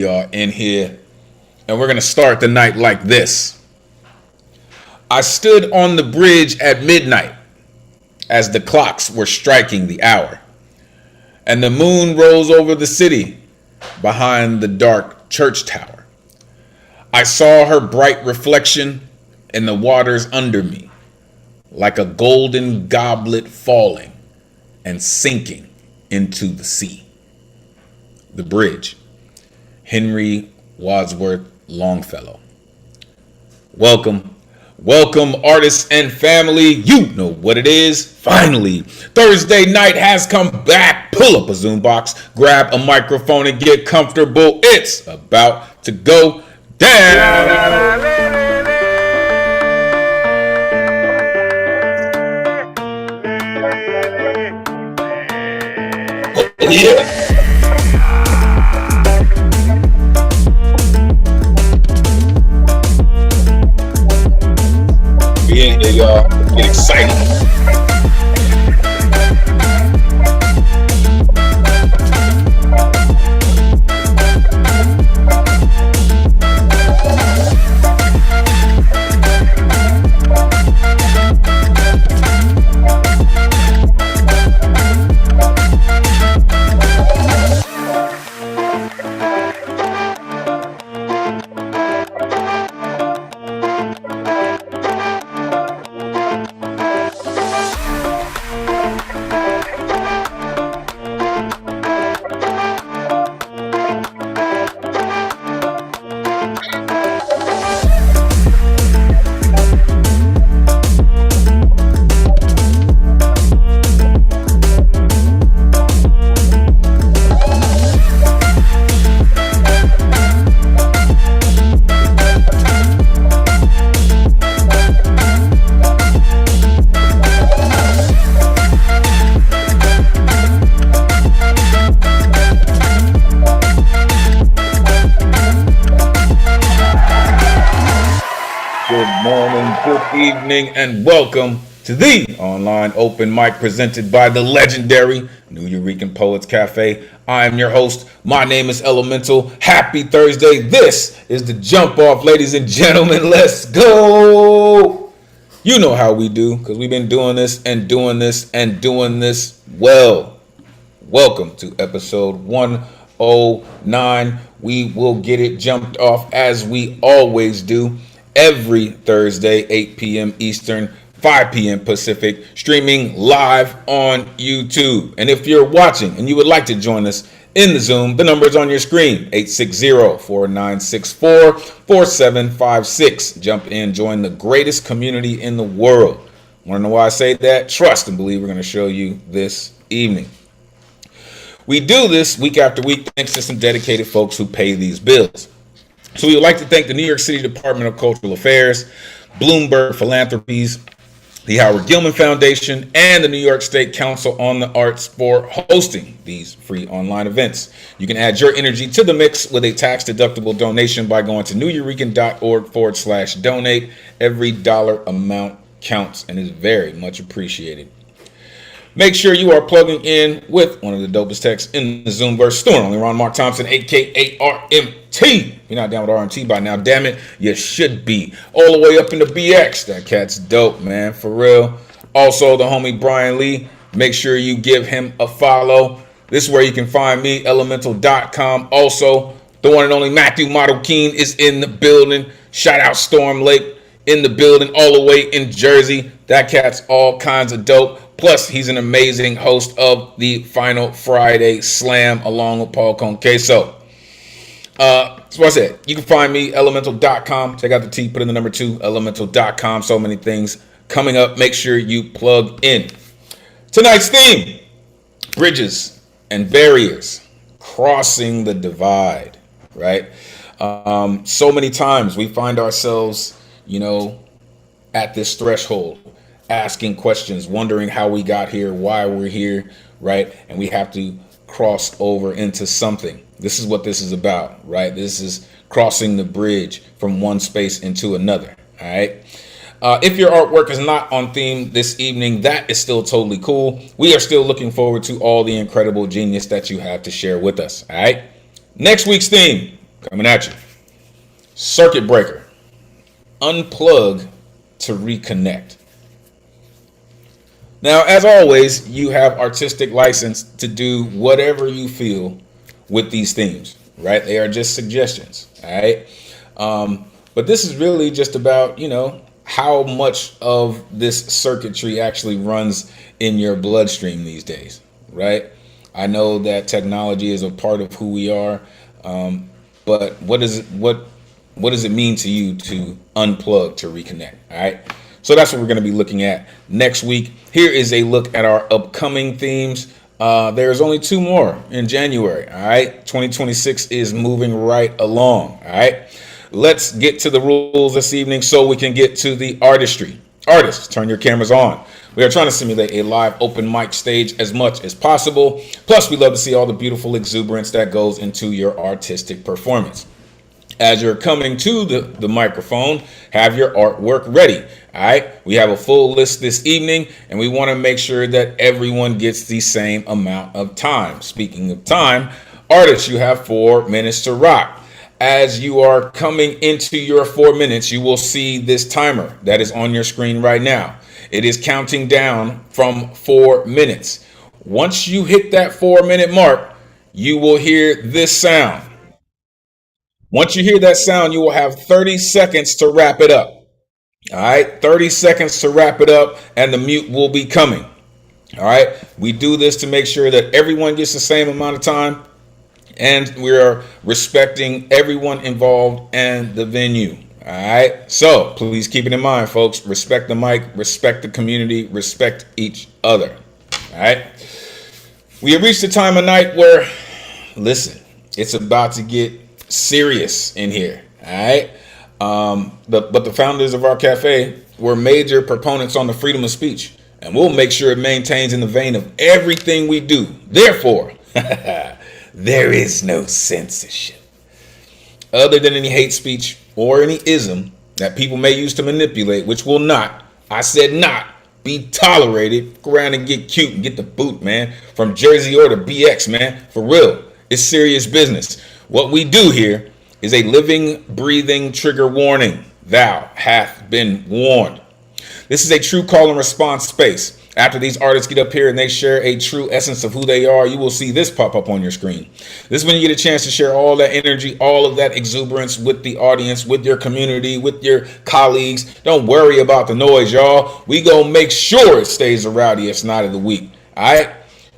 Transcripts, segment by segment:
We are in here, and we're going to start the night like this. I stood on the bridge at midnight as the clocks were striking the hour, and the moon rose over the city behind the dark church tower. I saw her bright reflection in the waters under me, like a golden goblet falling and sinking into the sea. The bridge. Henry Wadsworth Longfellow. Welcome artists and family. You know what it is. Finally, Thursday night has come back. Pull up a Zoom box, grab a microphone, and get comfortable. It's about to go down. Yeah. Be in here, y'all. Get excited. And welcome to the online open mic presented by the legendary New Eurekan Poets Cafe. I am your host. My name is Elemen2al. Happy Thursday. This is the jump off, ladies and gentlemen. Let's go. You know how we do, because we've been doing this and doing this and doing this well. Welcome to episode 109. We will get it jumped off as we always do. Every Thursday, 8 p.m. Eastern, 5 p.m. Pacific, streaming live on YouTube. And if you're watching and you would like to join us in the Zoom, the number is on your screen, 860-4964-4756. Jump in, join the greatest community in the world. Want to know why I say that? Trust and believe we're going to show you this evening. We do this week after week thanks to some dedicated folks who pay these bills. So we would like to thank the New York City Department of Cultural Affairs, Bloomberg Philanthropies, the Howard Gilman Foundation, and the New York State Council on the Arts for hosting these free online events. You can add your energy to the mix with a tax-deductible donation by going to neweurekan.org/donate. Every dollar amount counts and is very much appreciated. Make sure you are plugging in with one of the dopest techs in the Zoomverse, Storm. Only Ron Mark Thompson, a.k.a. RMT. If you're not down with RMT by now, damn it, you should be. All the way up in the BX. That cat's dope, man, for real. Also, the homie Brian Lee. Make sure you give him a follow. This is where you can find me, Elemen2al.com. Also, the one and only Matthew Model-Keen is in the building. Shout out Storm Lake in the building all the way in Jersey. That cat's all kinds of dope. Plus, he's an amazing host of the Final Friday Slam along with Paul Conqueso. That's what I said. You can find me, Elemen2al.com. Check out the T, put in the number 2, Elemen2al.com. So many things coming up. Make sure you plug in. Tonight's theme, bridges and barriers, crossing the divide, right? So many times we find ourselves, at this threshold, asking questions, wondering how we got here, why we're here, right? And we have to cross over into something. This is what this is about, right? This is crossing the bridge from one space into another, all right? If your artwork is not on theme this evening, that is still totally cool. We are still looking forward to all the incredible genius that you have to share with us, all right? Next week's theme, coming at you. Circuit breaker. Unplug to reconnect. Now, as always, you have artistic license to do whatever you feel with these themes, right? They are just suggestions, all right? But this is really just about, how much of this circuitry actually runs in your bloodstream these days, right? I know that technology is a part of who we are, but what does it mean to you to unplug to reconnect? All right. So that's what we're going to be looking at next week. Here is a look at our upcoming themes. There's only 2 more in January. All right. 2026 is moving right along. All right. Let's get to the rules this evening so we can get to the artistry. Artists, turn your cameras on. We are trying to simulate a live open mic stage as much as possible. Plus, we love to see all the beautiful exuberance that goes into your artistic performance. As you're coming to the microphone, have your artwork ready. All right. We have a full list this evening, and we want to make sure that everyone gets the same amount of time. Speaking of time, artists, you have 4 minutes to rock. As you are coming into your 4 minutes, you will see this timer that is on your screen right now. It is counting down from 4 minutes. Once you hit that 4-minute mark, you will hear this sound. Once you hear that sound, you will have 30 seconds to wrap it up. All right, 30 seconds to wrap it up, and the mute will be coming. All right, we do this to make sure that everyone gets the same amount of time, and we are respecting everyone involved and the venue. All right, so please keep it in mind, folks. Respect the mic, respect the community, respect each other. All right, we have reached a time of night where, listen, it's about to get serious in here. All right, but the founders of our cafe were major proponents on the freedom of speech, and we'll make sure it maintains in the vein of everything we do. Therefore, there is no censorship. Other than any hate speech or any ism that people may use to manipulate, which will not, I said not, be tolerated. Go around and get cute and get the boot, man. From Jersey or to BX, man. For real. It's serious business. What we do here is a living, breathing trigger warning. Thou hath been warned. This is a true call and response space. After these artists get up here and they share a true essence of who they are, you will see this pop up on your screen. This is when you get a chance to share all that energy, all of that exuberance with the audience, with your community, with your colleagues. Don't worry about the noise, y'all. We gonna make sure it stays the rowdiest night of the week. All right?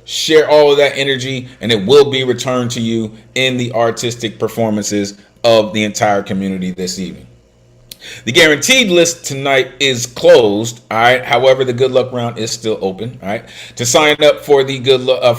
Share all of that energy, and it will be returned to you in the artistic performances of the entire community this evening. The guaranteed list tonight is closed. All right. However, the good luck round is still open. All right. To sign up for the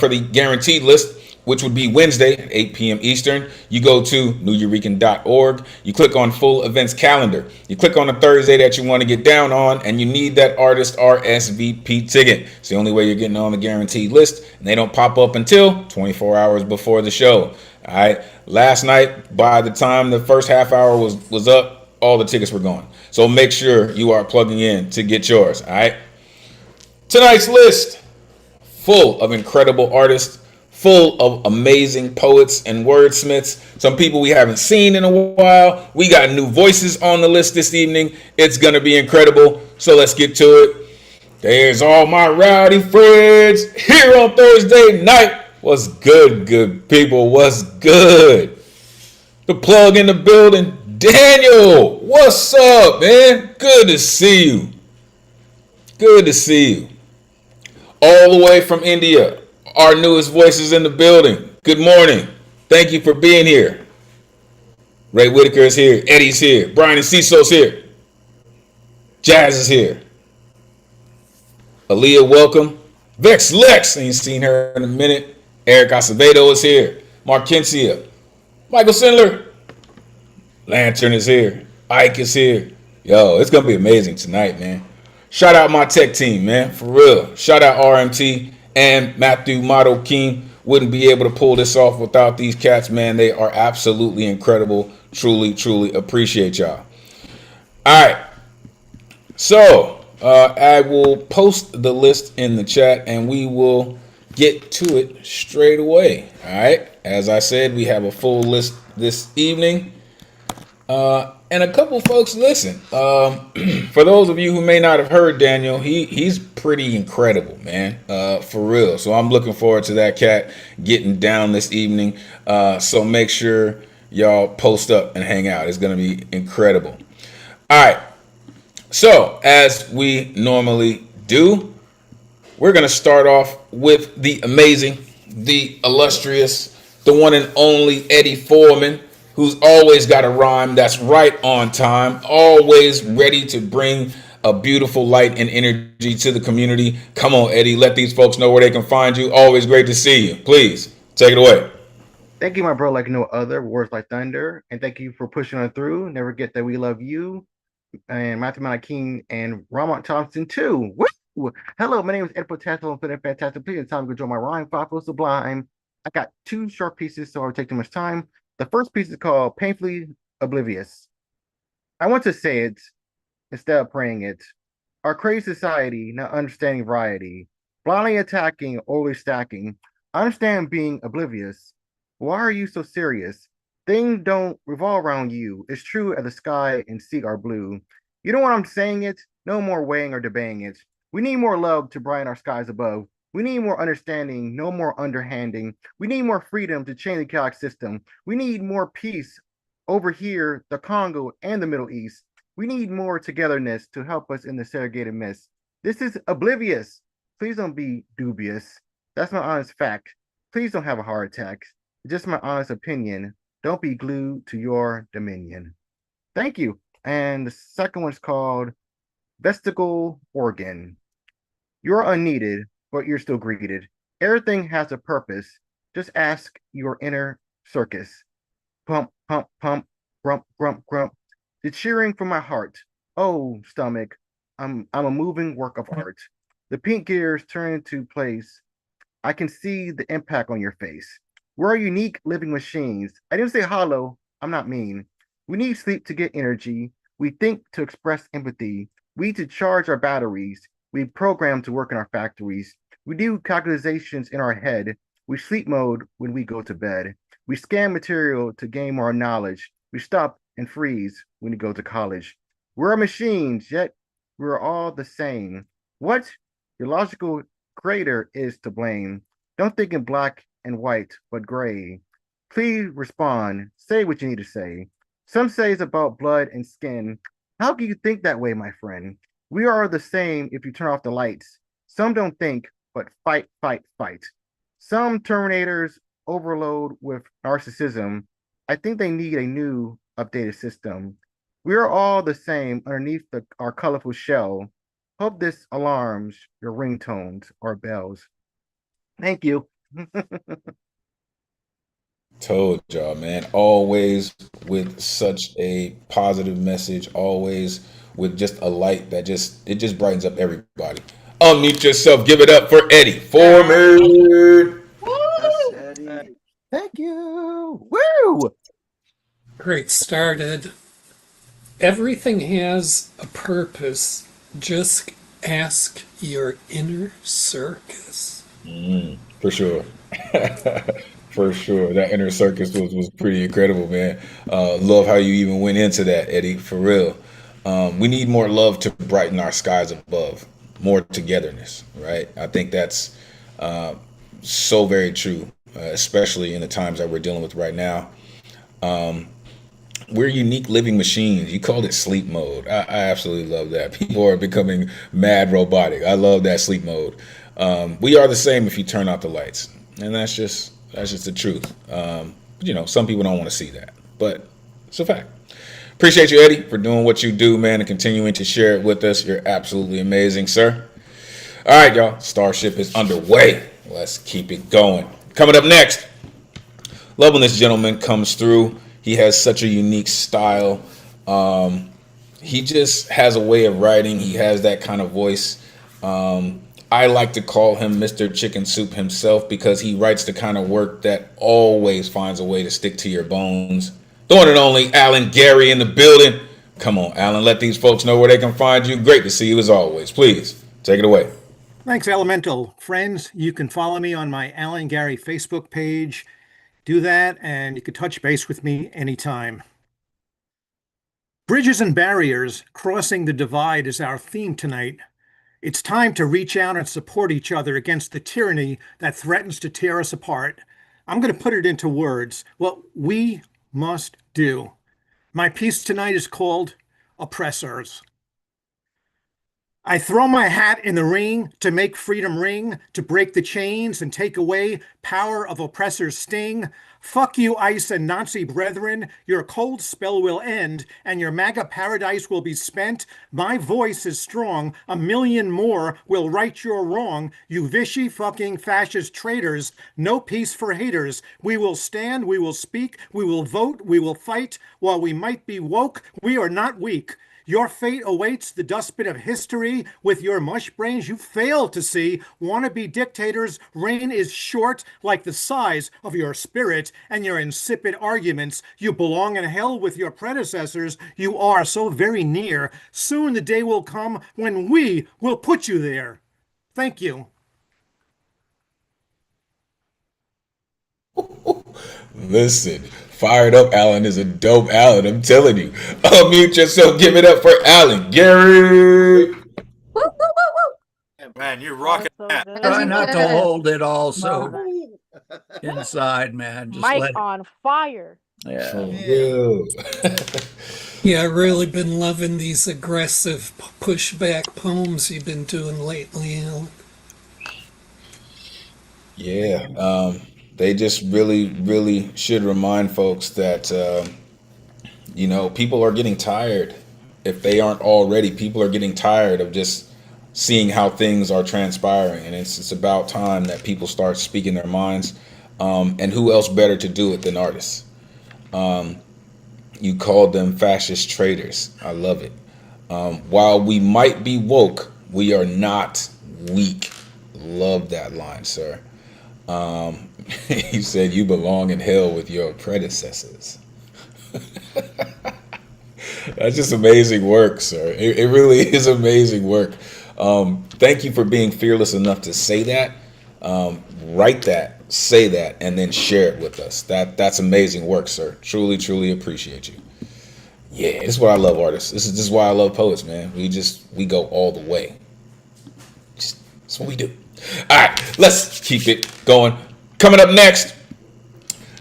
for the guaranteed list, which would be Wednesday at 8 p.m. Eastern, you go to neweurekan.org. You click on full events calendar. You click on the Thursday that you want to get down on, and you need that artist RSVP ticket. It's the only way you're getting on the guaranteed list, and they don't pop up until 24 hours before the show. All right. Last night, by the time the first half hour was up, all the tickets were gone. So make sure you are plugging in to get yours. All right. Tonight's list, full of incredible artists, full of amazing poets and wordsmiths, some people we haven't seen in a while. We got new voices on the list this evening. It's going to be incredible. So let's get to it. There's all my rowdy friends here on Thursday night. What's good, good people? What's good? The plug in the building. Daniel, what's up, man? Good to see you. Good to see you. All the way from India, our newest voices in the building. Good morning. Thank you for being here. Ray Whitaker is here. Eddie's here. Brian and Ciso's here. Jazz is here. Aaliyah, welcome. Vex Lex, ain't seen her in a minute. Eric Acevedo is here. Markencia. Michael Sindler. Lantern is here. Ike is here. Yo, it's going to be amazing tonight, man. Shout out my tech team, man. For real. Shout out RMT and Matthew Motto King. Wouldn't be able to pull this off without these cats, man. They are absolutely incredible. Truly, truly appreciate y'all. All right. So, I will post the list in the chat, and we will get to it straight away. All right. As I said, we have a full list this evening. And a couple folks listen. For those of you who may not have heard Daniel, he's pretty incredible, man. For real. So I'm looking forward to that cat getting down this evening. So make sure y'all post up and hang out. It's gonna be incredible. All right. So as we normally do, we're gonna start off with the amazing, the illustrious, the one and only Eddie Foreman, who's always got a rhyme that's right on time, always ready to bring a beautiful light and energy to the community. Come on, Eddie, let these folks know where they can find you. Always great to see you. Please take it away. Thank you, my bro, like no other. Words like thunder. And thank you for pushing on through. Never get that we love you. And Matthew King and Ramont Thompson, too. Woo! Hello, my name is Ed Potato. I'm feeling fantastic. Please, time to join my rhyme. Thoughtful Sublime. I got two short pieces, so I'll take too much time. The first piece is called Painfully Oblivious. I want to say it instead of praying it. Our crazy society, not understanding variety, blindly attacking, overly stacking. I understand being oblivious. Why are you so serious? Things don't revolve around you. It's true as the sky and sea are blue. You know what I'm saying it? No more weighing or debating it. We need more love to brighten our skies above. We need more understanding, no more underhanding. We need more freedom to change the chaotic system. We need more peace over here, the Congo, and the Middle East. We need more togetherness to help us in the segregated mess. This is oblivious. Please don't be dubious. That's my honest fact. Please don't have a heart attack. Just my honest opinion. Don't be glued to your dominion. Thank you. And the second one's called Vestigial Organ. You're unneeded, but you're still greeted. Everything has a purpose. Just ask your inner circus. Pump, pump, pump, grump, grump, grump. The cheering from my heart. Oh, stomach, I'm a moving work of art. The pink gears turn into place. I can see the impact on your face. We're unique living machines. I didn't say hollow. I'm not mean. We need sleep to get energy. We think to express empathy. We need to charge our batteries. We program to work in our factories. We do calculations in our head. We sleep mode when we go to bed. We scan material to gain more knowledge. We stop and freeze when we go to college. We're machines, yet we're all the same. What? Your logical creator is to blame. Don't think in black and white, but gray. Please respond. Say what you need to say. Some say it's about blood and skin. How can you think that way, my friend? We are the same if you turn off the lights. Some don't think, but fight, fight, fight. Some Terminators overload with narcissism. I think they need a new, updated system. We are all the same underneath our colorful shell. Hope this alarms your ringtones or bells. Thank you. Told y'all, man. Always with such a positive message. Always with just a light that just brightens up everybody. Unmute yourself. Give it up for Eddie Foreman. Yes, Eddie. Thank you. Woo! Great started. Everything has a purpose. Just ask your inner circus. For sure. For sure. That inner circus was pretty incredible, man. Love how you even went into that, Eddie, for real. We need more love to brighten our skies above, more togetherness, right? I think that's so very true, especially in the times that we're dealing with right now. We're unique living machines. You called it sleep mode. I absolutely love that. People are becoming mad robotic. I love that sleep mode. We are the same if you turn out the lights, and that's just the truth. Some people don't want to see that, but it's a fact. Appreciate you, Eddie, for doing what you do, man, and continuing to share it with us. You're absolutely amazing, sir. All right, y'all. Starship is underway. Let's keep it going. Coming up next, love when this gentleman comes through. He has such a unique style. He just has a way of writing. He has that kind of voice. I like to call him Mr. Chicken Soup himself because he writes the kind of work that always finds a way to stick to your bones. The one and only Alan Gary in the building. Come on, Alan, let these folks know where they can find you. Great to see you as always. Please, take it away. Thanks, Elemental. Friends, you can follow me on my Alan Gary Facebook page. Do that, and you can touch base with me anytime. Bridges and barriers, crossing the divide is our theme tonight. It's time to reach out and support each other against the tyranny that threatens to tear us apart. I'm going to put it into words what we must do. My piece tonight is called Oppressors. I throw my hat in the ring to make freedom ring, to break the chains and take away power of oppressors' sting. Fuck you, ICE and Nazi brethren. Your cold spell will end, and your MAGA paradise will be spent. My voice is strong. A million more will right your wrong. You Vichy fucking fascist traitors. No peace for haters. We will stand, we will speak, we will vote, we will fight. While we might be woke, we are not weak. Your fate awaits the dustbin of history. With your mush brains, you fail to see. Wannabe dictators' reign is short, like the size of your spirit and your insipid arguments. You belong in hell with your predecessors. You are so very near. Soon the day will come when we will put you there. Thank you. Listen, Fired Up Alan is a dope Alan, I'm telling you. Unmute yourself, give it up for Alan. Gary! Woo, woo, woo, woo. Man, you're rocking So that. good. Try not to hold it all Love so it. inside, man. Just Mike let it. on fire. For Yeah. real. Yeah, I've really been loving these aggressive pushback poems you've been doing lately, Alan. Yeah, they just really, really should remind folks that, people are getting tired. If they aren't already, people are getting tired of just seeing how things are transpiring. And it's about time that people start speaking their minds. And who else better to do it than artists? You called them fascist traitors. I love it. While we might be woke, we are not weak. Love that line, sir. He said, you belong in hell with your predecessors. That's just amazing work, sir. It really is amazing work. Thank you for being fearless enough to say that, write that, say that, and then share it with us. That's amazing work, sir. Truly, truly appreciate you. Yeah, this is why I love artists. This is why I love poets, man. We go all the way. That's what we do. All right, let's keep it going. Coming up next,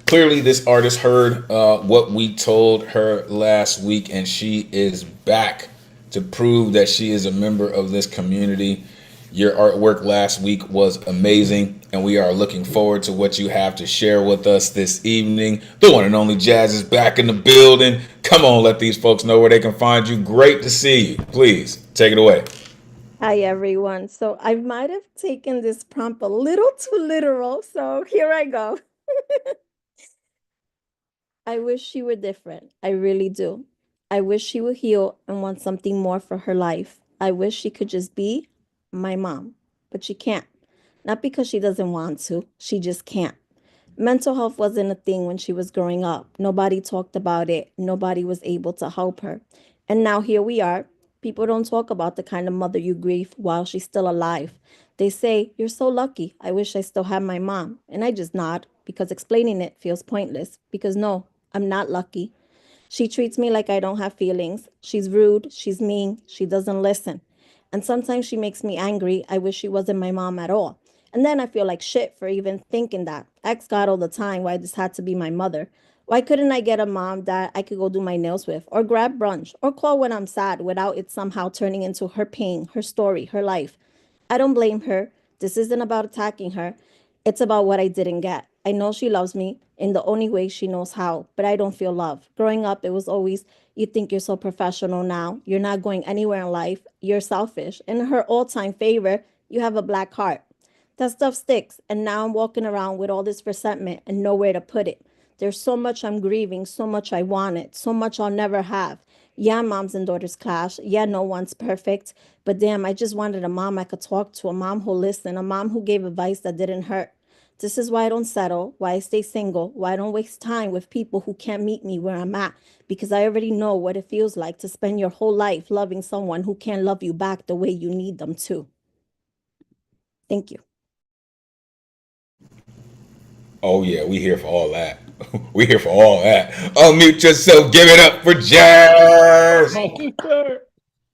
clearly this artist heard what we told her last week, and she is back to prove that she is a member of this community. Your artwork last week was amazing, and we are looking forward to what you have to share with us this evening. The one and only Jazz is back in the building. Come on, let these folks know where they can find you. Great to see you. Please, take it away. Hi, everyone. So I might have taken this prompt a little too literal, so here I go. I wish she were different. I really do. I wish she would heal and want something more for her life. I wish she could just be my mom, but she can't. Not because she doesn't want to, she just can't. Mental health wasn't a thing when she was growing up. Nobody talked about it. Nobody was able to help her. And now here we are. People don't talk about the kind of mother you grieve while she's still alive. They say, you're so lucky. I wish I still had my mom. And I just nod because explaining it feels pointless. Because no, I'm not lucky. She treats me like I don't have feelings. She's rude. She's mean. She doesn't listen. And sometimes she makes me angry. I wish she wasn't my mom at all. And then I feel like shit for even thinking that. I ask God all the time why this had to be my mother. Why couldn't I get a mom that I could go do my nails with, or grab brunch, or call when I'm sad without it somehow turning into her pain, her story, her life? I don't blame her. This isn't about attacking her. It's about what I didn't get. I know she loves me in the only way she knows how, but I don't feel love. Growing up, it was always, you think you're so professional now. You're not going anywhere in life. You're selfish. And her all-time favorite, you have a black heart. That stuff sticks, and now I'm walking around with all this resentment and nowhere to put it. There's so much I'm grieving, so much I wanted, so much I'll never have. Yeah, moms and daughters clash. Yeah, no one's perfect. But damn, I just wanted a mom I could talk to, a mom who listened, a mom who gave advice that didn't hurt. This is why I don't settle, why I stay single, why I don't waste time with people who can't meet me where I'm at, because I already know what it feels like to spend your whole life loving someone who can't love you back the way you need them to. Thank you. Oh yeah, we here for all that. We here for all that. Unmute yourself. Give it up for Jazz. Thank you, sir.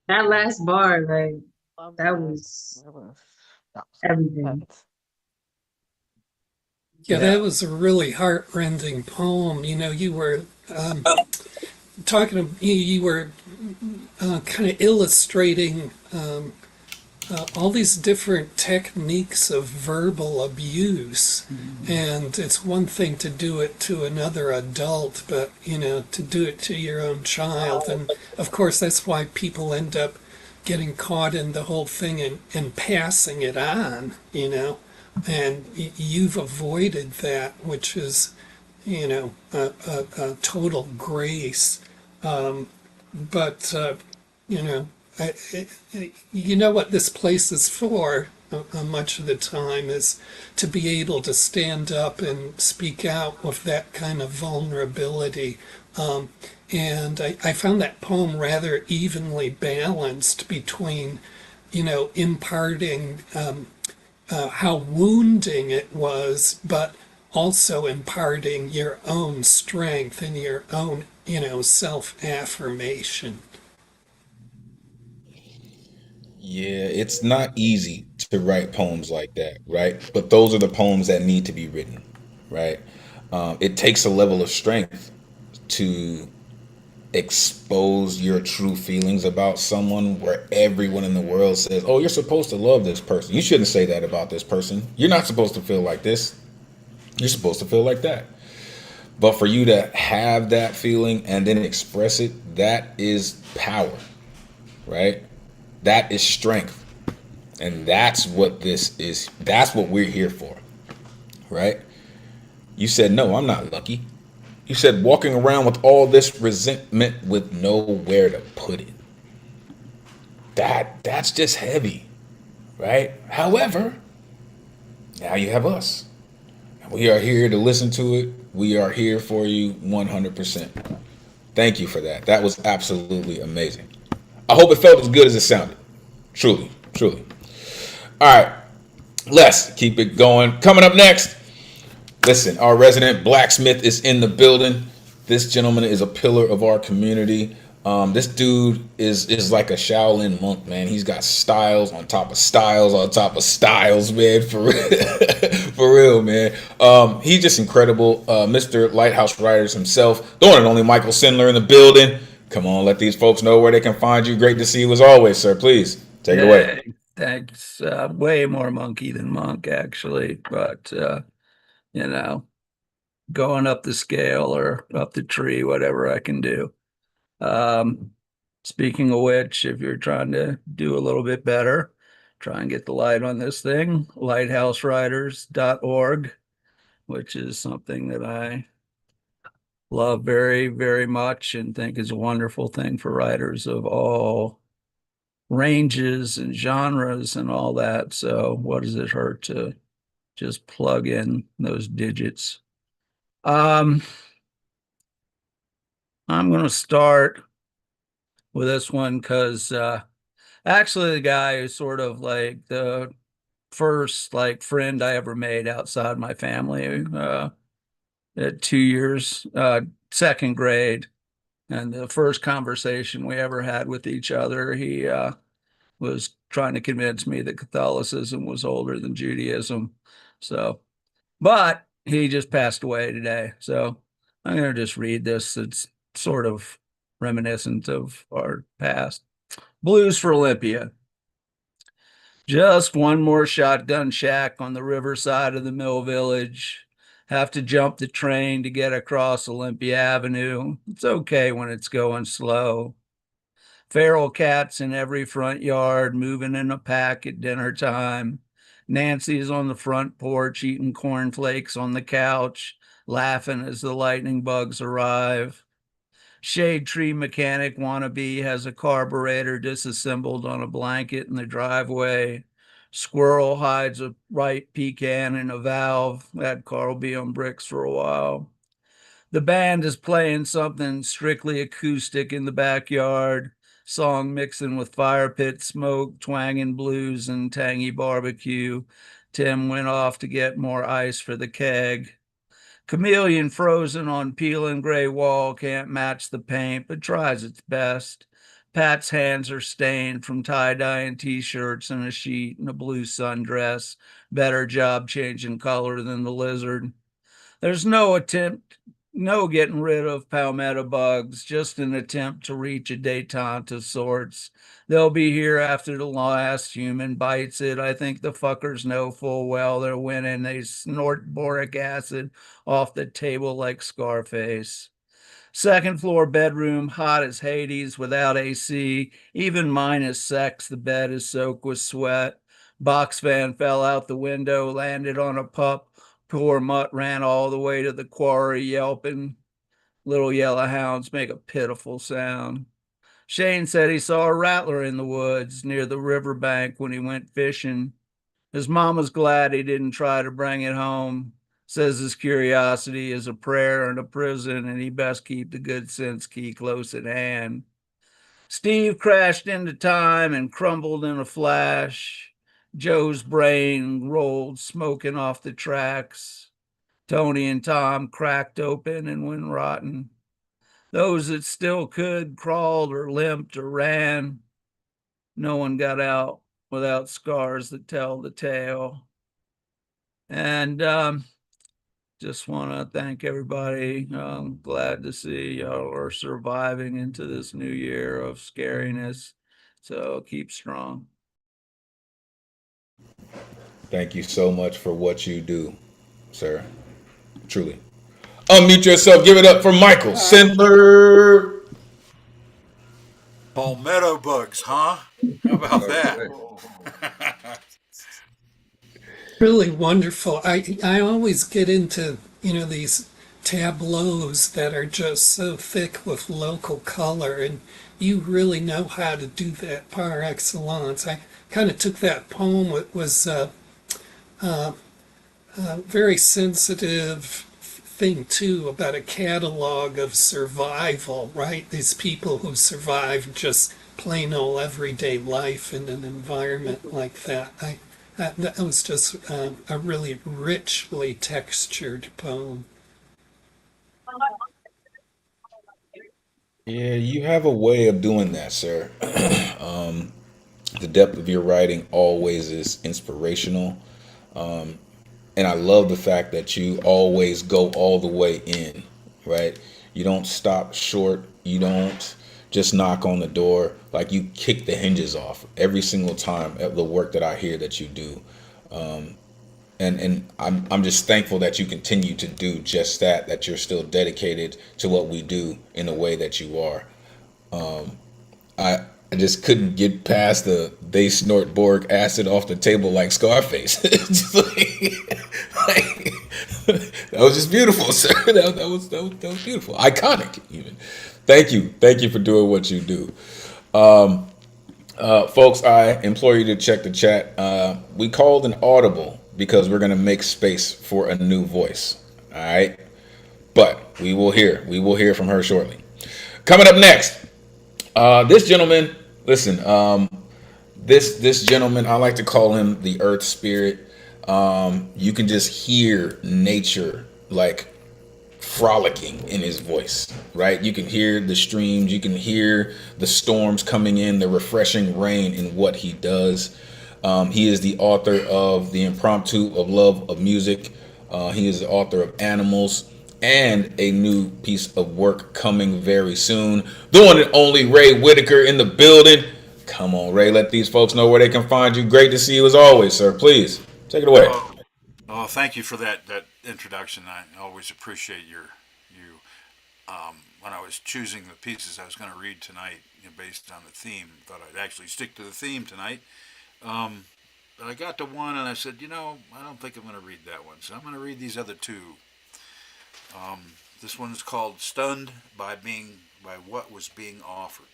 That last bar, like Love that was that was everything. intense. Yeah, Yeah. that was a really heart-rending poem. You were you were kind of illustrating all these different techniques of verbal abuse. And it's one thing to do it to another adult, but, to do it to your own child. And of course, that's why people end up getting caught in the whole thing and passing it on, and you've avoided that, which is, a total grace. But you know, you know what this place is for. Much of the time is to be able to stand up and speak out with that kind of vulnerability. And I found that poem rather evenly balanced between, imparting how wounding it was, but also imparting your own strength and your own, self-affirmation. Yeah, it's not easy to write poems like that, right? But those are the poems that need to be written, right? It takes a level of strength to expose your true feelings about someone where everyone in the world says, "Oh, you're supposed to love this person. You shouldn't say that about this person. You're not supposed to feel like this. You're supposed to feel like that." But for you to have that feeling and then express it, that is power, right? That is strength. And that's what this is. That's what we're here for, right? You said, "No, I'm not lucky." You said walking around with all this resentment with nowhere to put it. That's just heavy, right? However, now you have us. We are here to listen to it. We are here for you 100%. Thank you for that. That was absolutely amazing. I hope it felt as good as it sounded. Truly, truly. All right, let's keep it going. Coming up next, listen, our resident blacksmith is in the building. This gentleman is a pillar of our community. This dude is like a Shaolin monk, man. He's got styles on top of styles on top of styles, man. For real, for real, man. He's just incredible. Mr. Lighthouse Writers himself, the one and only Michael Sindler in the building. Come on, let these folks know where they can find you. Great to see you as always, sir. Please take it away. Hey, thanks. Way more monkey than monk, actually. But, going up the scale or up the tree, whatever I can do. Speaking of which, if you're trying to do a little bit better, try and get the light on this thing, lighthousewriters.org, which is something that I love very, very much and think is a wonderful thing for writers of all ranges and genres and all that. So what does it hurt to just plug in those digits? I'm going to start with this one because actually the guy is sort of like the first like friend I ever made outside my family at 2 years, second grade. And the first conversation we ever had with each other, he was trying to convince me that Catholicism was older than Judaism. So, but he just passed away today. So I'm going to just read this. It's sort of reminiscent of our past. Blues for Olympia. Just one more shotgun shack on the riverside of the Mill Village. Have to jump the train to get across Olympia Avenue. It's okay when it's going slow. Feral cats in every front yard, moving in a pack at dinner time. Nancy's on the front porch eating cornflakes on the couch, laughing as the lightning bugs arrive. Shade tree mechanic wannabe has a carburetor disassembled on a blanket in the driveway. Squirrel hides a ripe pecan in a valve. That car will be on bricks for a while. The band is playing something strictly acoustic in the backyard. Song mixing with fire pit smoke, twanging blues and tangy barbecue. Tim went off to get more ice for the keg. Chameleon frozen on peeling gray wall can't match the paint, but tries its best. Pat's hands are stained from tie-dyeing t-shirts and a sheet and a blue sundress. Better job changing color than the lizard. There's no getting rid of palmetto bugs, just an attempt to reach a detente of sorts. They'll be here after the last human bites it. I think the fuckers know full well they're winning. They snort boric acid off the table like Scarface. Second floor bedroom, hot as Hades without AC. Even minus sex, the bed is soaked with sweat. Box fan fell out the window, landed on a pup. Poor mutt ran all the way to the quarry, yelping. Little yellow hounds make a pitiful sound. Shane said he saw a rattler in the woods near the riverbank when he went fishing. His mama's glad he didn't try to bring it home. Says his curiosity is a prayer in a prison and he best keep the good sense key close at hand. Steve crashed into time and crumbled in a flash. Joe's brain rolled smoking off the tracks. Tony and Tom cracked open and went rotten. Those that still could crawled or limped or ran. No one got out without scars that tell the tale. And just want to thank everybody. I'm glad to see y'all are surviving into this new year of scariness. So keep strong. Thank you so much for what you do, sir. Truly. Unmute yourself. Give it up for Michael Sindler. Palmetto bugs, huh? How about that? Really wonderful. I always get into, these tableaus that are just so thick with local color, and you really know how to do that par excellence. I kind of took that poem. It was very sensitive thing too about a catalog of survival, right? These people who survive just plain old everyday life in an environment like that. That was just a really richly textured poem. Yeah, you have a way of doing that, sir. The depth of your writing always is inspirational. And I love the fact that you always go all the way in, right? You don't stop short. You don't just knock on the door. Like, you kick the hinges off every single time of the work that I hear that you do. And I'm just thankful that you continue to do just that, that you're still dedicated to what we do in the way that you are. I just couldn't get past the they snort boric acid off the table like Scarface. Just like, that was just beautiful, sir. That was beautiful, iconic even. Thank you for doing what you do. Folks, I implore you to check the chat. We called an audible because we're gonna make space for a new voice. All right, but we will hear from her shortly. Coming up next, this gentleman. Listen, this gentleman, I like to call him the Earth Spirit. You can just hear nature like frolicking in his voice, right? You can hear the streams, you can hear the storms coming in, the refreshing rain in what he does. He is the author of The Impromptu of Love of Music. He is the author of Animals and a new piece of work coming very soon. The one and only Ray Whitaker in the building. Come on, Ray, let these folks know where they can find you. Great to see you as always, sir. Please, take it away. Oh, thank you for that introduction. I always appreciate you. When I was choosing the pieces I was going to read tonight, based on the theme, thought I'd actually stick to the theme tonight. But I got to one and I said, I don't think I'm going to read that one, so I'm going to read these other two. This one is called "Stunned by What Was Being Offered."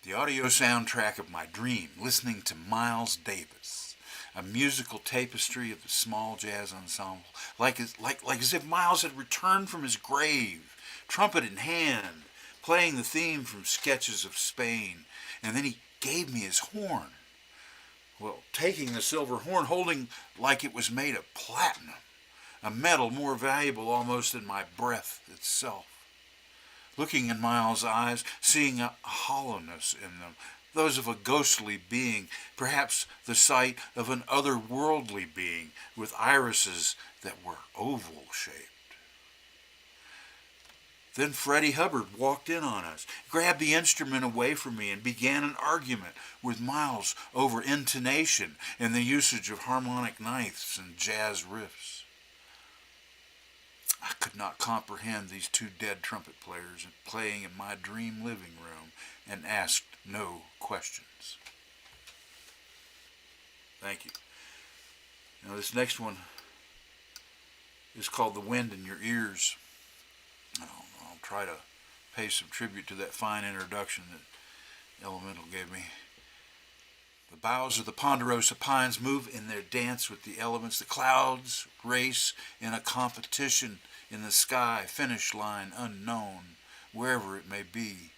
The audio soundtrack of my dream, listening to Miles Davis, a musical tapestry of the small jazz ensemble, like as if Miles had returned from his grave, trumpet in hand, playing the theme from Sketches of Spain, and then he gave me his horn. Well, taking the silver horn, holding like it was made of platinum, a metal more valuable almost than my breath itself. Looking in Miles' eyes, seeing a hollowness in them, those of a ghostly being, perhaps the sight of an otherworldly being with irises that were oval-shaped. Then Freddie Hubbard walked in on us, grabbed the instrument away from me, and began an argument with Miles over intonation and the usage of harmonic ninths and jazz riffs. I could not comprehend these two dead trumpet players playing in my dream living room and asked no questions. Thank you. Now this next one is called The Wind in Your Ears. I'll try to pay some tribute to that fine introduction that Elemental gave me. The boughs of the ponderosa pines move in their dance with the elements. The clouds race in a competition in the sky, finish line unknown, wherever it may be.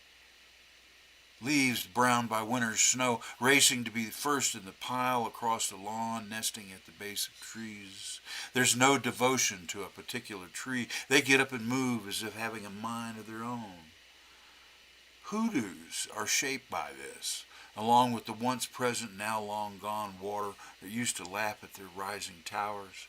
Leaves browned by winter's snow, racing to be first in the pile across the lawn, nesting at the base of trees. There's no devotion to a particular tree. They get up and move as if having a mind of their own. Hoodoos are shaped by this, along with the once present, now long gone water that used to lap at their rising towers.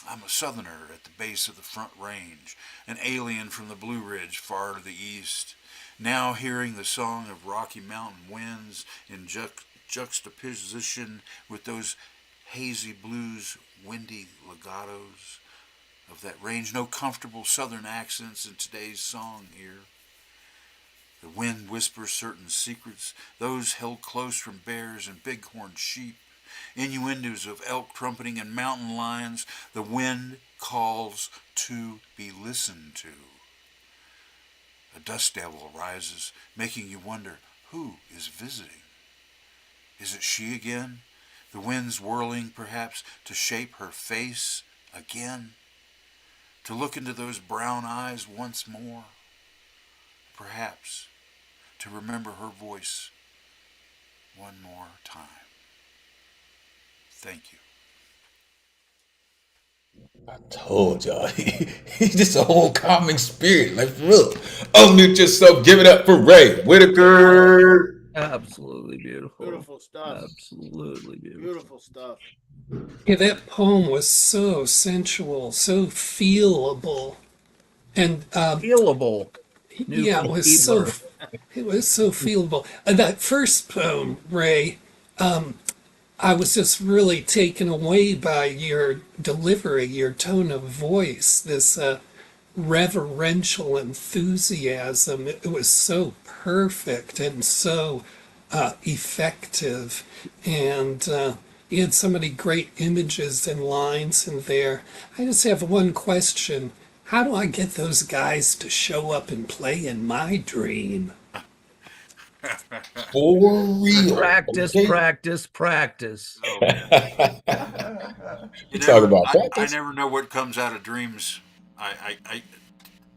I'm a southerner at the base of the Front Range, an alien from the Blue Ridge far to the east, now hearing the song of Rocky Mountain winds in juxtaposition with those hazy blues, windy legatos of that range. No comfortable southern accents in today's song here. The wind whispers certain secrets, those held close from bears and bighorn sheep, innuendos of elk trumpeting and mountain lions. The wind calls to be listened to. A dust devil rises, making you wonder who is visiting. Is it she again? The wind's whirling, perhaps, to shape her face again, to look into those brown eyes once more, perhaps to remember her voice one more time. Thank you. I told y'all, he's just a whole calming spirit. Like, look, unmute yourself, give it up for Ray Whitaker. Absolutely beautiful. Beautiful stuff. Absolutely beautiful. Beautiful stuff. Yeah, that poem was so sensual, so feelable, and Feelable. New yeah, it was so Keebler. it was so feelable. And that first poem, Ray, I was just really taken away by your delivery, your tone of voice, this reverential enthusiasm. It was so perfect and so effective. And you had so many great images and lines in there. I just have one question. How do I get those guys to show up and play in my dream? For real. Practice, Okay? practice, practice. Oh, You talk about I practice. never know what comes out of dreams.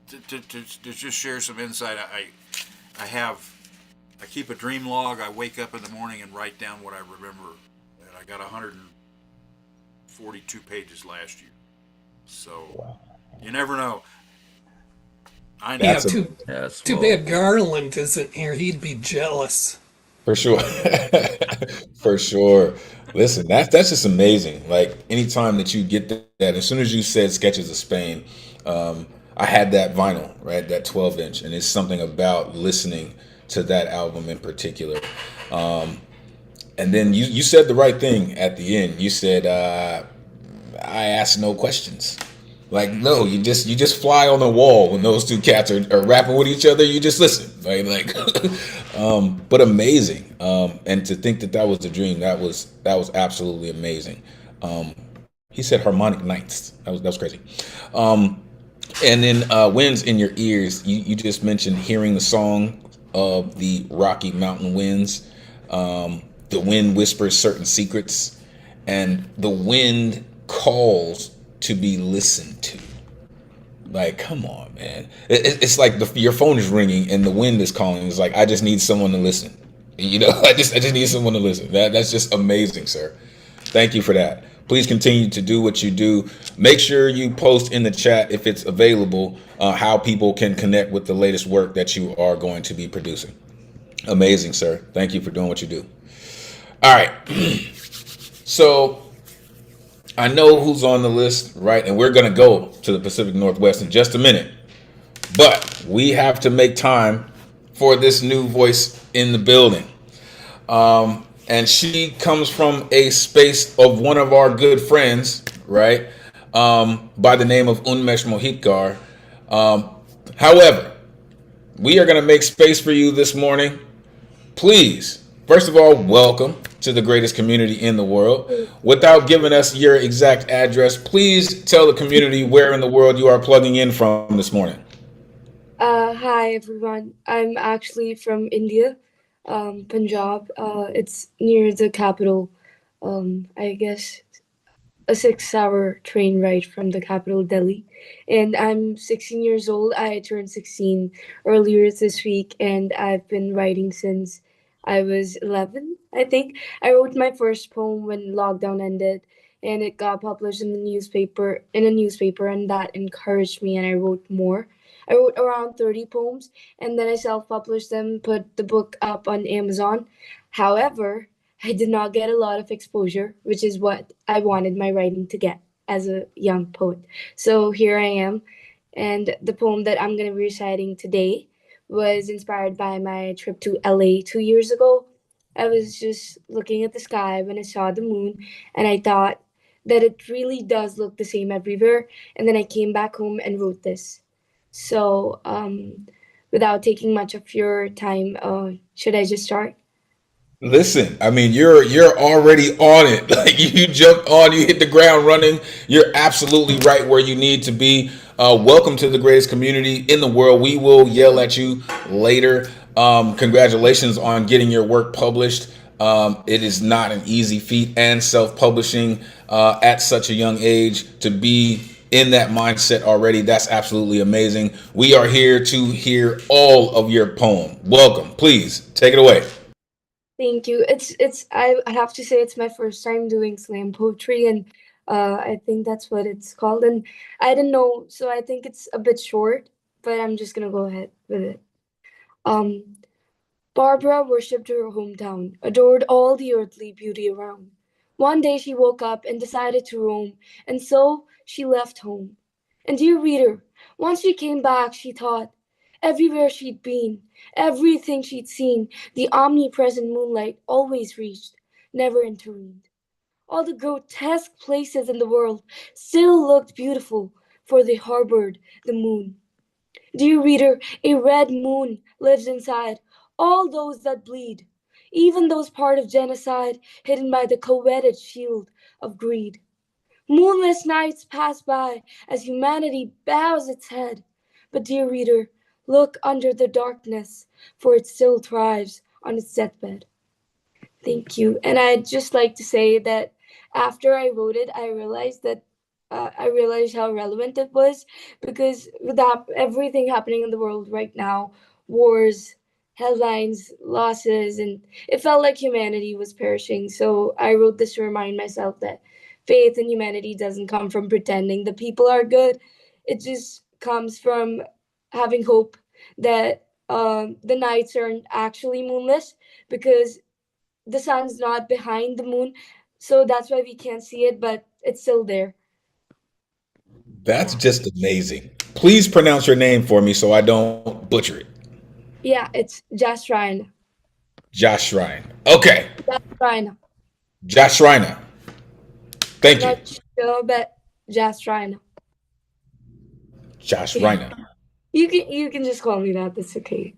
To just share some insight, I keep a dream log. I wake up in the morning and write down what I remember. And I got 142 pages last year. So you never know. I know. Yeah, That's a- too bad Garland isn't here. He'd be jealous. For sure. For sure. Listen, that's just amazing. Like anytime that you get that, as soon as you said Sketches of Spain, I had that vinyl, right? That 12-inch. And it's something about listening to that album in particular. And then you said the right thing at the end. You said, I asked no questions. Like, no, you just fly on the wall when those two cats are rapping with each other. You just listen, right? Like, but amazing. And to think that was the dream, that was absolutely amazing. He said harmonic ninths. That was crazy. And then winds in your ears. You just mentioned hearing the song of the Rocky Mountain winds. The wind whispers certain secrets, and the wind calls to be listened to. Like, come on, man. It's like your phone is ringing and the wind is calling. It's like, I just need someone to listen. You know, I just need someone to listen. That's just amazing, sir. Thank you for that. Please continue to do what you do. Make sure you post in the chat if it's available, how people can connect with the latest work that you are going to be producing. Amazing, sir. Thank you for doing what you do. All right. So I know who's on the list, right? And we're going to go to the Pacific Northwest in just a minute. But we have to make time for this new voice in the building. And she comes from a space of one of our good friends, right? By the name of Unmesh Mohitkar. However, we are going to make space for you this morning. Please, first of all, welcome to the greatest community in the world. Without giving us your exact address, please tell the community where in the world you are plugging in from this morning. Hi everyone. I'm actually from India, Punjab. It's near the capital. I guess a 6-hour train ride from the capital, Delhi. And I'm 16 years old. I turned 16 earlier this week, and I've been writing since I was 11, I think. I wrote my first poem when lockdown ended, and it got published in a newspaper, and that encouraged me, and I wrote more. I wrote around 30 poems, and then I self-published them, put the book up on Amazon. However, I did not get a lot of exposure, which is what I wanted my writing to get as a young poet. So here I am, and the poem that I'm going to be reciting today was inspired by my trip to LA 2 years ago. I was just looking at the sky when I saw the moon, and I thought that it really does look the same everywhere. And then I came back home and wrote this. So, without taking much of your time, should I just start? Listen, I mean, you're already on it. Like you jumped on, you hit the ground running. You're absolutely right where you need to be. Welcome to the greatest community in the world. We will yell at you later. Congratulations on getting your work published. It is not an easy feat, and self-publishing at such a young age to be in that mindset already. That's absolutely amazing. We are here to hear all of your poem. Welcome. Please take it away. Thank you. I have to say it's my first time doing slam poetry, and I think that's what it's called. And I didn't know, so I think it's a bit short, but I'm just gonna go ahead with it. Um, Barbara worshipped her hometown, adored all the earthly beauty around. One day she woke up and decided to roam, and so she left home. And dear reader, once she came back, she thought, everywhere she'd been, everything she'd seen, the omnipresent moonlight always reached, never intervened. All the grotesque places in the world still looked beautiful, for they harbored the moon. Dear reader, a red moon lives inside all those that bleed, even those part of genocide hidden by the coveted shield of greed. Moonless nights pass by as humanity bows its head. But, dear reader, look under the darkness, for it still thrives on its deathbed. Thank you. And I'd just like to say that after I wrote it, I realized how relevant it was, because with everything happening in the world right now, wars, headlines, losses, and it felt like humanity was perishing. So I wrote this to remind myself that faith in humanity doesn't come from pretending the people are good. It just comes from having hope that the nights aren't actually moonless, because the sun's not behind the moon, so that's why we can't see it, but it's still there. That's just amazing. Please pronounce your name for me so I don't butcher it. Yeah, it's just Ryan. Josh Ryan. Okay. Just Ryan. Josh Ryan. Thank you. Not sure, but just Ryan. Josh Ryan. You can just call me that. That's okay.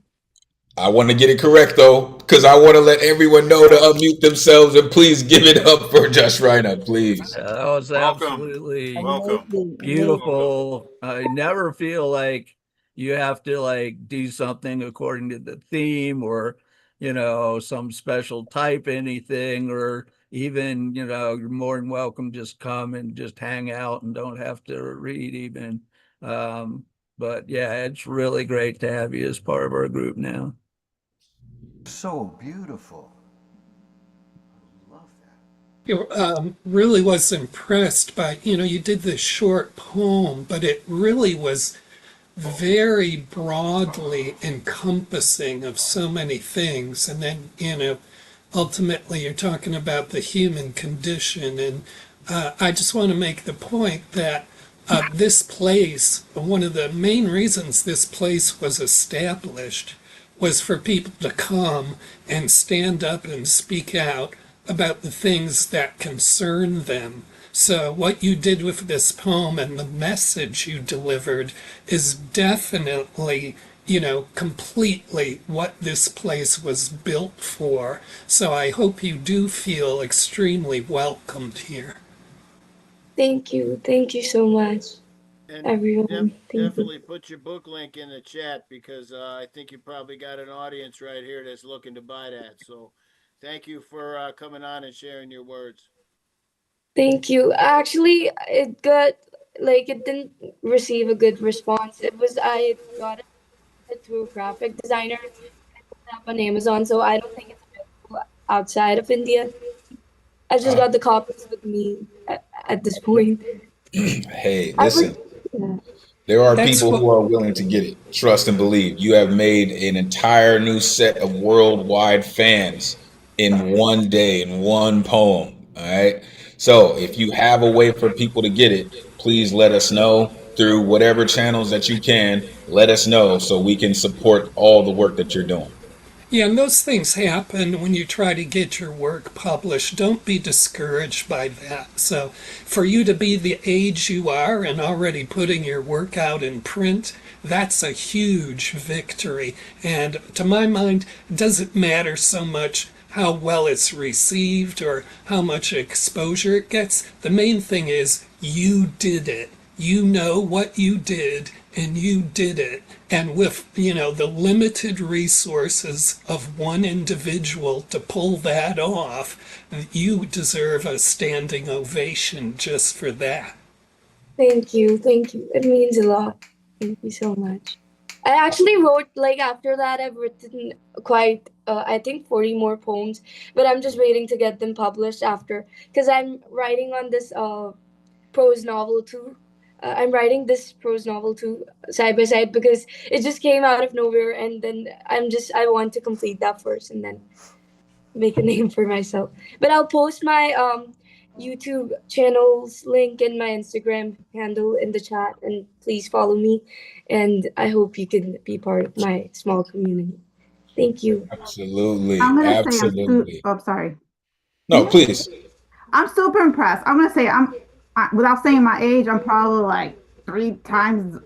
I want to get it correct though, because I want to let everyone know to unmute themselves and please give it up for Josh Ryan, please. That was Welcome. absolutely Welcome. beautiful. I never feel like you have to like do something according to the theme or, some special type anything, or even, you're more than welcome, just come and just hang out and don't have to read even. But yeah, it's really great to have you as part of our group now. So beautiful. Love that. Really was impressed by, you did this short poem, but it really was very broadly encompassing of so many things. And then, ultimately you're talking about the human condition. And I just want to make the point that this place, one of the main reasons this place was established was for people to come and stand up and speak out about the things that concern them. So what you did with this poem and the message you delivered is definitely, completely what this place was built for. So I hope you do feel extremely welcomed here. Thank you. Thank you so much, And everyone. Thank you. definitely put your book link in the chat because I think you probably got an audience right here that's looking to buy that. So thank you for coming on and sharing your words. Thank you. Actually, it didn't receive a good response. I got it through a graphic designer up on Amazon, so I don't think it's available outside of India. I just got the copies with me at this point. Hey, listen. Yeah. There are That's people who are willing to get it. Trust and believe. You have made an entire new set of worldwide fans in one day, in one poem. All right. So if you have a way for people to get it, please let us know through whatever channels that you can. Let us know so we can support all the work that you're doing. Yeah, and those things happen when you try to get your work published. Don't be discouraged by that. So, for you to be the age you are and already putting your work out in print, that's a huge victory. And to my mind, it doesn't matter so much how well it's received or how much exposure it gets. The main thing is you did it. You know what you did and you did it. And with, the limited resources of one individual to pull that off, you deserve a standing ovation just for that. Thank you. Thank you. It means a lot. Thank you so much. I actually wrote, after that, I've written quite, I think 40 more poems, but I'm just waiting to get them published after, because I'm writing on this prose novel too. I'm writing this prose novel too, side by side, because it just came out of nowhere, and then I want to complete that first and then make a name for myself. But I'll post my YouTube channel's link and my Instagram handle in the chat, and please follow me. And I hope you can be part of my small community. Thank you. Absolutely. I'm gonna say Absolutely. sorry. No, please. I'm super impressed. I'm gonna say without saying my age, I'm probably like 3 times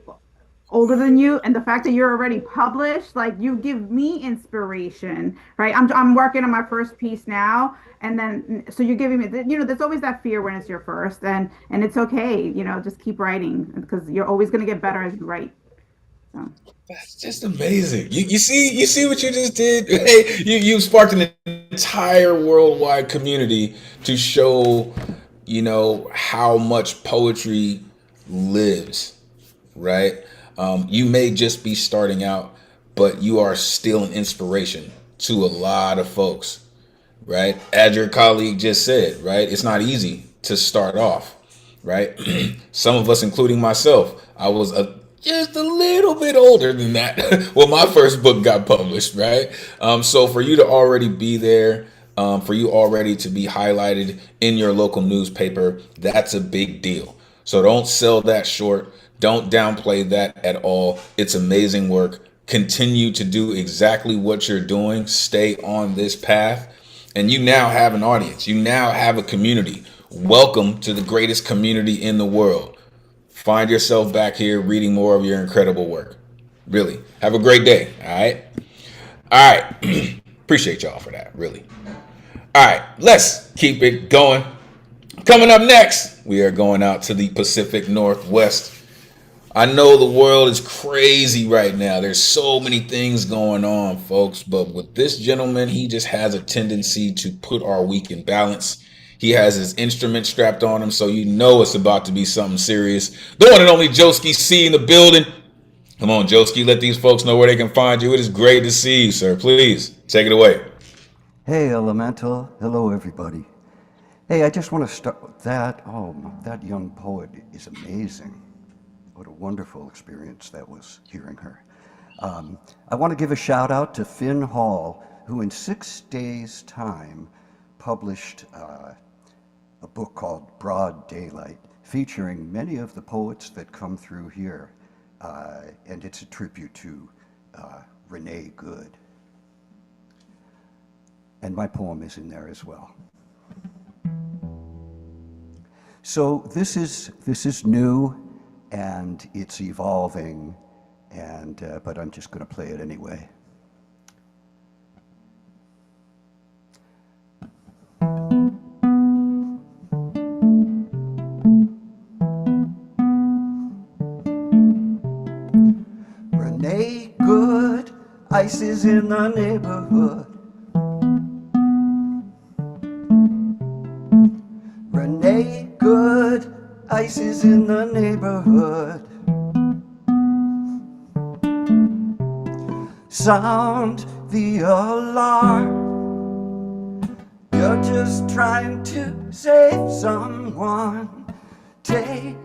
older than you, and the fact that you're already published, like, you give me inspiration, right? I'm working on my first piece now, and then so you're giving me, there's always that fear when it's your first, and it's okay, just keep writing because you're always going to get better as you write. So. That's just amazing. You see what you just did? Hey, you sparked an entire worldwide community to show, how much poetry lives, right? You may just be starting out, but you are still an inspiration to a lot of folks, right? As your colleague just said, right? It's not easy to start off, right? Some of us, including myself, I was just a little bit older than that when my first book got published, right? So for you to already be there, for you already to be highlighted in your local newspaper, that's a big deal. So don't sell that short. Don't downplay that at all. It's amazing work. Continue to do exactly what you're doing. Stay on this path. And you now have an audience. You now have a community. Welcome to the greatest community in the world. Find yourself back here reading more of your incredible work. Really. Have a great day. All right. All right. Appreciate y'all for that. Really. All right. Let's keep it going. Coming up next, we are going out to the Pacific Northwest. I know the world is crazy right now. There's so many things going on, folks. But with this gentleman, he just has a tendency to put our week in balance. He has his instrument strapped on him, so you know it's about to be something serious. The one and only Joski C in the building. Come on, Joski, let these folks know where they can find you. It is great to see you, sir. Please, take it away. Hey, Elemental. Hello, everybody. Hey, I just want to start with that. Oh, that young poet is amazing. What a wonderful experience that was hearing her. I want to give a shout out to Finn Hall, who in 6 days' time published a book called Broad Daylight, featuring many of the poets that come through here. And it's a tribute to Renee Good. And my poem is in there as well. So this is new, and it's evolving, but I'm just going to play it anyway. Renee Good, ice is in the neighborhood. Renee Good, ice is in the neighborhood. Sound the alarm. You're just trying to save someone. Taking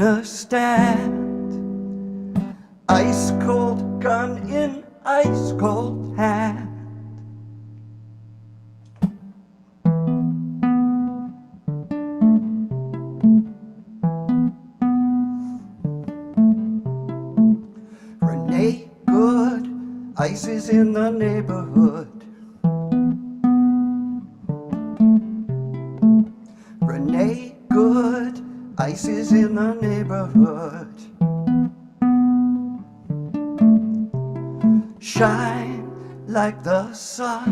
a stand. Ice cold gun in ice cold hand. Renee Good, ice is in the neighborhood. Renee Good, ice is in the neighborhood. Shine like the sun.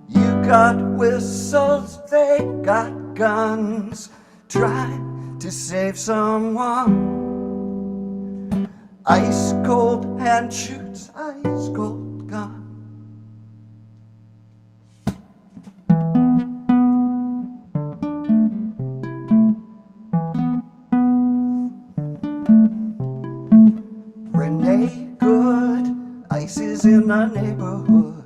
You got whistles, they got guns. Try to save someone. Ice cold hand shoots ice cold gun. Renee Good, ice is in the neighborhood.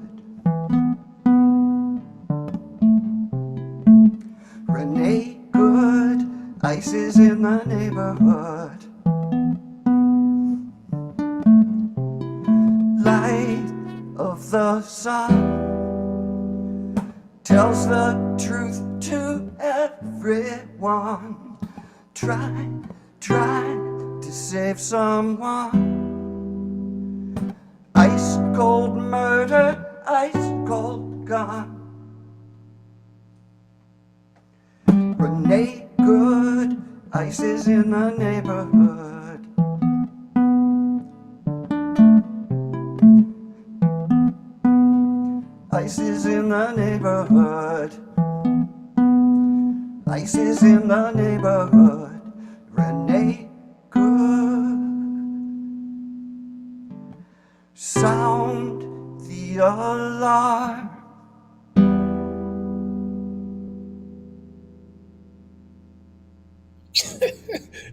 Renee Good, ice is in the neighborhood. Light of the sun tells the truth to everyone. Try to save someone. Ice cold murder, ice cold gun. Renee Good, ice is in the neighborhood. Ice is in the neighborhood. Ice is in the neighborhood. Renee Good. Sound the alarm.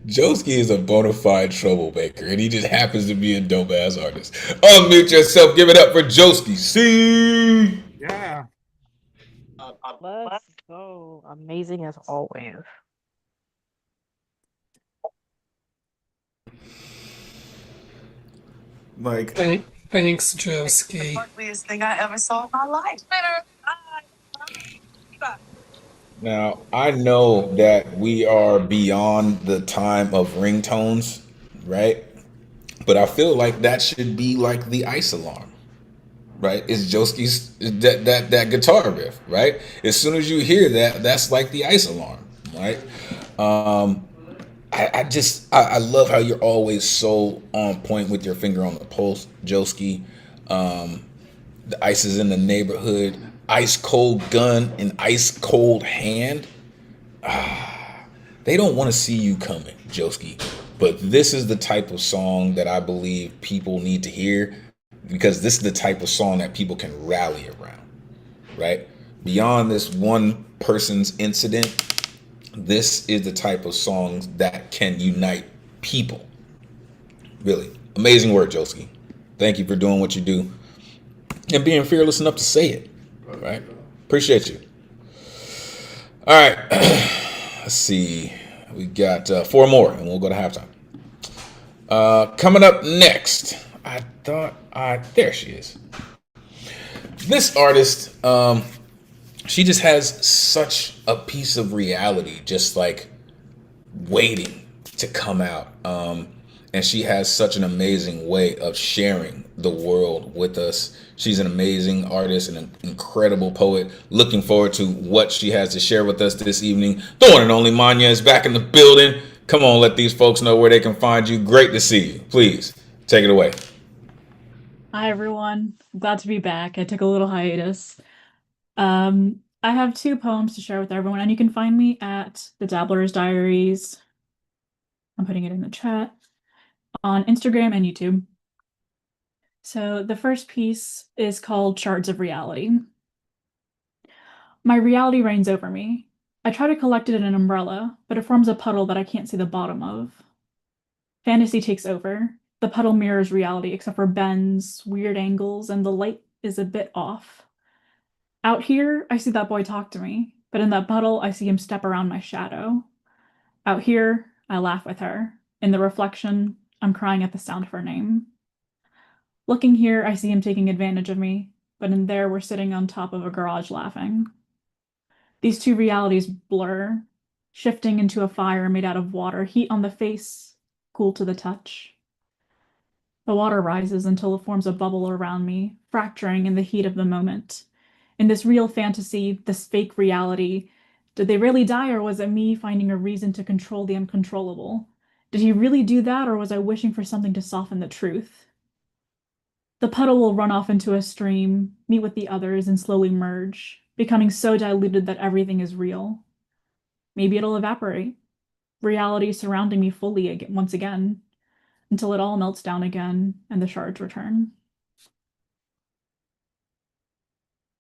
Joski is a bona fide troublemaker, and he just happens to be a dope ass artist. Unmute yourself. Give it up for Joski. See. Yeah. Let's go. Amazing as always. Like, Thanks, Joski. Ugliest thing I ever saw in my life. now, I know that we are beyond the time of ringtones, right? But I feel like that should be like the ice alarm, right? It's Joski's that guitar riff, right? As soon as you hear that, that's like the ice alarm, right? I love how you're always so on point with your finger on the pulse, Joski. The ice is in the neighborhood. Ice cold gun and ice cold hand. They don't want to see you coming, Joski. But this is the type of song that I believe people need to hear, because this is the type of song that people can rally around, right? Beyond this one person's incident, this is the type of songs that can unite people. Really. Amazing work, Joski. Thank you for doing what you do and being fearless enough to say it. Right? Appreciate you. All right. Let's see. We got 4 more and we'll go to halftime. Coming up next, there she is. This artist, she just has such a piece of reality just like waiting to come out. And she has such an amazing way of sharing the world with us. She's an amazing artist and an incredible poet. Looking forward to what she has to share with us this evening. The one and only Manya is back in the building. Come on, let these folks know where they can find you. Great to see you. Please, take it away. Hi, everyone. Glad to be back. I took a little hiatus. I have 2 poems to share with everyone, and you can find me at the Dabbler's Diaries. I'm putting it in the chat on Instagram and YouTube. So the first piece is called Shards of Reality. My reality reigns over me. I try to collect it in an umbrella, but it forms a puddle that I can't see the bottom of. Fantasy takes over. The puddle mirrors reality except for bends, weird angles, and the light is a bit off. Out here, I see that boy talk to me, but in that puddle, I see him step around my shadow. Out here, I laugh with her. In the reflection, I'm crying at the sound of her name. Looking here, I see him taking advantage of me, but in there, we're sitting on top of a garage laughing. These 2 realities blur, shifting into a fire made out of water, heat on the face, cool to the touch. The water rises until it forms a bubble around me, fracturing in the heat of the moment. In this real fantasy, this fake reality, did they really die, or was it me finding a reason to control the uncontrollable? Did he really do that, or was I wishing for something to soften the truth? The puddle will run off into a stream, meet with the others, and slowly merge, becoming so diluted that everything is real. Maybe it'll evaporate, reality surrounding me fully once again, until it all melts down again and the shards return.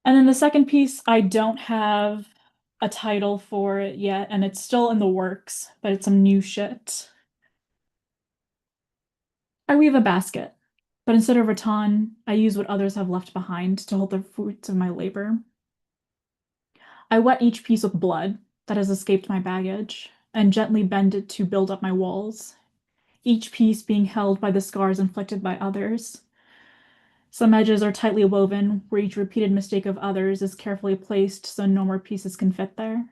And then the second piece, I don't have a title for it yet, and it's still in the works, but it's some new shit. I weave a basket, but instead of rattan, I use what others have left behind to hold the fruits of my labor. I wet each piece with blood that has escaped my baggage, and gently bend it to build up my walls, each piece being held by the scars inflicted by others. Some edges are tightly woven, where each repeated mistake of others is carefully placed so no more pieces can fit there.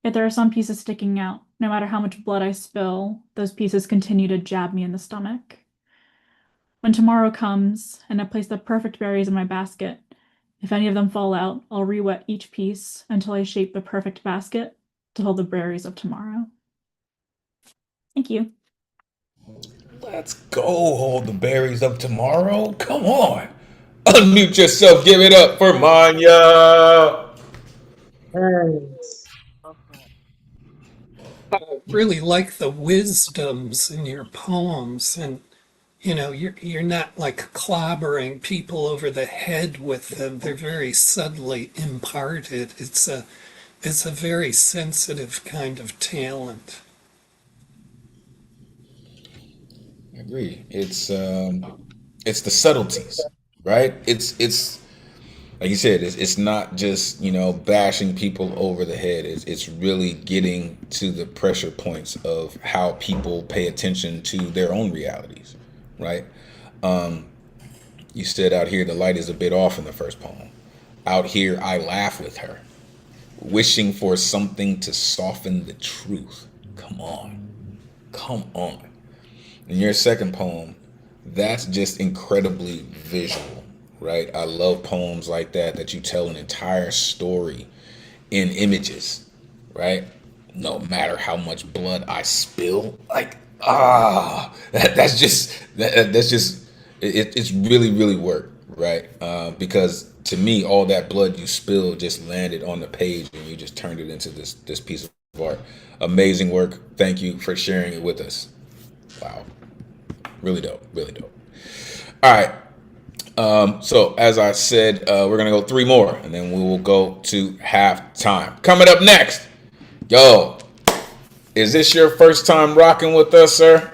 Yet there are some pieces sticking out. No matter how much blood I spill, those pieces continue to jab me in the stomach. When tomorrow comes, and I place the perfect berries in my basket, if any of them fall out, I'll re-wet each piece until I shape the perfect basket to hold the berries of tomorrow. Thank you. Let's go hold the berries of tomorrow. Come on. Unmute yourself. Give it up for Manya. I really like the wisdoms in your poems, and you're not like clobbering people over the head with them. They're very subtly imparted. It's a very sensitive kind of talent. I agree. It's the subtleties, right? It's like you said, it's not just bashing people over the head. It's really getting to the pressure points of how people pay attention to their own realities, right? You said out here the light is a bit off in the first poem. Out here I laugh with her, wishing for something to soften the truth. Come on. In your second poem, that's just incredibly visual, right? I love poems like that you tell an entire story in images, right? No matter how much blood I spill, that's just it's really really work, right? Because to me, all that blood you spilled just landed on the page, and you just turned it into this piece of art. Amazing work. Thank you for sharing it with us. Wow. Really dope. All right. So as I said, we're gonna go 3 more, and then we will go to halftime. Coming up next, yo, is this your first time rocking with us, sir?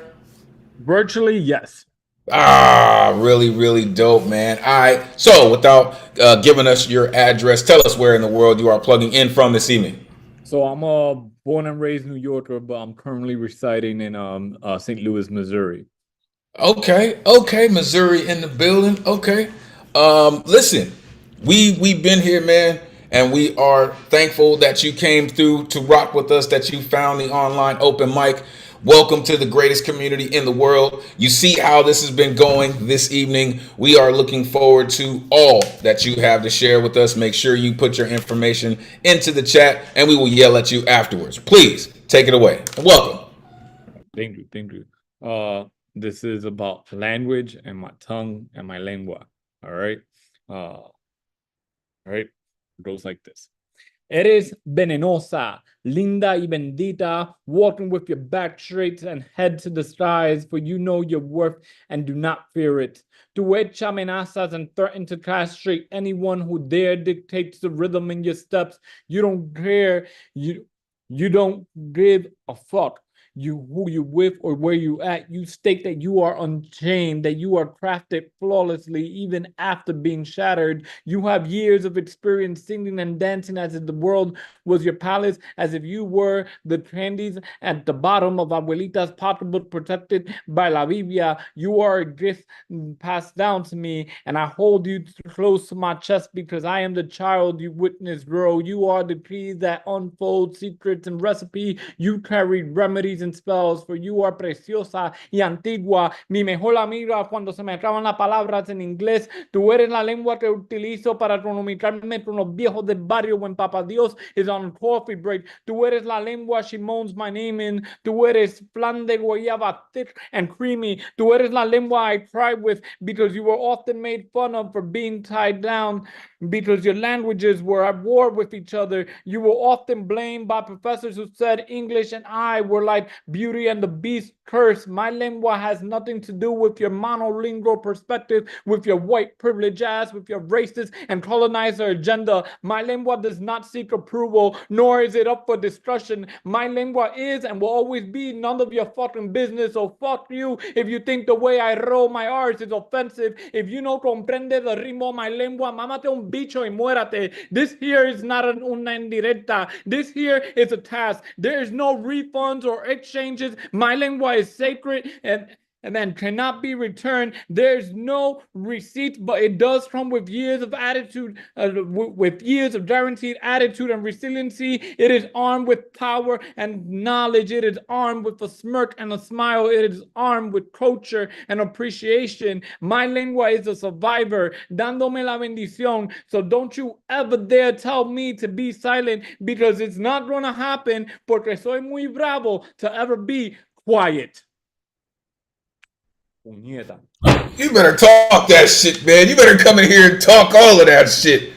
Virtually, yes. Really, really dope, man. All right. So without giving us your address, tell us where in the world you are plugging in from this evening. So I'm a born and raised New Yorker, but I'm currently residing in St. Louis, Missouri. Okay, Missouri in the building. Okay. Listen, we've been here, man, and we are thankful that you came through to rock with us, that you found the online open mic. Welcome to the greatest community in the world. You see how this has been going this evening. We are looking forward to all that you have to share with us. Make sure you put your information into the chat, and we will yell at you afterwards. Please take it away. Welcome. Thank you. This is about language and my tongue and my lengua. All right. It goes like this. Eres venenosa, linda y bendita, walking with your back straight and head to the skies, for you know your worth and do not fear it. Tu echa amenazas and threaten to castrate anyone who dare dictates the rhythm in your steps. You don't care. You don't give a fuck. Who you with or where you at. You state that you are unchained, that you are crafted flawlessly even after being shattered. You have years of experience singing and dancing as if the world was your palace, as if you were the candies at the bottom of Abuelita's pocketbook protected by La Biblia. You are a gift passed down to me, and I hold you close to my chest because I am the child you witnessed grow. You are the tree that unfolds secrets and recipe. You carry remedies and spells, for you are preciosa y antigua, mi mejor amiga cuando se me acaban las palabras en inglés. Tú eres la lengua que utilizo para comunicarme con los viejos del barrio when Papa Dios is on coffee break. Tú eres la lengua she moans my name in. Tú eres flan de guayaba, thick and creamy. Tú eres la lengua I cry with because you were often made fun of for being tied down, because your languages were at war with each other. You were often blamed by professors who said English and I were like Beauty and the Beast curse. My lengua has nothing to do with your monolingual perspective, with your white privilege ass, with your racist and colonizer agenda. My lengua does not seek approval, nor is it up for discussion. My lengua is and will always be none of your fucking business, so fuck you if you think the way I roll my R's is offensive. If you no comprende the ritmo of my lengua, mámate un bicho y muérate. This here is not una indirecta. This here is a task. There is no refunds or exchanges. My lengua is sacred and then cannot be returned. There's no receipt, but it does come with years of attitude, with years of guaranteed attitude and resiliency. It is armed with power and knowledge. It is armed with a smirk and a smile. It is armed with culture and appreciation. My lengua is a survivor, dándome la bendición. So don't you ever dare tell me to be silent, because it's not going to happen, porque soy muy bravo to ever be quiet. You better talk that shit, man. You better come in here and talk all of that shit.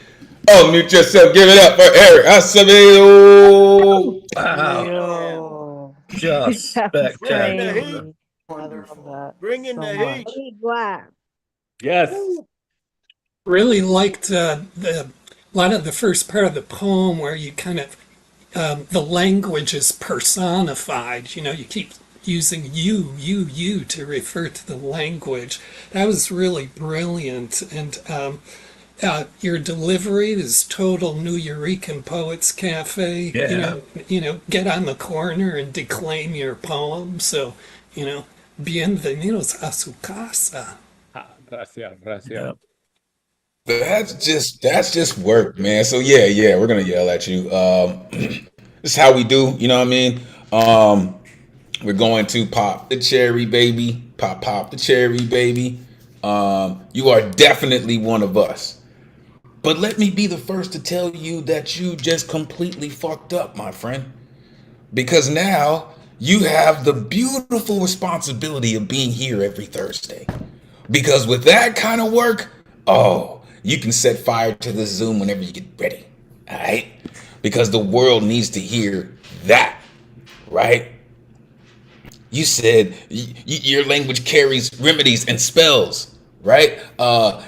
Oh, mute yourself. Give it up for Eric Acevedo. Wow. Just spectacular. Bringing the heat. Yes. Really liked a lot of the first part of the poem where you kind of the language is personified. You know, you keep using you to refer to the language. That was really brilliant. And your delivery is total New Eurekan Poets Cafe. Yeah. You know, get on the corner and declaim your poem. So, you know, bienvenidos a su casa. Gracias. Yep. That's just work, man. So yeah, we're gonna yell at you. This is how we do, you know what I mean? We're going to pop the cherry, baby. Pop the cherry, baby. You are definitely one of us. But let me be the first to tell you that you just completely fucked up, my friend. Because now you have the beautiful responsibility of being here every Thursday. Because with that kind of work, you can set fire to the Zoom whenever you get ready. All right? Because the world needs to hear that, right? You said your language carries remedies and spells. right?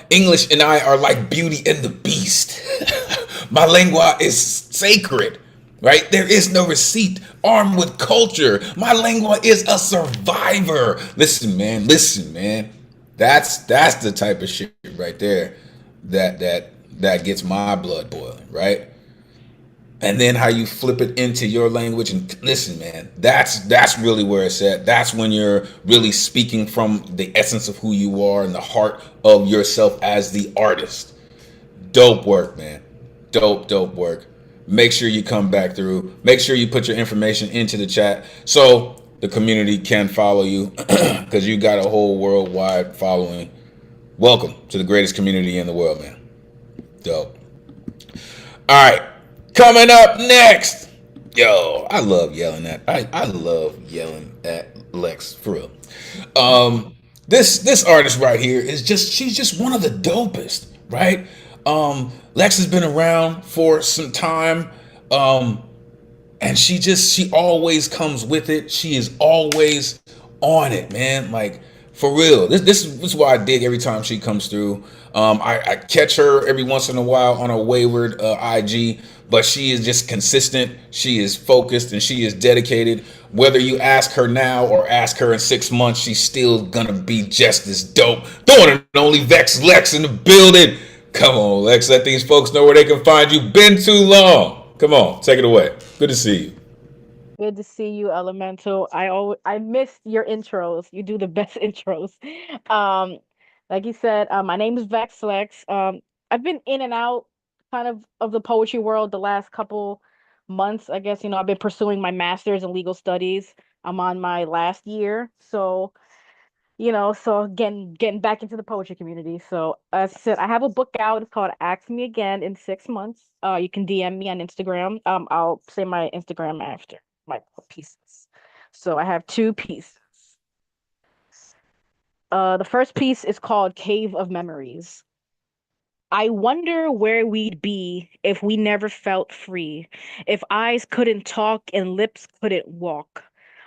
English and I are like Beauty and the Beast. My lengua is sacred, right? There is no receipt. Armed with culture, my lengua is a survivor. Listen, man. Listen, man. That's the type of shit right there that gets my blood boiling, right? And then how you flip it into your language and listen, man, that's really where it's at. That's when you're really speaking from the essence of who you are and the heart of yourself as the artist. Dope work, man. Dope work. Make sure you come back through. Make sure you put your information into the chat so the community can follow you because you got a whole worldwide following. Welcome to the greatest community in the world, man. Dope. All right. Coming up next. Yo, I love yelling at I love yelling at Lex for real. This artist right here is she's just one of the dopest, right? Lex has been around for some time. And she always comes with it. She is always on it, man. Like for real. This is why I dig every time she comes through. I catch her every once in a while on a wayward IG, but she is just consistent. She is focused and she is dedicated. Whether you ask her now or ask her in 6 months, she's still gonna be just as dope. The one and only Vex Lex in the building. Come on, Lex. Let these folks know where they can find you. Been too long. Come on, take it away. Good to see you. Good to see you, Elemental. I missed your intros. You do the best intros. Um, like you said, my name is Vexlex. I've been in and out kind of the poetry world the last couple months. I guess, I've been pursuing my master's in legal studies. I'm on my last year, so so getting back into the poetry community. So as I said, I have a book out. It's called Ask Me Again in 6 months. You can DM me on Instagram. I'll say my Instagram after my pieces. So I have two pieces. The first piece is called Cave of Memories. I wonder where we'd be if we never felt free, if eyes couldn't talk and lips couldn't walk.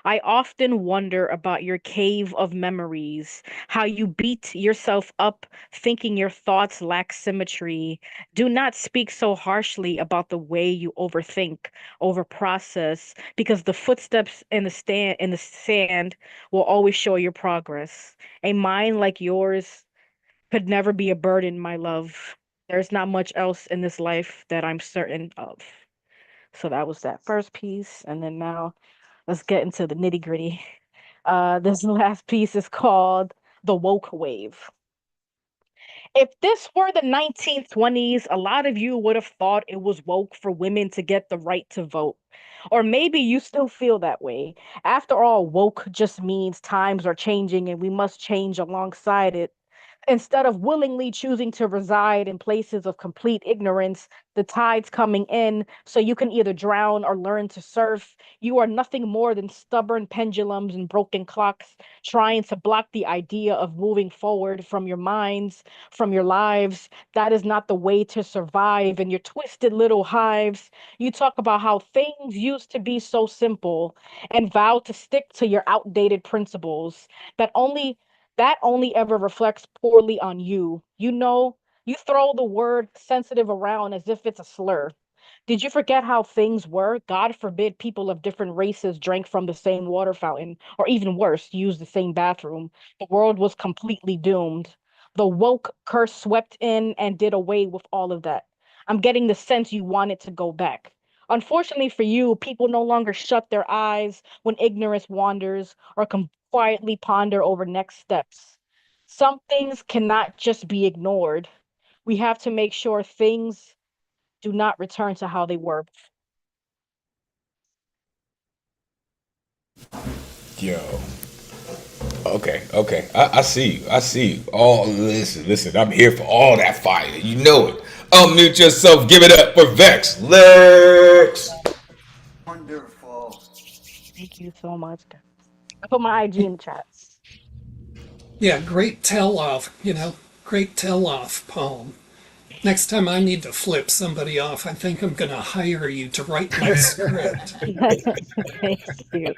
I often wonder about your cave of memories, how you beat yourself up thinking your thoughts lack symmetry. Do not speak so harshly about the way you overthink, overprocess, because the footsteps in the sand will always show your progress. A mind like yours could never be a burden, my love. There's not much else in this life that I'm certain of. So that was that first piece. And then now let's get into the nitty gritty. This last piece is called The Woke Wave. If this were the 1920s, a lot of you would have thought it was woke for women to get the right to vote. Or maybe you still feel that way. After all, woke just means times are changing and we must change alongside it. Instead of willingly choosing to reside in places of complete ignorance, the tide's coming in, so you can either drown or learn to surf. You are nothing more than stubborn pendulums and broken clocks, trying to block the idea of moving forward from your minds, from your lives. That is not the way to survive in your twisted little hives. You talk about how things used to be so simple and vow to stick to your outdated principles that only ever reflects poorly on you. You throw the word sensitive around as if it's a slur. Did you forget how things were? God forbid people of different races drank from the same water fountain, or even worse, used the same bathroom. The world was completely doomed. The woke curse swept in and did away with all of that. I'm getting the sense you want it to go back. Unfortunately for you, people no longer shut their eyes when ignorance wanders or can quietly ponder over next steps. Some things cannot just be ignored. We have to make sure things do not return to how they were. Yo. Okay. I see you. I see you. Oh, listen. I'm here for all that fire. You know it. Unmute yourself. Give it up for Vex Lex. Wonderful. Thank you so much. I put my IG in the chat. Yeah, great great tell off poem. Next time I need to flip somebody off, I think I'm going to hire you to write my script. Thank you.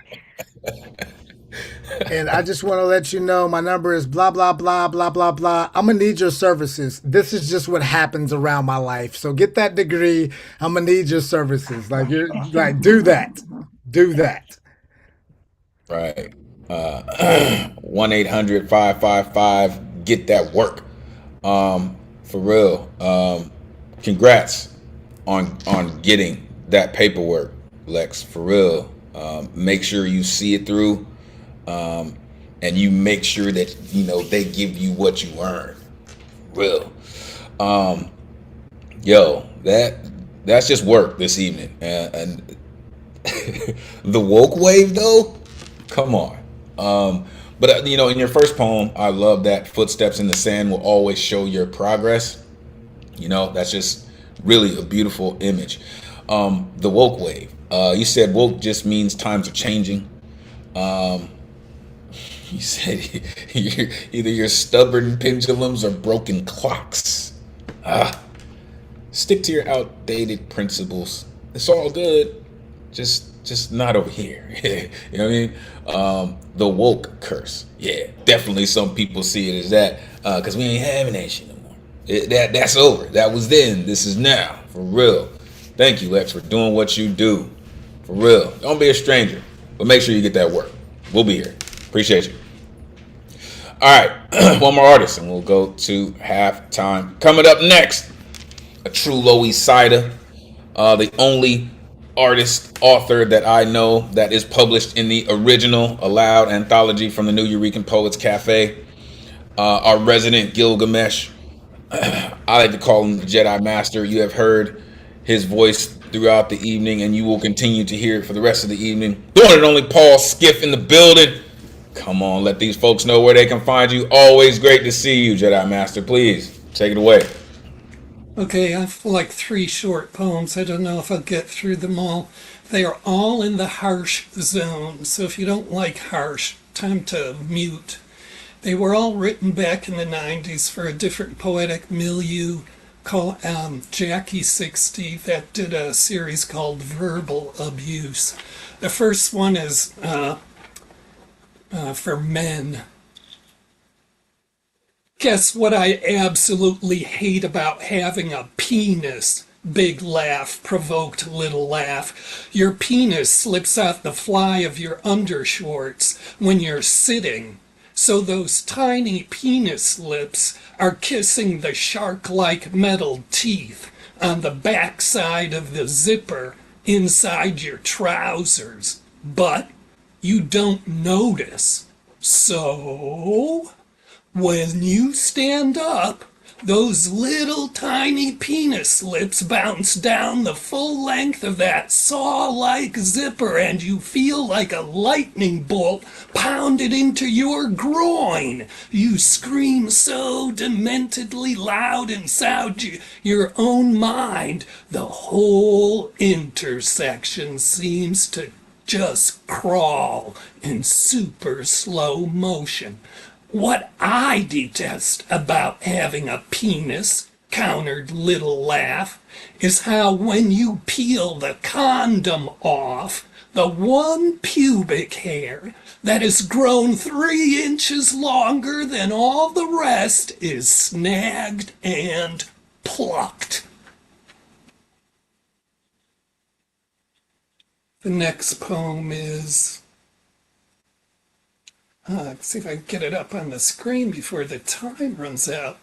And I just want to let you know my number is blah, blah, blah, blah, blah, blah. I'm going to need your services. This is just what happens around my life. So get that degree. I'm going to need your services. Like, you're like, do that. Do that. Right. 1-800-555 get that work. For real. Congrats on getting that paperwork, Lex. For real. Make sure you see it through. And you make sure that they give you what you earn. Real. Yo, that's just work this evening. And the woke wave though, come on. But in your first poem, I love that footsteps in the sand will always show your progress. That's just really a beautiful image. The woke wave. You said woke just means times are changing. You said either you're stubborn pendulums or broken clocks. Stick to your outdated principles. It's all good. Just not over here. You know what I mean? The woke curse. Yeah, definitely some people see it as that because we ain't having that shit no more. That's over. That was then. This is now. For real. Thank you, Lex, for doing what you do. For real. Don't be a stranger, but make sure you get that work. We'll be here. Appreciate you. All right, one more artist, and we'll go to halftime. Coming up next, a true Low East Sider, the only artist, author that I know that is published in the original Aloud anthology from the New Eurekan Poets Cafe. Our resident Gilgamesh, I like to call him the Jedi Master. You have heard his voice throughout the evening, and you will continue to hear it for the rest of the evening. The one and only Paul Skiff in the building. Come on, let these folks know where they can find you. Always great to see you, Jedi Master. Please, take it away. Okay, I have like 3 short poems. I don't know if I'll get through them all. They are all in the harsh zone, so if you don't like harsh, time to mute. They were all written back in the 90s for a different poetic milieu called Jackie 60 that did a series called Verbal Abuse. The first one is for men. Guess what I absolutely hate about having a penis? Big laugh, provoked little laugh. Your penis slips out the fly of your undershorts when you're sitting. So those tiny penis lips are kissing the shark-like metal teeth on the backside of the zipper inside your trousers. But you don't notice. So when you stand up, those little tiny penis lips bounce down the full length of that saw-like zipper and you feel like a lightning bolt pounded into your groin. You scream so dementedly loud inside your own mind, the whole intersection seems to just crawl in super slow motion. What I detest about having a penis, countered little laugh, is how when you peel the condom off, the one pubic hair that has grown 3 inches longer than all the rest is snagged and plucked. The next poem is, let's see if I can get it up on the screen before the time runs out.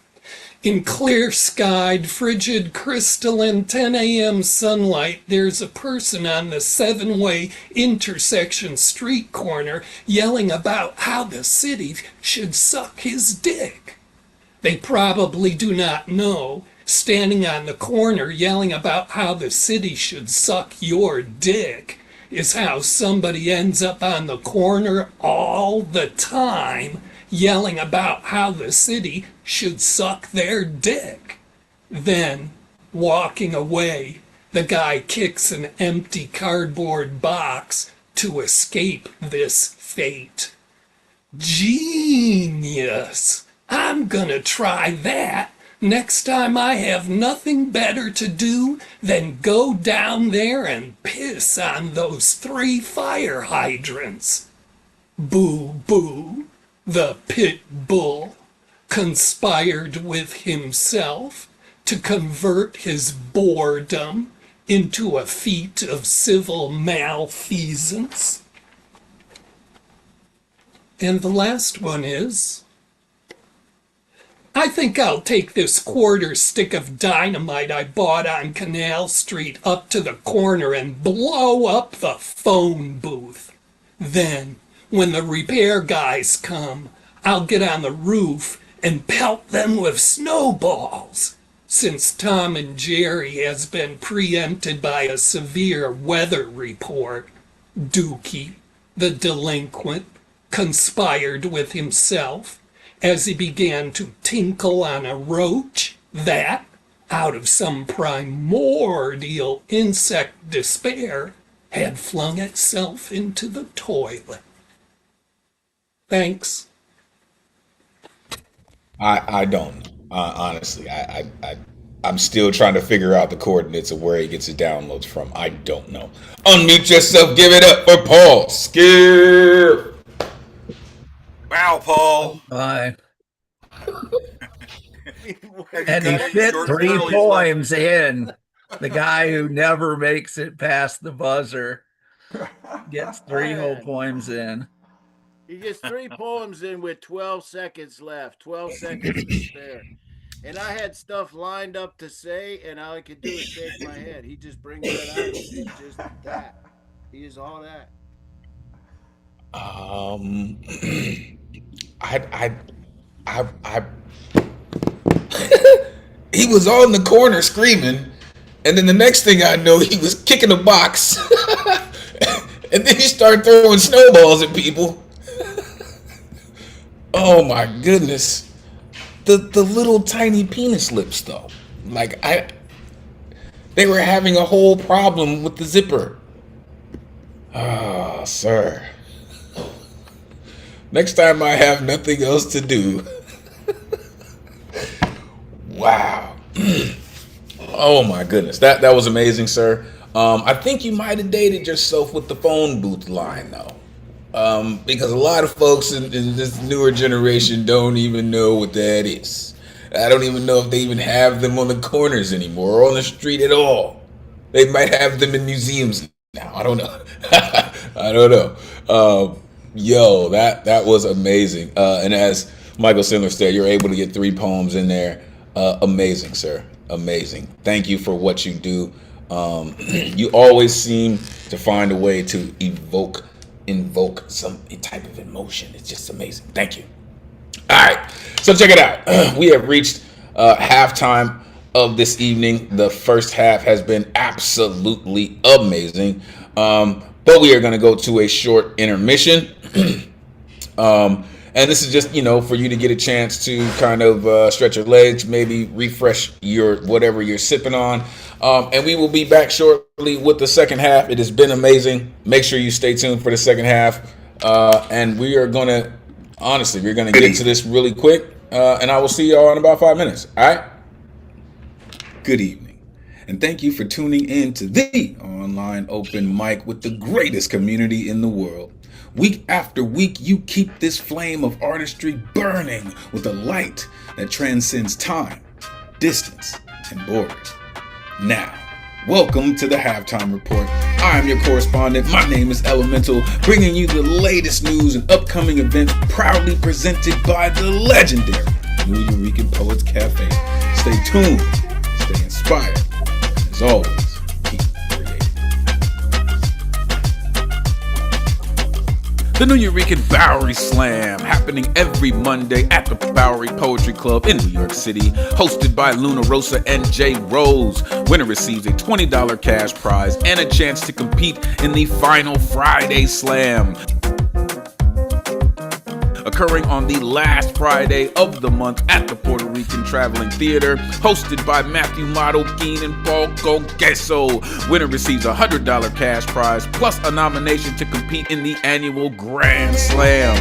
In clear-skied, frigid, crystalline 10 a.m. sunlight, there's a person on the 7-way intersection street corner yelling about how the city should suck his dick. They probably do not know, standing on the corner yelling about how the city should suck your dick is how somebody ends up on the corner all the time yelling about how the city should suck their dick. Then, walking away, the guy kicks an empty cardboard box to escape this fate. Genius! I'm gonna try that next time I have nothing better to do than go down there and piss on those 3 fire hydrants. Boo Boo, the pit bull, conspired with himself to convert his boredom into a feat of civil malfeasance. And the last one is, I think I'll take this quarter stick of dynamite I bought on Canal Street up to the corner and blow up the phone booth. Then, when the repair guys come, I'll get on the roof and pelt them with snowballs. Since Tom and Jerry has been preempted by a severe weather report, Dookie, the delinquent, conspired with himself as he began to tinkle on a roach that, out of some primordial insect despair, had flung itself into the toilet. Thanks. I don't honestly. I'm still trying to figure out the coordinates of where he gets his downloads from. I don't know. Unmute yourself. Give it up for Paul. Skip. Wow, Paul. Bye. And he fit 3 poems in. The guy who never makes it past the buzzer gets 3 whole poems in. He gets 3 poems in with 12 seconds left, 12 seconds to spare. And I had stuff lined up to say, and all I could do is shake my head. He just brings that out. It's just that. He is all that. He was on the corner screaming, and then the next thing I know, he was kicking a box, and then he started throwing snowballs at people. Oh my goodness. The little tiny penis lips though. Like they were having a whole problem with the zipper. Ah, sir. Next time I have nothing else to do. Wow. Oh my goodness. That was amazing, sir. I think you might have dated yourself with the phone booth line though. Because a lot of folks in this newer generation don't even know what that is. I don't even know if they even have them on the corners anymore or on the street at all. They might have them in museums now. I don't know. I don't know. Yo, that was amazing. And as Michael Sindler said, you're able to get 3 poems in there. Amazing, sir. Amazing. Thank you for what you do. You always seem to find a way to invoke some type of emotion. It's just amazing. Thank you. All right, so check it out. We have reached halftime of this evening. The first half has been absolutely amazing, but we are going to go to a short intermission. And this is just, for you to get a chance to kind of stretch your legs, maybe refresh your whatever you're sipping on. And we will be back shortly with the second half. It has been amazing. Make sure you stay tuned for the second half. And we are going to, honestly, we're going to get to this really quick. And I will see y'all in about 5 minutes. All right? Good evening. And thank you for tuning in to the online open mic with the greatest community in the world. Week after week, you keep this flame of artistry burning with a light that transcends time, distance, and borders. Now, welcome to the Halftime Report. I am your correspondent. My name is Elemen2al, bringing you the latest news and upcoming events proudly presented by the legendary New Eurekan Poets Cafe. Stay tuned, stay inspired, and as always, keep creating. The New Eurekan Bowery Slam, happening every Monday at the Bowery Poetry Club in New York City, hosted by Luna Rosa and Jay Rose. Winner receives a $20 cash prize and a chance to compete in the final Friday Slam, occurring on the last Friday of the month at the Puerto Rican Traveling Theater, hosted by Matthew Marroquin and Paul Coqueso. Winner receives a $100 cash prize plus a nomination to compete in the annual Grand Slam.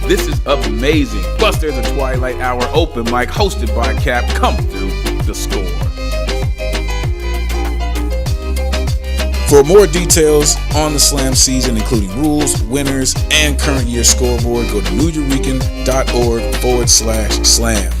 This is amazing. Plus, there's a Twilight Hour open mic hosted by Cap. Come through the score. For more details on the Slam season, including rules, winners, and current year scoreboard, go to newurekan.org/slam.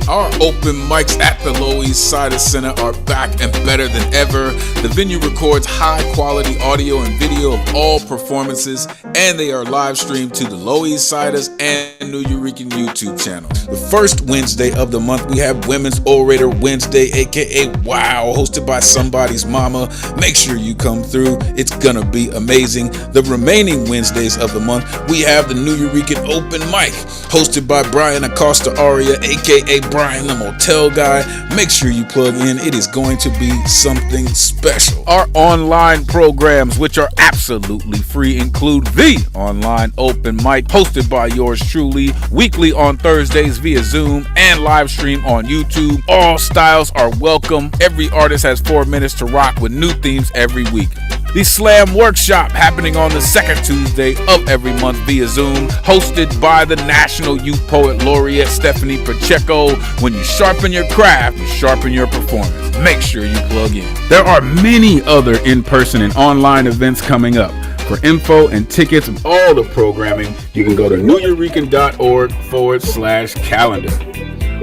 Our open mics at the Lower East Side Center are back and better than ever. The venue records high-quality audio and video of all performances, and they are live streamed to the Lower East Siders and New Eurekan YouTube channel. The first Wednesday of the month, we have Women's Orator Wednesday, aka WOW, hosted by somebody's mama. Make sure you come through. It's gonna be amazing. The remaining Wednesdays of the month, we have the New Eurekan Open Mic, hosted by Brian Acosta Aria, aka Brian the Motel Guy. Make sure you plug in. It is going to be something special. Our online programs, which are absolutely free, include the online open mic, hosted by yours truly, weekly on Thursdays via Zoom and live stream on YouTube. All styles are welcome. Every artist has 4 minutes to rock with new themes every week. The Slam Workshop, happening on the second Tuesday of every month via Zoom, hosted by the National Youth Poet Laureate Stephanie Pacheco. When you sharpen your craft, you sharpen your performance. Make sure you plug in. There are many other in-person and online events coming up. For info and tickets of all the programming, you can go to newurekan.org/calendar.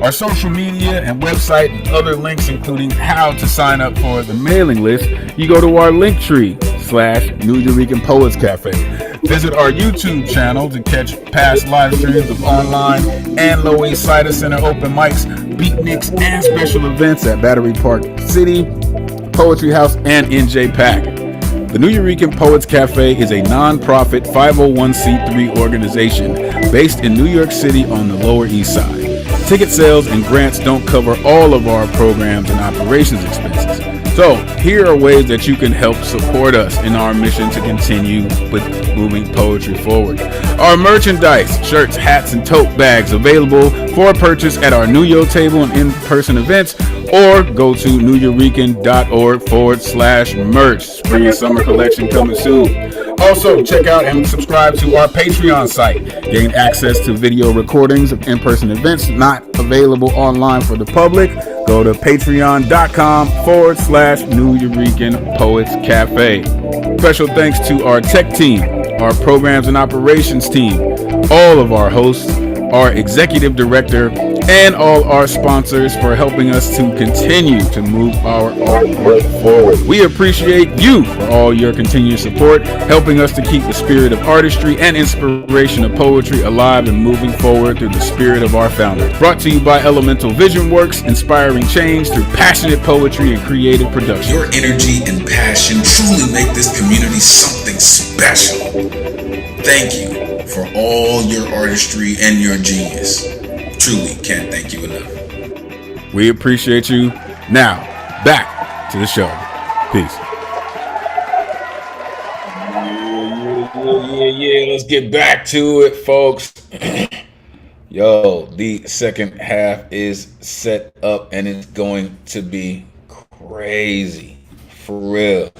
Our social media and website and other links, including how to sign up for the mailing list, you go to our Linktree/New Eurekan Poets Cafe. Visit our YouTube channel to catch past live streams of online and Lower East Side Center open mics, beatniks, and special events at Battery Park City, Poetry House, and NJ Pack. The New Eurekan Poets Cafe is a non-profit 501c3 organization based in New York City on the Lower East Side. Ticket sales and grants don't cover all of our programs and operations expenses. So here are ways that you can help support us in our mission to continue with moving poetry forward. Our merchandise, shirts, hats, and tote bags available for purchase at our New Yo table and in-person events, or go to newurekan.org/merch. Spring and summer collection coming soon. Also, check out and subscribe to our Patreon site. Gain access to video recordings of in-person events not available online for the public. Go to patreon.com/New Eurekan Poets Cafe. Special thanks to our tech team, our programs and operations team, all of our hosts, our executive director, and all our sponsors for helping us to continue to move our artwork forward. We appreciate you for all your continued support, helping us to keep the spirit of artistry and inspiration of poetry alive and moving forward through the spirit of our founder. Brought to you by Elemen2al Vision Works, inspiring change through passionate poetry and creative production. Your energy and passion truly make this community something special. Thank you for all your artistry and your genius. Truly can't thank you enough. We appreciate you. Now, back to the show. Peace. Yeah. Let's get back to it, folks. Yo, the second half is set up and it's going to be crazy. For real.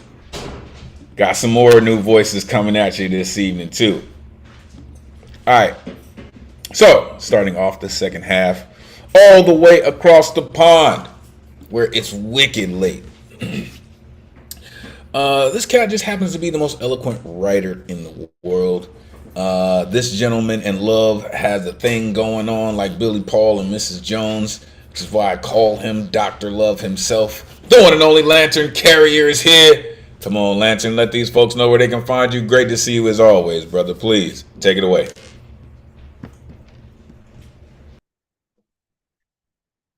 Got some more new voices coming at you this evening, too. All right. So, starting off the second half, all the way across the pond, where it's wicked late. This cat just happens to be the most eloquent writer in the world. This gentleman in love has a thing going on like Billy Paul and Mrs. Jones, which is why I call him Dr. Love himself. The one and only Lantern Carrier is here. Come on, Lantern, let these folks know where they can find you. Great to see you as always, brother. Please, take it away.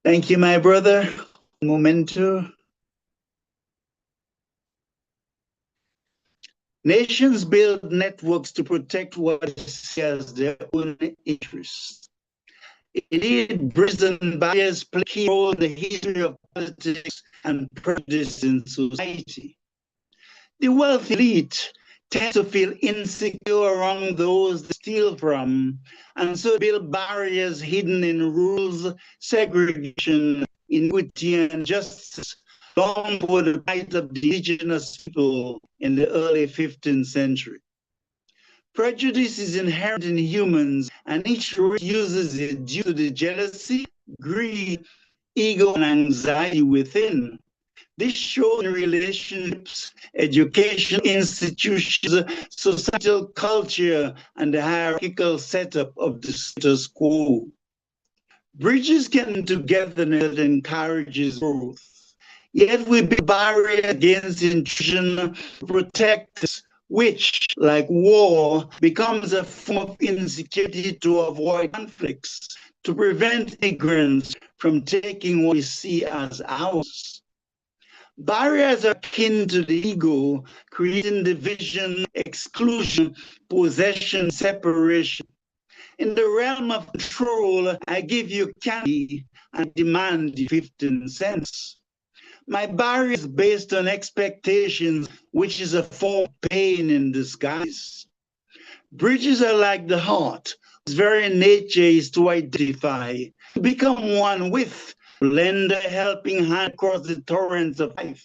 Thank you, my brother. Momento. Nations build networks to protect what shares their own interests. Indeed, brazen barriers play a key role in the history of politics and prejudice in society. The wealthy elite tend to feel insecure around those they steal from, and so build barriers hidden in rules, segregation, inequity, and justice, long before the rights of the indigenous people in the early 15th century. Prejudice is inherent in humans, and each race uses it due to the jealousy, greed, ego, and anxiety within. This shows in relationships, education institutions, societal culture, and the hierarchical setup of the status quo. Bridges can togetherness that encourages growth. Yet we build barriers against intrusion to protect us, which, like war, becomes a form of insecurity to avoid conflicts, to prevent ignorance from taking what we see as ours. Barriers are akin to the ego, creating division, exclusion, possession, separation. In the realm of control, I give you candy and demand 15 cents. My barrier is based on expectations, which is a form of pain in disguise. Bridges are like the heart, whose very nature is to identify, to become one with, lend a helping hand across the torrents of life.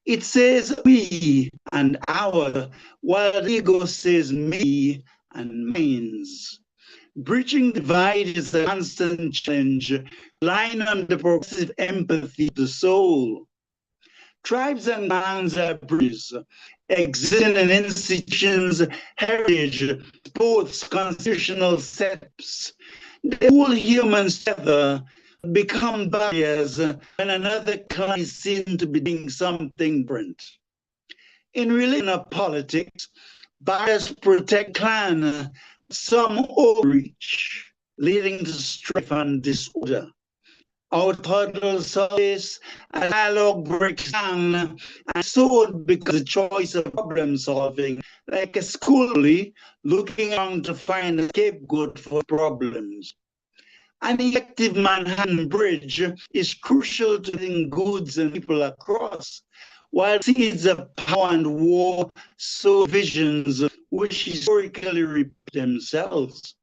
It says we and our, while the ego says me and mine's. Bridging divide is a constant challenge, relying on the progressive empathy of the soul. Tribes and clans are bridges, existing in institutions, heritage, sports, constitutional steps. The whole human together become barriers when another clan is seen to be doing something different. In religion or politics, barriers protect clan, some overreach, leading to strife and disorder. Out huddle surface, a dialogue breaks down, and so it becomes a choice of problem solving, like a school bully looking around to find a scapegoat for problems. An effective Manhattan Bridge is crucial to getting goods and people across, while seeds of power and war sow visions which historically repeat themselves.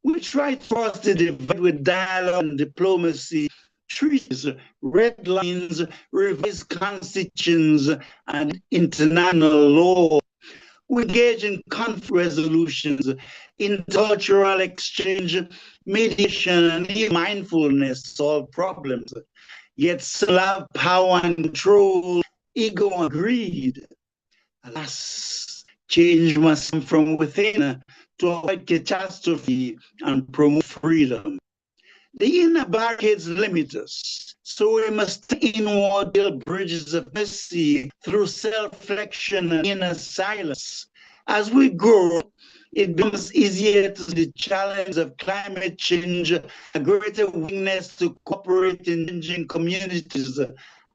We try to cross the divide with dialogue and diplomacy, treaties, red lines, revised constitutions, and international law. We engage in conflict resolutions, intercultural exchange, mediation, and even mindfulness to solve problems. Yet still have power and control, ego and greed. Alas, change must come from within to avoid catastrophe and promote freedom. The inner barricades limit us, so we must inward build bridges of mercy through self-reflection and inner silence. As we grow, it becomes easier to see the challenge of climate change, a greater willingness to cooperate in changing communities,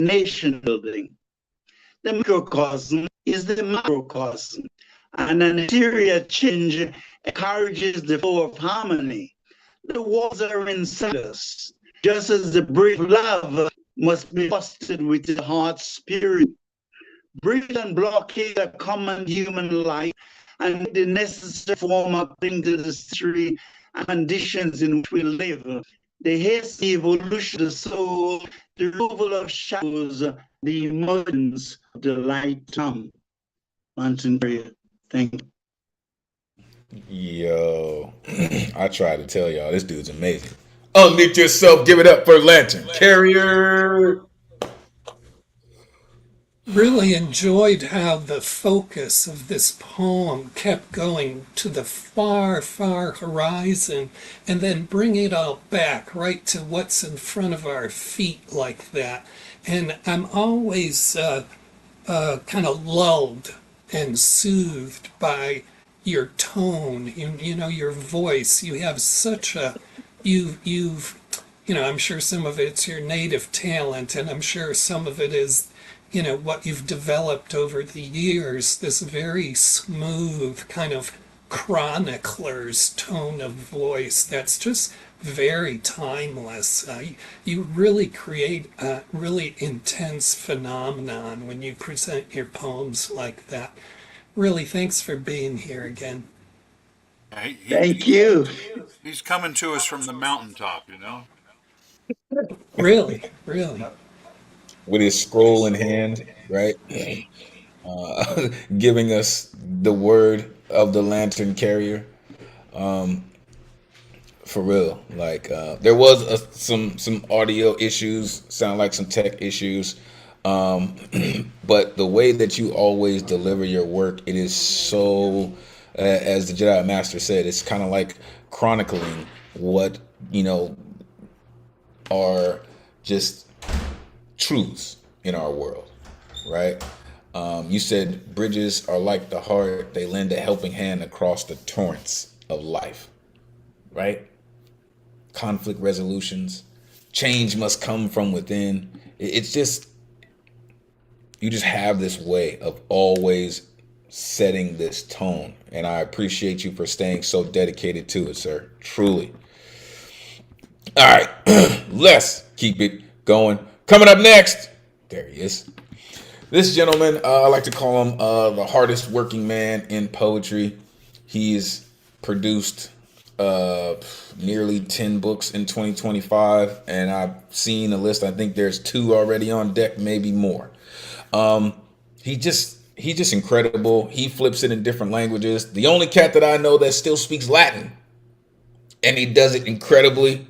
nation building. The microcosm is the macrocosm, and an interior change encourages the flow of harmony. The walls are inside us, just as the brief love must be fostered within the heart spirit. Bridge and blockade are common human life and the necessary form according to the history and conditions in which we live. The hasty evolution of the soul, the removal of shadows, the emergence of the light come. Mountain Barrier. Thank you. Yo, I try to tell y'all, this dude's amazing. Unmute yourself, give it up for Lantern Carrier. Really enjoyed how the focus of this poem kept going to the far, far horizon and then bring it all back right to what's in front of our feet like that. And I'm always kind of lulled and soothed by your tone, you know, your voice. You have such a, you've, you know, I'm sure some of it's your native talent, and I'm sure some of it is, you know, what you've developed over the years, this very smooth kind of chronicler's tone of voice that's just very timeless. You really create a really intense phenomenon when you present your poems like that. Really, thanks for being here again. Thank you. He's coming to us from the mountaintop, you know? Really, really. With his scroll in hand, right? Giving us the word of the Lantern Carrier. For real, like there was some audio issues, sound like some tech issues. But the way that you always deliver your work, it is so, as the Jedi Master said, it's kind of like chronicling what, are just truths in our world, right? You said bridges are like the heart, they lend a helping hand across the torrents of life, right? Conflict resolutions, change must come from within. It's just, you just have this way of always setting this tone. And I appreciate you for staying so dedicated to it, sir. Truly. All right, let's keep it going. Coming up next, there he is. This gentleman, I like to call him the hardest working man in poetry. He's produced nearly 10 books in 2025, and I've seen a list. I think there's 2 already on deck, maybe more. He's just incredible. He flips it in different languages. The only cat that I know that still speaks Latin, and he does it incredibly.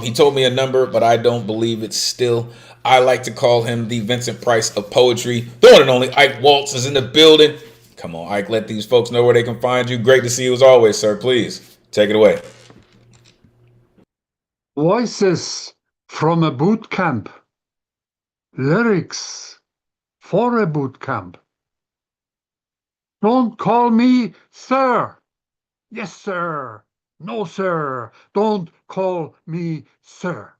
He told me a number, but I don't believe it still. I like to call him the Vincent Price of poetry. The one and only Ike Waltz is in the building. Come on, Ike, let these folks know where they can find you. Great to see you as always, sir. Please take it away. Voices from a boot camp. Lyrics for a boot camp. Don't call me sir. Yes, sir. No, sir. Don't call me sir.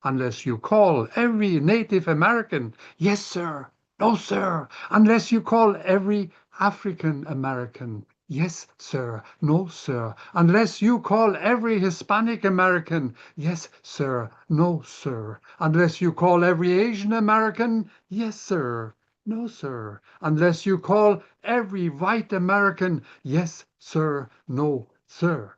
Unless you call every Native American, yes, sir. No, sir. Unless you call every African American, yes, sir. No, sir. Unless you call every Hispanic American, yes, sir. No, sir. Unless you call every Asian American, yes, sir. No, sir. Unless you call every white American, yes, sir. No, sir.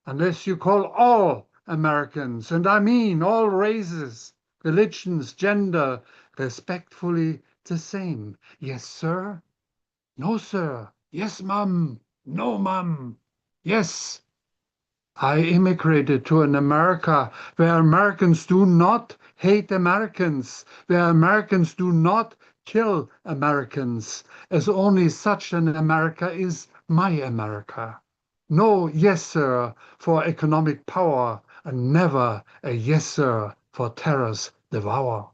Unless you call all Americans, and I mean all races, religions, gender, respectfully the same. Yes, sir. No, sir. Yes, ma'am. No, ma'am. Yes. I immigrated to an America where Americans do not hate Americans, where Americans do not kill Americans, as only such an America is my America. No, yes, sir, for economic power, and never a yes, sir, for terror's devour.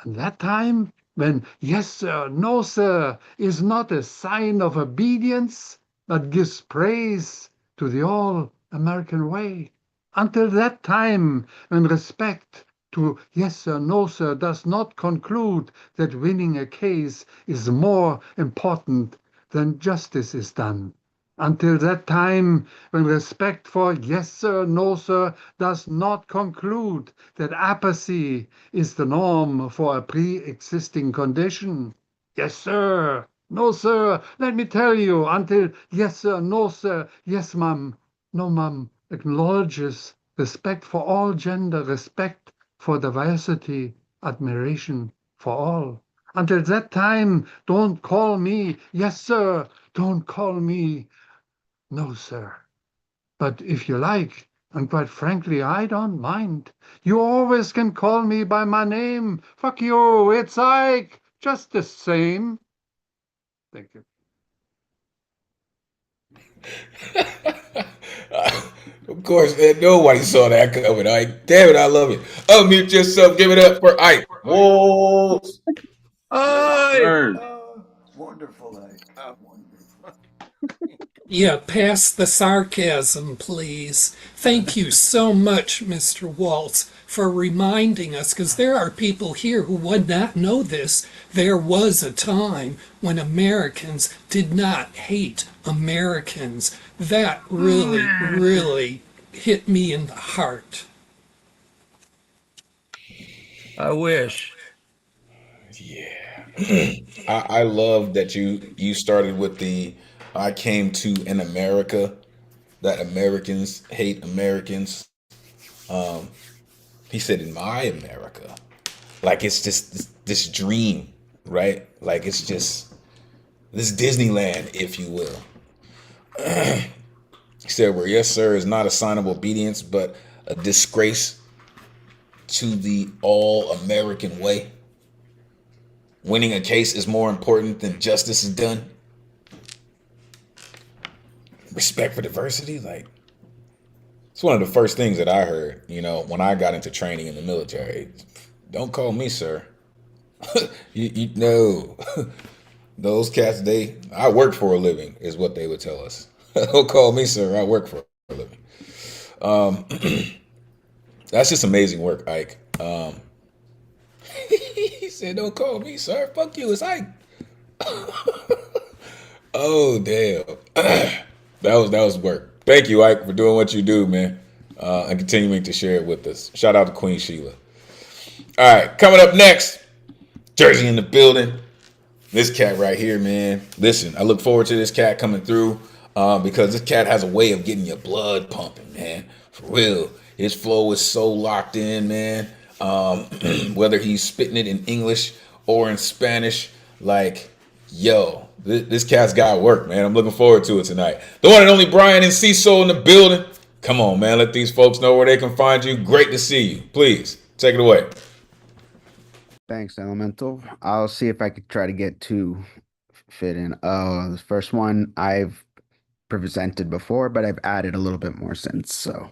And that time, when yes, sir, no, sir, is not a sign of obedience, but gives praise to the all-American way. Until that time, when respect to yes, sir, no, sir, does not conclude that winning a case is more important than justice is done. Until that time, when respect for yes, sir, no, sir, does not conclude that apathy is the norm for a pre-existing condition. Yes, sir. No, sir. Let me tell you, until yes, sir, no, sir, yes, ma'am, no, ma'am, acknowledges respect for all gender, respect for diversity, admiration for all. Until that time, don't call me, yes, sir, don't call me, no, sir. But if you like, and quite frankly, I don't mind, you always can call me by my name. Fuck you, it's Ike, just the same. Thank you. Of course, man, nobody saw that coming, Ike. Damn it, I love it. Unmute yourself. Give it up for Ike. Whoa. Ike! Wonderful, Ike. Yeah, pass the sarcasm, please. Thank you so much, Mr. Waltz, for reminding us, because there are people here who would not know this. There was a time when Americans did not hate Americans. That really, really hit me in the heart. I wish. I love that you started with the I came to an America that Americans hate Americans. He said in my America, like it's just this dream, right? Like it's just this Disneyland, if you will. He said where yes sir is not a sign of obedience, but a disgrace to the all American way. winning a case is more important than justice is done. Respect for diversity, like it's one of the first things that I heard, when I got into training in the military. Don't call me sir. you know, those cats, I work for a living, is what they would tell us. Don't call me sir. I work for a living. That's just amazing work, Ike. He said, "Don't call me sir. Fuck you, it's Ike." Oh damn, that was work. Thank you, Ike, for doing what you do, man, and continuing to share it with us. Shout out to Queen Sheila. All right, coming up next, Jersey in the building. This cat right here, man. Listen, I look forward to this cat coming through because this cat has a way of getting your blood pumping, man. For real. His flow is so locked in, man. Whether he's spitting it in English or in Spanish, like, yo, this cat's got work, man. I'm looking forward to it tonight. The one and only Brian and Cecil in the building. Come on, man. Let these folks know where they can find you. Great to see you. Please, take it away. Thanks, Elemental. I'll see if I could try to get two fit in. The first one I've presented before, but I've added a little bit more since, so.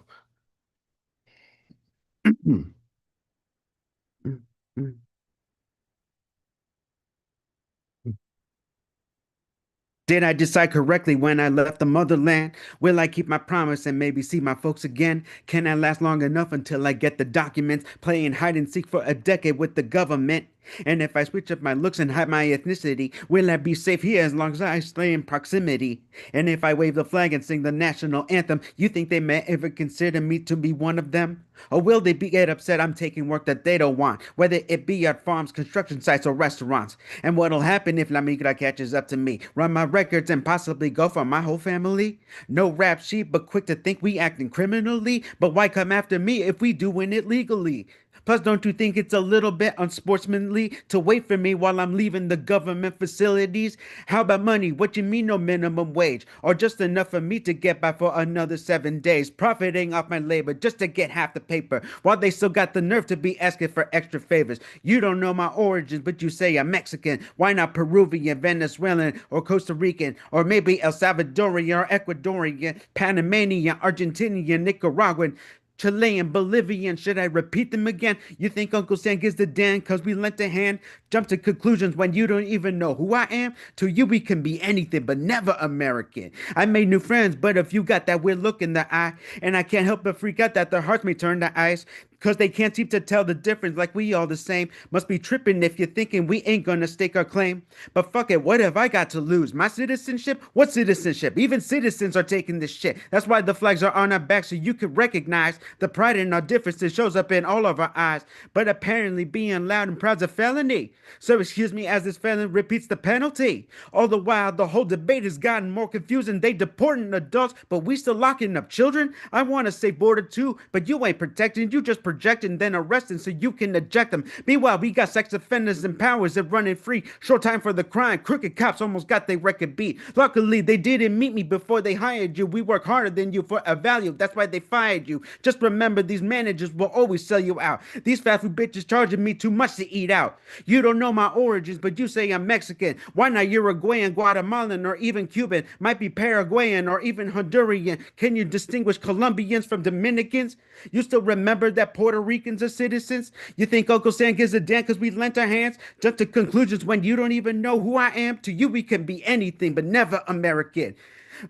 Did I decide correctly when I left the motherland? Will I keep my promise and maybe see my folks again? Can I last long enough until I get the documents? Playing hide and seek for a decade with the government? And if I switch up my looks and hide my ethnicity, will I be safe here as long as I stay in proximity? And if I wave the flag and sing the national anthem, you think they may ever consider me to be one of them? Or will they get upset I'm taking work that they don't want, whether it be at farms, construction sites, or restaurants? And what'll happen if La Migra catches up to me? Run my records and possibly go for my whole family? No rap sheet, but quick to think we acting criminally? But why come after me if we doing it legally? Plus, don't you think it's a little bit unsportsmanly to wait for me while I'm leaving the government facilities? How about money? What you mean no minimum wage? Or just enough for me to get by for another 7 days, profiting off my labor just to get half the paper, while they still got the nerve to be asking for extra favors. You don't know my origins, but you say I'm Mexican. Why not Peruvian, Venezuelan, or Costa Rican, or maybe El Salvadorian or Ecuadorian, Panamanian, Argentinian, Nicaraguan, Chilean, Bolivian, should I repeat them again? You think Uncle Sam gives the damn cause we lent a hand? Jump to conclusions when you don't even know who I am? To you we can be anything but never American. I made new friends, but if you got that weird look in the eye, and I can't help but freak out that their hearts may turn to ice, cause they can't seem to tell the difference like we all the same. Must be tripping if you're thinking we ain't gonna stake our claim. But fuck it, what have I got to lose? My citizenship? What citizenship? Even citizens are taking this shit. That's why the flags are on our back so you can recognize the pride in our differences shows up in all of our eyes. But apparently being loud and proud's a felony. So excuse me as this felon repeats the penalty. All the while the whole debate has gotten more confusing. They deporting adults, but we still locking up children? I want to say border too, but you ain't protecting, you just projecting, then arresting so you can eject them. Meanwhile, we got sex offenders and powers that running free. Short time for the crime, crooked cops almost got their record beat. Luckily, they didn't meet me before they hired you. We work harder than you for a value, that's why they fired you. Just remember, these managers will always sell you out. These fast food bitches charging me too much to eat out. You don't know my origins, but you say I'm Mexican. Why not Uruguayan, Guatemalan, or even Cuban? Might be Paraguayan or even Honduran. Can you distinguish Colombians from Dominicans? You still remember that Puerto Ricans are citizens? You think Uncle Sam gives a damn because we lent our hands? Jump to conclusions when you don't even know who I am? To you we can be anything but never American.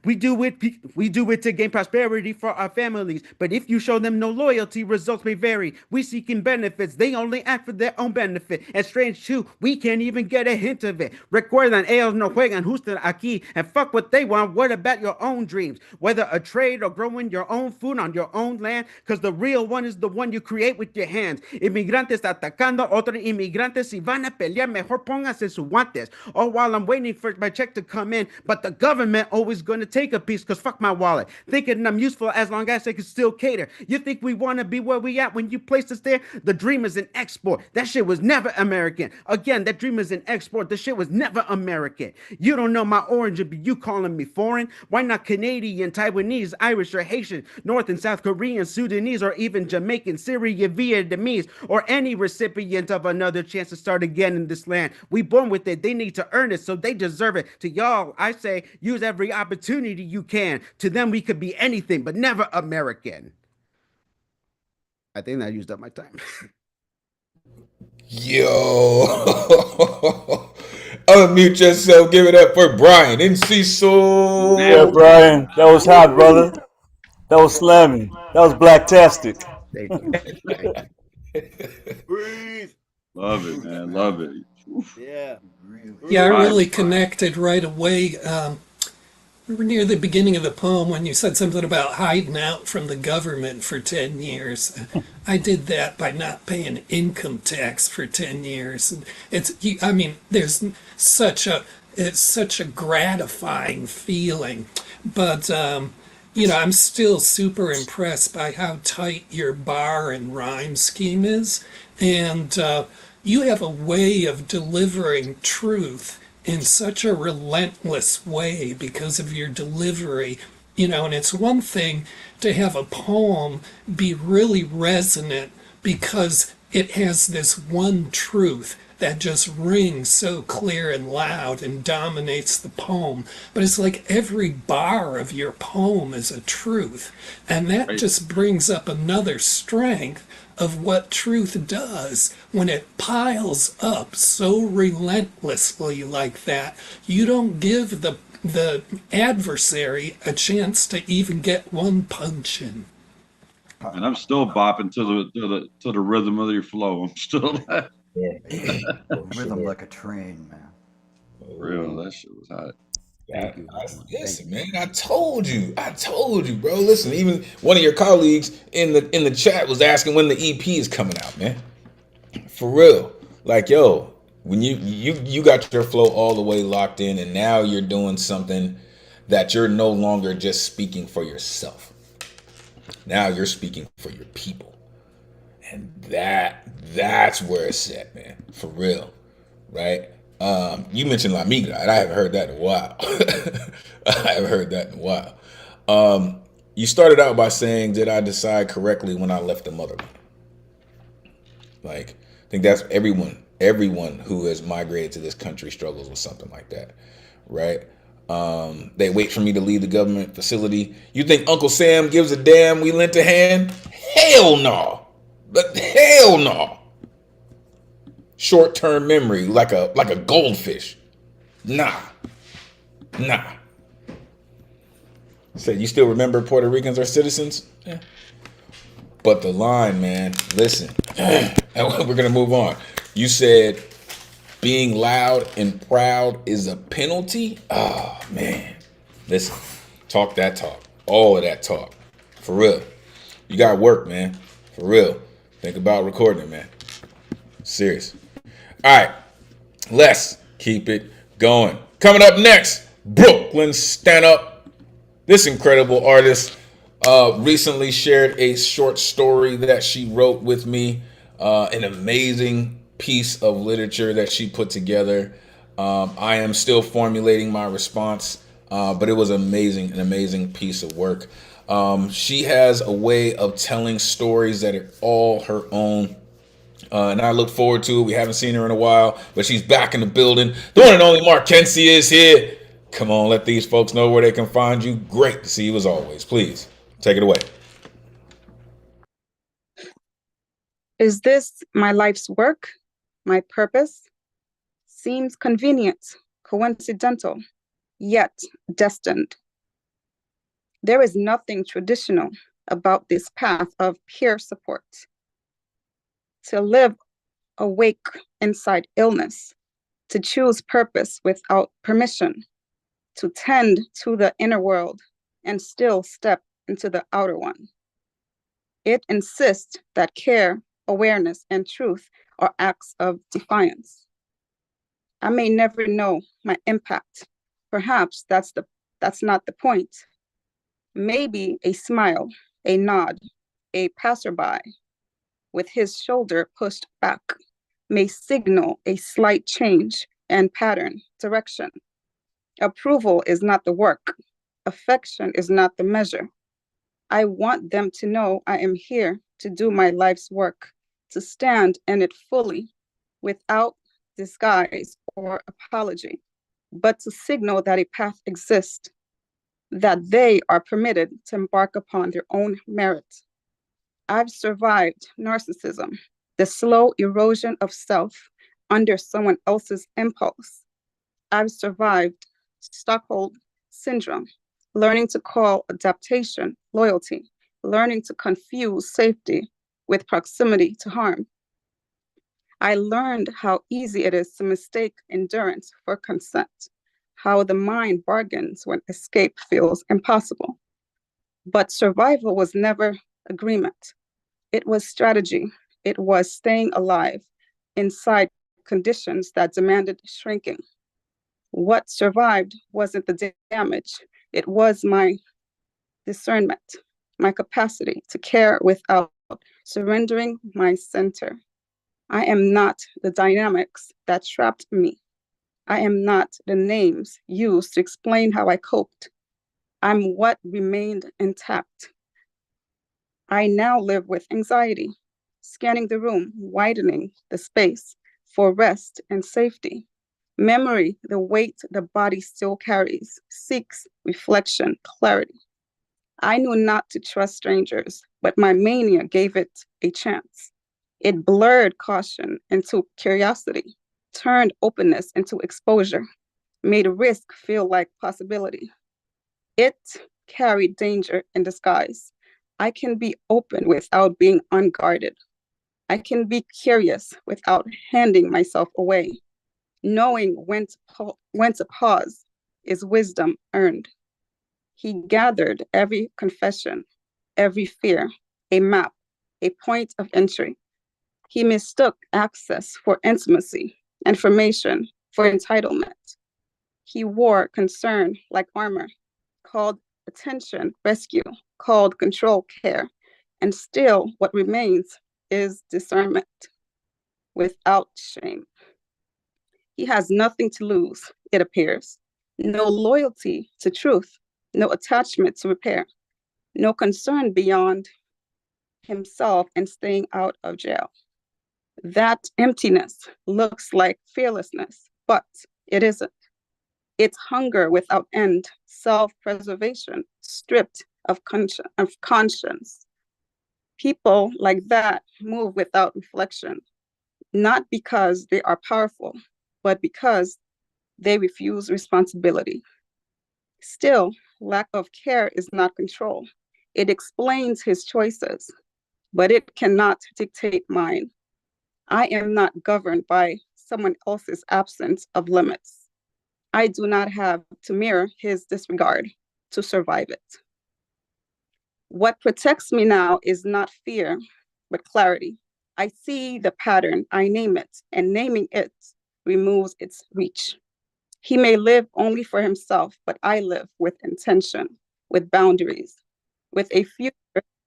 We do it to gain prosperity for our families. But if you show them no loyalty, results may vary. We seeking benefits, they only act for their own benefit. And strange too, we can't even get a hint of it. Recuerdan, ellos no juegan justo aquí. And fuck what they want, what about your own dreams? Whether a trade or growing your own food on your own land, because the real one is the one you create with your hands. Inmigrantes atacando otros inmigrantes, si van a pelear, mejor pónganse sus guantes. All while I'm waiting for my check to come in, but the government always gonna gonna take a piece, cause fuck my wallet. Thinking I'm useful as long as they can still cater. You think we wanna be where we at when you placed us there? The dream is an export. That shit was never American. Again, that dream is an export. The shit was never American. You don't know my origin, but you calling me foreign? Why not Canadian, Taiwanese, Irish, or Haitian, North and South Korean, Sudanese, or even Jamaican, Syrian, Vietnamese, or any recipient of another chance to start again in this land? We born with it. They need to earn it, so they deserve it. To y'all, I say, use every opportunity you can. To them, we could be anything, but never American. I think I used up my time. Yo. Unmute yourself. Give it up for Brian and Cecil. Yeah, Brian. That was hot, brother. That was slamming. That was blacktastic. Thank you. Thank you. Breathe. Love it, man. Love it. Oof. Yeah. Yeah, I really connected right away. Near the beginning of the poem when you said something about hiding out from the government for 10 years. I did that by not paying income tax for 10 years. I mean, there's it's such a gratifying feeling. But, you know, I'm still super impressed by how tight your bar and rhyme scheme is. And you have a way of delivering truth in such a relentless way because of your delivery, you know, and it's one thing to have a poem be really resonant because it has this one truth that just rings so clear and loud and dominates the poem. But it's like every bar of your poem is a truth. And that just brings up another strength of what truth does when it piles up so relentlessly like that. You don't give the adversary a chance to even get one punch in. And I'm still bopping to the rhythm of your flow. I'm still Rhythm like a train, man. Real, that shit was hot. Thank you. Listen, man, I told you, bro. Listen, even one of your colleagues in the chat was asking when the EP is coming out, man. For real, like, yo, when you got your flow all the way locked in, and now you're doing something that you're no longer just speaking for yourself. Now you're speaking for your people, and that's where it's at, man. For real, right? You mentioned La Migra, and I haven't heard that in a while. You started out by saying, did I decide correctly when I left the motherland? Like, I think that's everyone who has migrated to this country struggles with something like that, right? They wait for me to leave the government facility. You think Uncle Sam gives a damn we lent a hand? Hell no. But hell no. Short-term memory, like a goldfish. Nah. Said, you still remember Puerto Ricans are citizens? Yeah. But the line, man, listen. And we're gonna move on. You said being loud and proud is a penalty? Oh, man. Listen, talk that talk. All of that talk. For real. You got work, man. For real. Think about recording it, man. Serious. All right. Let's keep it going. Coming up next, Brooklyn Stand Up. This incredible artist recently shared a short story that she wrote with me. An amazing piece of literature that she put together. I am still formulating my response, but it was an amazing piece of work. She has a way of telling stories that are all her own. And I look forward to it. We haven't seen her in a while, but she's back in the building. The one and only Mark Kensie is here. Come on, let these folks know where they can find you. Great to see you as always. Please, take it away. Is this my life's work, my purpose? Seems convenient, coincidental, yet destined. There is nothing traditional about this path of peer support. To live awake inside illness, to choose purpose without permission, to tend to the inner world and still step into the outer one. It insists that care, awareness, and truth are acts of defiance. I may never know my impact. Perhaps that's the That's not the point. Maybe a smile, a nod, a passerby with his shoulder pushed back may signal a slight change and pattern, direction. Approval is not the work. Affection is not the measure. I want them to know I am here to do my life's work, to stand in it fully, without disguise or apology, but to signal that a path exists, that they are permitted to embark upon their own merit. I've survived narcissism, the slow erosion of self under someone else's impulse. I've survived Stockholm syndrome, learning to call adaptation loyalty, learning to confuse safety with proximity to harm. I learned how easy it is to mistake endurance for consent, how the mind bargains when escape feels impossible. But survival was never agreement. It was strategy. It was staying alive inside conditions that demanded shrinking. What survived wasn't the damage, it was my discernment, my capacity to care without surrendering my center. I am not the dynamics that trapped me. I am not the names used to explain how I coped. I'm what remained intact. I now live with anxiety, scanning the room, widening the space for rest and safety. Memory, the weight the body still carries, seeks reflection, clarity. I knew not to trust strangers, but my mania gave it a chance. It blurred caution into curiosity, turned openness into exposure, made risk feel like possibility. It carried danger in disguise. I can be open without being unguarded. I can be curious without handing myself away. Knowing when to pause is wisdom earned. He gathered every confession, every fear, a map, a point of entry. He mistook access for intimacy, information for entitlement. He wore concern like armor, called attention rescue, called control care, and still what remains is discernment without shame. He has nothing to lose, it appears. No loyalty to truth, no attachment to repair, no concern beyond himself and staying out of jail. That emptiness looks like fearlessness, but it isn't. It's hunger without end, self-preservation, stripped of conscience. People like that move without reflection, not because they are powerful, but because they refuse responsibility. Still, lack of care is not control. It explains his choices, but it cannot dictate mine. I am not governed by someone else's absence of limits. I do not have to mirror his disregard to survive it. What protects me now is not fear, but clarity. I see the pattern, I name it, and naming it removes its reach. He may live only for himself, but I live with intention, with boundaries, with a future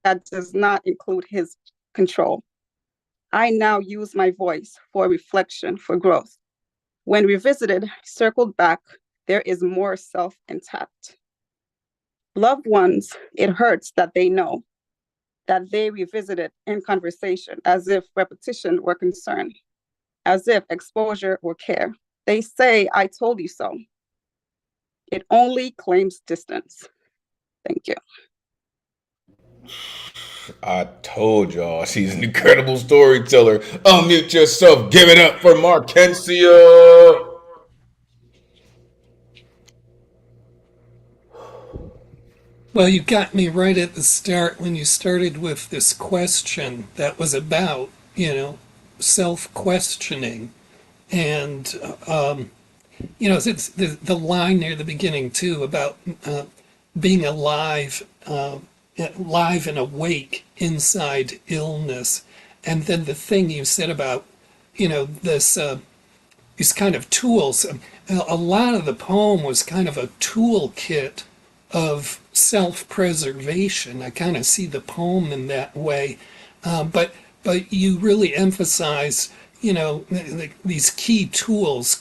that does not include his control. I now use my voice for reflection, for growth. When revisited, circled back, there is more self intact. Loved ones, it hurts that they know, that they revisited in conversation as if repetition were concern, as if exposure were care. They say, I told you so. It only claims distance. Thank you. I told y'all she's an incredible storyteller. Unmute yourself. Give it up for Markencia. Well, you got me right at the start when you started with this question that was about, self-questioning. And, it's the line near the beginning, too, about being alive, live and awake inside illness. And then the thing you said about, this these kind of tools. A lot of the poem was kind of a toolkit of self-preservation. I kind of see the poem in that way, but you really emphasize, these key tools: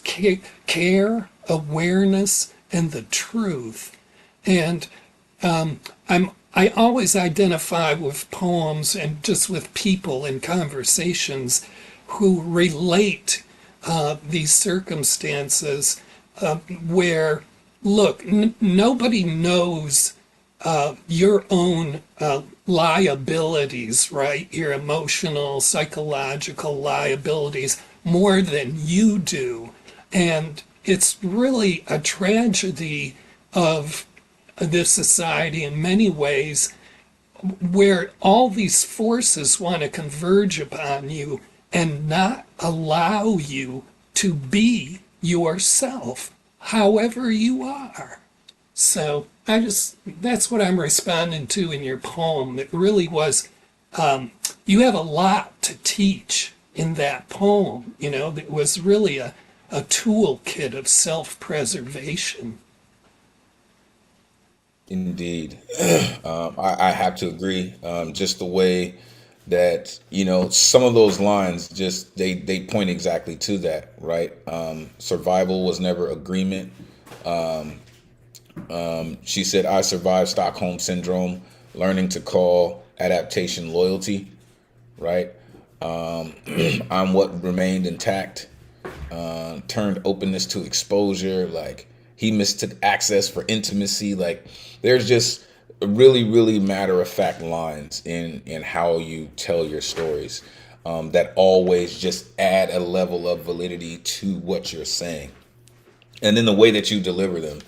care, awareness, and the truth. And I always identify with poems and just with people in conversations who relate these circumstances where, look, nobody knows your own liabilities, right? Your emotional, psychological liabilities more than you do. And it's really a tragedy of this society in many ways where all these forces want to converge upon you and not allow you to be yourself, however you are. So that's what I'm responding to in your poem. It really was, you have a lot to teach in that poem. It was really a toolkit of self-preservation. Indeed. I have to agree. Just the way that, some of those lines just they point exactly to that, right? Survival was never agreement. She said, I survived Stockholm syndrome, learning to call adaptation loyalty, right? I'm what remained intact, turned openness to exposure. Like, he mistook access for intimacy. Like, there's just really, really matter of fact lines in how you tell your stories that always just add a level of validity to what you're saying. And then the way that you deliver them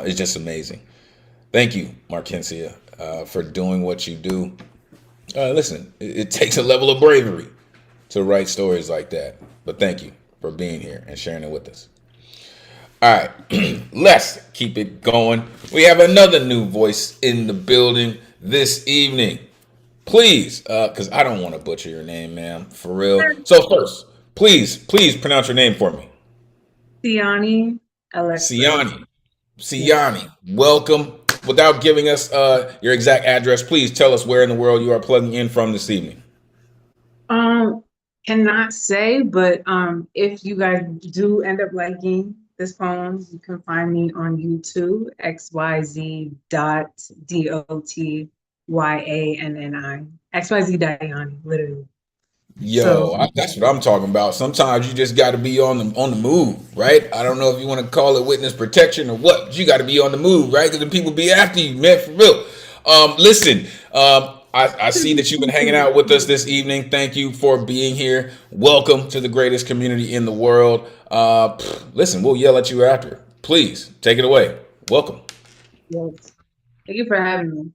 is just amazing. Thank you, Markencia, for doing what you do. Listen, it takes a level of bravery to write stories like that. But thank you for being here and sharing it with us. All right, let's keep it going. We have another new voice in the building this evening. Please, because I don't want to butcher your name, ma'am, for real. So first, please pronounce your name for me. Siani Alexa. Siani, welcome. Without giving us your exact address, please tell us where in the world you are plugging in from this evening. Cannot say, but if you guys do end up liking this poem, you can find me on YouTube, xyz.dotyanni, xyz.yanni, literally. That's what I'm talking about. Sometimes you just got to be on the move, right? I don't know if you want to call it witness protection or what, but you got to be on the move, right? Because the people be after you, man, for real. Listen, I see that you've been hanging out with us this evening. Thank you for being here. Welcome to the greatest community in the world. Listen, we'll yell at you after. Please take it away. Welcome. Yes. Thank you for having me.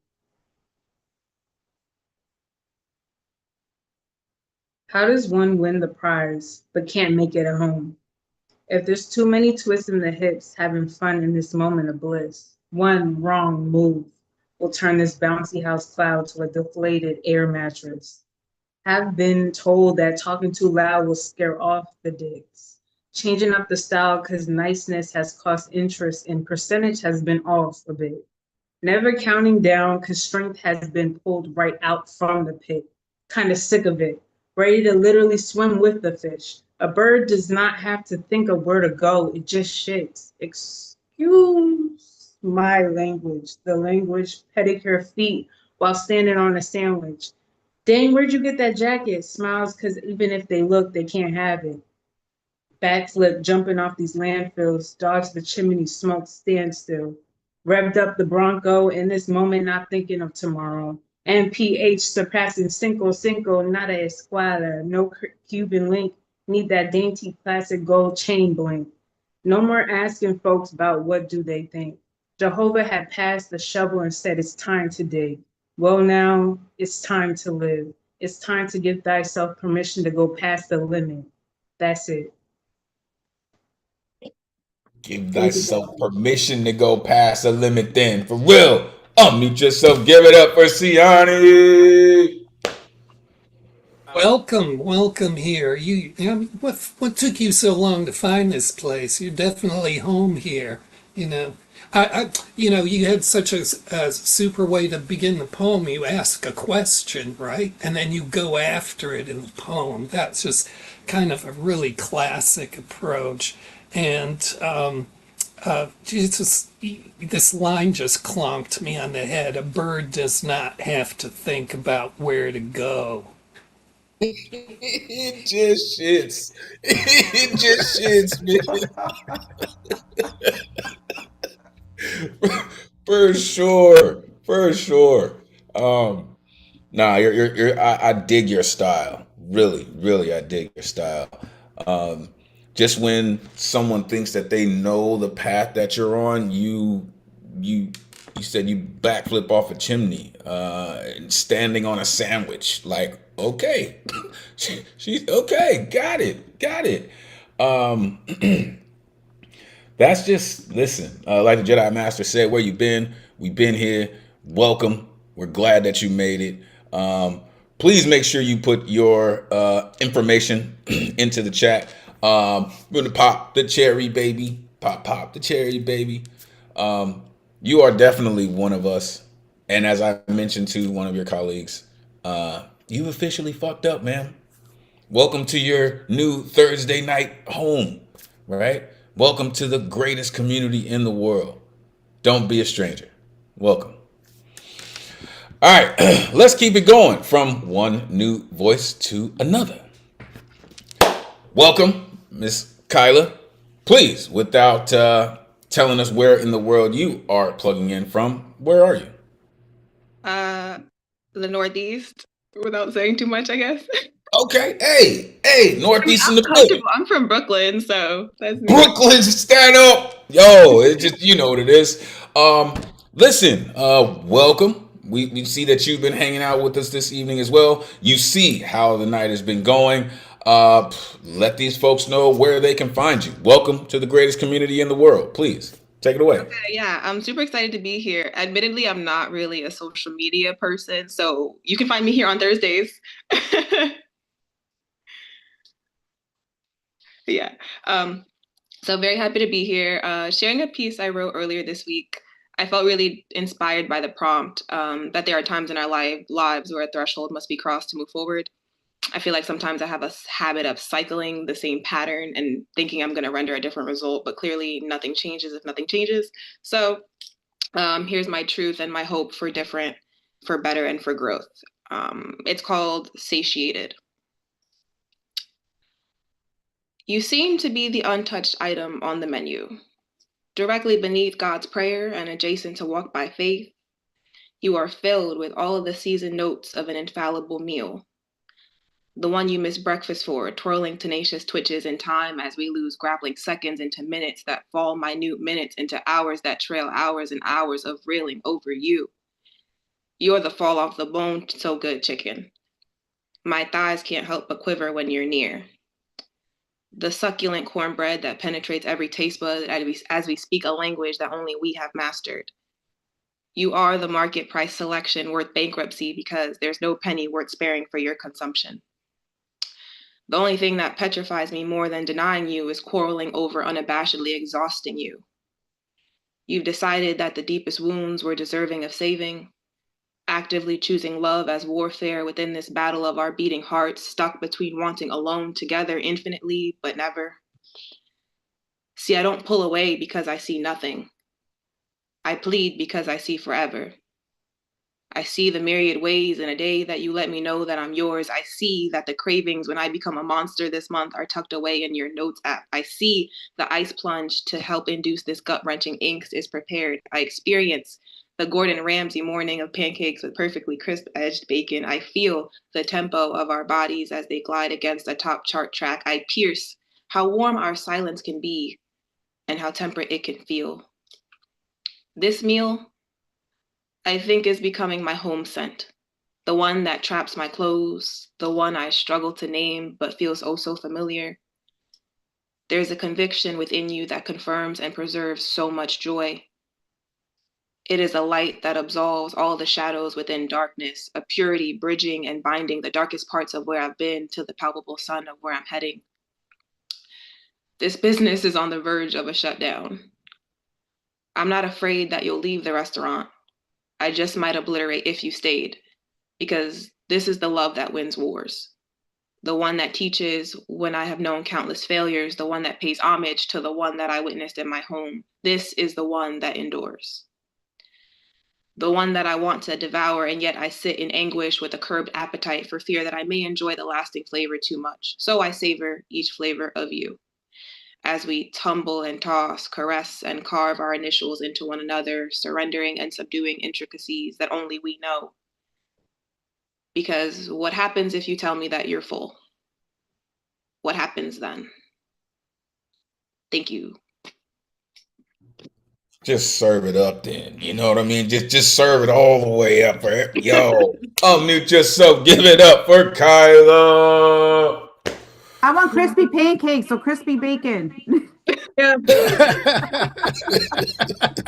How does one win the prize but can't make it at home? If there's too many twists in the hips, having fun in this moment of bliss, one wrong move will turn this bouncy house cloud to a deflated air mattress. Have been told that talking too loud will scare off the dicks. Changing up the style because niceness has cost interest and percentage has been off a bit. Never counting down because strength has been pulled right out from the pit. Kind of sick of it. Ready to literally swim with the fish. A bird does not have to think of where to go. It just shits. Excuse my language. The language, pedicure feet while standing on a sandwich. Dang, where'd you get that jacket? Smiles because even if they look, they can't have it. Backflip, jumping off these landfills, dodge the chimney, smoke, stand still. Revved up the Bronco in this moment, not thinking of tomorrow. MPH surpassing Cinco Cinco, nada escuela. No Cuban link, need that dainty classic gold chain blink. No more asking folks about what do they think. Jehovah had passed the shovel and said it's time to dig. Well, now it's time to live. It's time to give thyself permission to go past the limit. That's it. Give thyself permission to go past the limit then. For real. Unmute yourself. Give it up for Siani. Welcome here. What took you so long to find this place? You're definitely home here. You know, you had such a super way to begin the poem. You ask a question, right, and then you go after it in the poem. That's just kind of a really classic approach. And Jesus, this line just clonked me on the head. A bird does not have to think about where to go. It just shits. It just shits, man. For sure. For sure. Nah, I dig your style. Really, really, I dig your style. Um, just when someone thinks that they know the path that you're on, you you said you backflip off a chimney, standing on a sandwich. Like, okay, she's okay, got it. Um, that's just listen. Like the Jedi Master said, where you been? We've been here. Welcome. We're glad that you made it. Please make sure you put your information into the chat. We're gonna pop the cherry, baby. Pop the cherry, baby. You are definitely one of us. And as I mentioned to one of your colleagues, you've officially fucked up, man. Welcome to your new Thursday night home, right? Welcome to the greatest community in the world. Don't be a stranger. Welcome. All right, let's keep it going from one new voice to another. Welcome, Miss Kyla. Please, without telling us where in the world you are plugging in from, where are you? The Northeast, without saying too much, I guess. Okay, hey, Northeast in I'm the building. comfortable. I'm from Brooklyn, so that's me. Brooklyn, stand up. Yo, it just, you know what it is. Listen, welcome. We see that you've been hanging out with us this evening as well. You see how the night has been going. Let these folks know where they can find you. Welcome to the greatest community in the world. Please take it away. Okay, yeah, I'm super excited to be here. Admittedly, I'm not really a social media person, so you can find me here on Thursdays. Yeah. So very happy to be here. Sharing a piece I wrote earlier this week. I felt really inspired by the prompt that there are times in our lives where a threshold must be crossed to move forward. I feel like sometimes I have a habit of cycling the same pattern and thinking I'm going to render a different result, but clearly nothing changes if nothing changes. So here's my truth and my hope for different, for better, and for growth. It's called Satiated. You seem to be the untouched item on the menu. Directly beneath God's prayer and adjacent to walk by faith, you are filled with all of the seasoned notes of an infallible meal. The one you miss breakfast for, twirling tenacious twitches in time as we lose grappling seconds into minutes that fall minute minutes into hours that trail hours and hours of reeling over you. You're the fall off the bone so good chicken. My thighs can't help but quiver when you're near. The succulent cornbread that penetrates every taste bud as we speak a language that only we have mastered. You are the market price selection worth bankruptcy because there's no penny worth sparing for your consumption. The only thing that petrifies me more than denying you is quarreling over unabashedly exhausting you. You've decided that the deepest wounds were deserving of saving, actively choosing love as warfare within this battle of our beating hearts, stuck between wanting alone together infinitely, but never. See, I don't pull away because I see nothing. I plead because I see forever. I see the myriad ways in a day that you let me know that I'm yours. I see that the cravings when I become a monster this month are tucked away in your notes app. I see the ice plunge to help induce this gut-wrenching angst is prepared. I experience the Gordon Ramsay morning of pancakes with perfectly crisp-edged bacon. I feel the tempo of our bodies as they glide against a top chart track. I pierce how warm our silence can be and how temperate it can feel. This meal, I think, is becoming my home scent. The one that traps my clothes, the one I struggle to name but feels oh so familiar. There's a conviction within you that confirms and preserves so much joy. It is a light that absolves all the shadows within darkness, a purity bridging and binding the darkest parts of where I've been to the palpable sun of where I'm heading. This business is on the verge of a shutdown. I'm not afraid that you'll leave the restaurant. I just might obliterate if you stayed, because this is the love that wins wars. The one that teaches when I have known countless failures, the one that pays homage to the one that I witnessed in my home. This is the one that endures. The one that I want to devour, and yet I sit in anguish with a curbed appetite for fear that I may enjoy the lasting flavor too much. So I savor each flavor of you. As we tumble and toss, caress and carve our initials into one another, surrendering and subduing intricacies that only we know. Because what happens if you tell me that you're full? What happens then? Thank you. Just serve it up then. You know what I mean? Just serve it all the way up. Yo, unmute yourself. Give it up for Kyla. I want crispy pancakes, so crispy bacon. Yeah.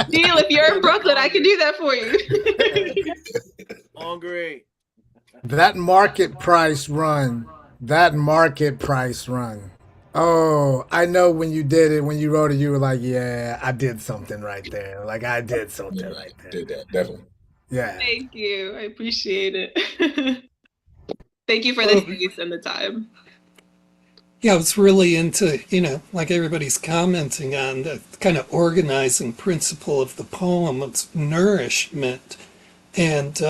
Deal, if you're in Brooklyn, I can do that for you. Hungry. That market price run. That market price run. Oh, I know when you did it, when you wrote it, you were like, yeah, I did something right there. Like, I did something right there. Did that, definitely. Yeah. Thank you. I appreciate it. Thank you for the space and the time. Yeah, I was really into, like everybody's commenting on the kind of organizing principle of the poem. It's nourishment. And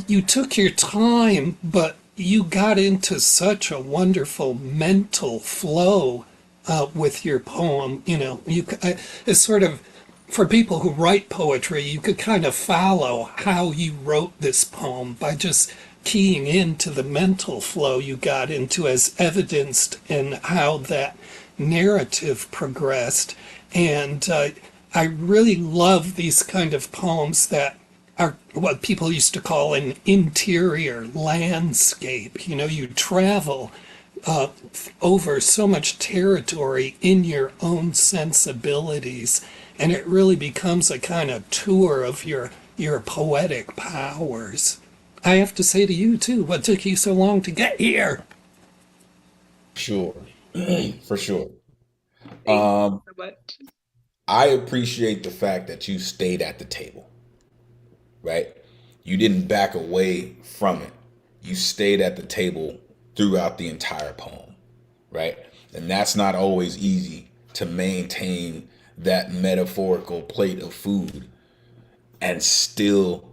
you took your time, but you got into such a wonderful mental flow with your poem. It's sort of, for people who write poetry, you could kind of follow how you wrote this poem by just keying into the mental flow you got into, as evidenced in how that narrative progressed. And I really love these kind of poems that are what people used to call an interior landscape. You travel over so much territory in your own sensibilities, and it really becomes a kind of tour of your poetic powers. I have to say to you too, what took you so long to get here? Sure. For sure. Thank you so much. I appreciate the fact that you stayed at the table, right? You didn't back away from it. You stayed at the table throughout the entire poem, right? And that's not always easy, to maintain that metaphorical plate of food and still,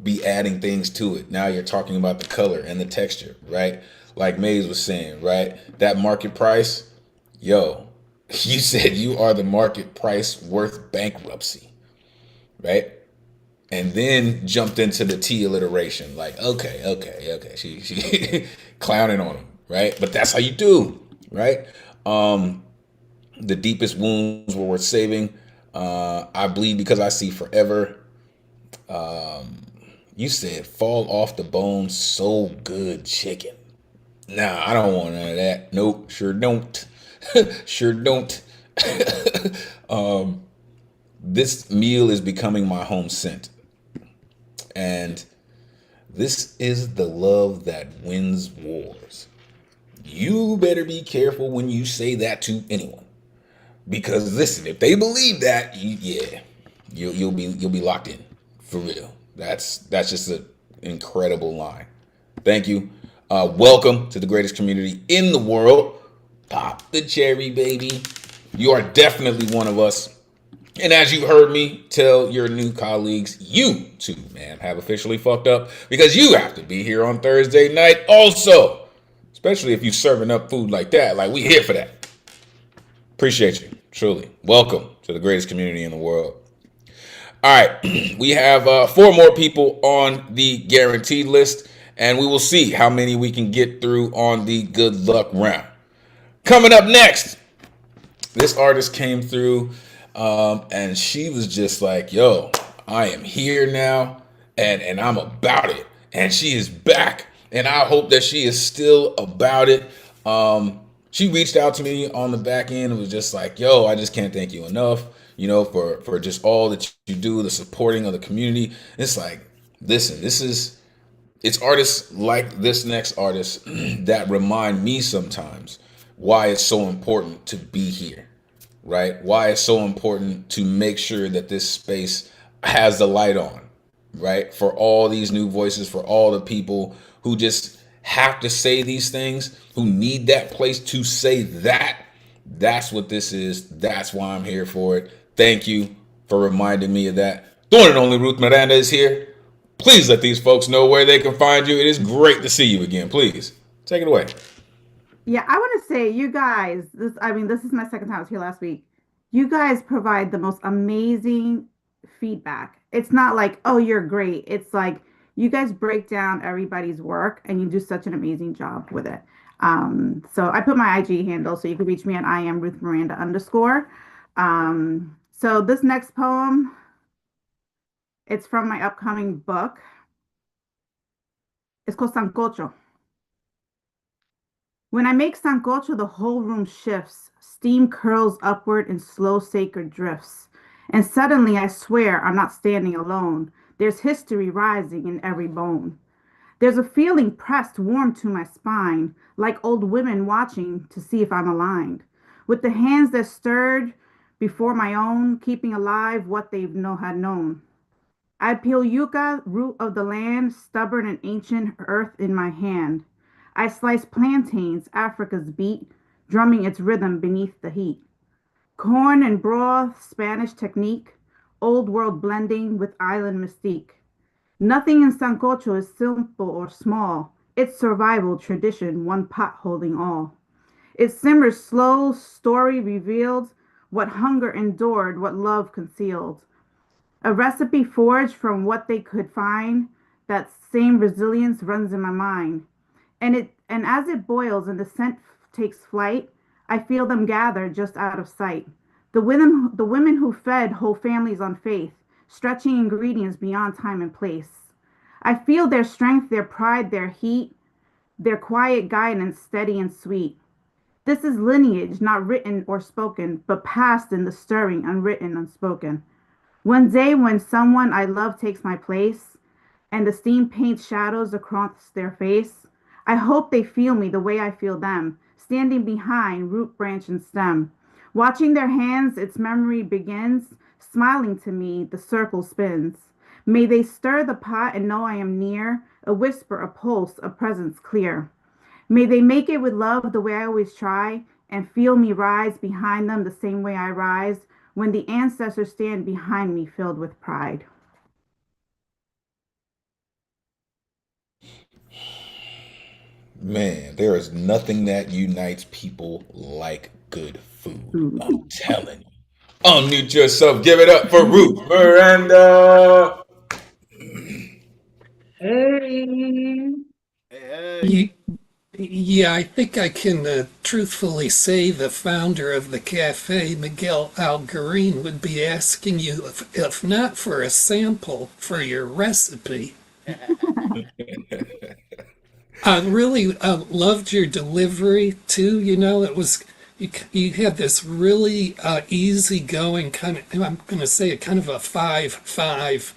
be adding things to it. Now you're talking about the color and the texture, right? Like Maze was saying, right? That market price, yo, you said you are the market price worth bankruptcy, right? And then jumped into the T alliteration, like, okay. She clowning on him, right? But that's how you do, right? The deepest wounds were worth saving. I bleed because I see forever. You said fall off the bone, so good chicken. Nah, I don't want none of that. Nope, sure don't. Sure don't. This meal is becoming my home scent. And this is the love that wins wars. You better be careful when you say that to anyone. Because listen, if they believe that, you'll be locked in. For real. That's just an incredible line. Thank you. Welcome to the greatest community in the world. Pop the cherry, baby. You are definitely one of us. And as you heard me tell your new colleagues, you too, man, have officially fucked up, because you have to be here on Thursday night also. Especially if you're serving up food like that. Like, we here for that. Appreciate you. Truly. Welcome to the greatest community in the world. All right, we have 4 more people on the guaranteed list, and we will see how many we can get through on the good luck round. Coming up next, this artist came through, and she was just like, yo, I am here now, and I'm about it. And she is back, and I hope that she is still about it. She reached out to me on the back end and was just like, yo, I just can't thank you enough. for just all that you do, the supporting of the community. It's like, listen, it's artists like this next artist that remind me sometimes why it's so important to be here, right? Why it's so important to make sure that this space has the light on, right? For all these new voices, for all the people who just have to say these things, who need that place to say that. That's what this is. That's why I'm here for it. Thank you for reminding me of that. The one and only Ruth Miranda is here. Please let these folks know where they can find you. It is great to see you again. Please take it away. Yeah, I want to say, you guys, this is my second time I was here last week. You guys provide the most amazing feedback. It's not like, oh, you're great. It's like you guys break down everybody's work and you do such an amazing job with it. So I put my IG handle so you can reach me at I am Ruth Miranda _ So this next poem, it's from my upcoming book. It's called Sancocho. When I make sancocho, the whole room shifts. Steam curls upward in slow sacred drifts. And suddenly I swear I'm not standing alone. There's history rising in every bone. There's a feeling pressed warm to my spine, like old women watching to see if I'm aligned. With the hands that stirred before my own, keeping alive what they've had known. I peel yucca, root of the land, stubborn and ancient earth in my hand. I slice plantains, Africa's beat, drumming its rhythm beneath the heat. Corn and broth, Spanish technique, old world blending with island mystique. Nothing in Sancocho is simple or small. It's survival tradition, one pot holding all. It simmers slow, story revealed, what hunger endured, what love concealed. A recipe forged from what they could find, that same resilience runs in my mind. And as it boils and the scent takes flight, I feel them gather just out of sight. The women who fed whole families on faith, stretching ingredients beyond time and place. I feel their strength, their pride, their heat, their quiet guidance, steady and sweet. This is lineage, not written or spoken, but passed in the stirring, unwritten, unspoken. One day when someone I love takes my place and the steam paints shadows across their face, I hope they feel me the way I feel them, standing behind root, branch, and stem. Watching their hands, its memory begins, smiling to me, the circle spins. May they stir the pot and know I am near, a whisper, a pulse, a presence clear. May they make it with love the way I always try, and feel me rise behind them the same way I rise when the ancestors stand behind me filled with pride. Man, there is nothing that unites people like good food. I'm telling you. Unmute yourself. Give it up for Ruth Miranda. Hey. Yeah, I think I can truthfully say the founder of the cafe, Miguel Algarin, would be asking you, if not for a sample, for your recipe. I really loved your delivery too. It was you had this really easygoing kind of, I'm going to say, a kind of a 5/5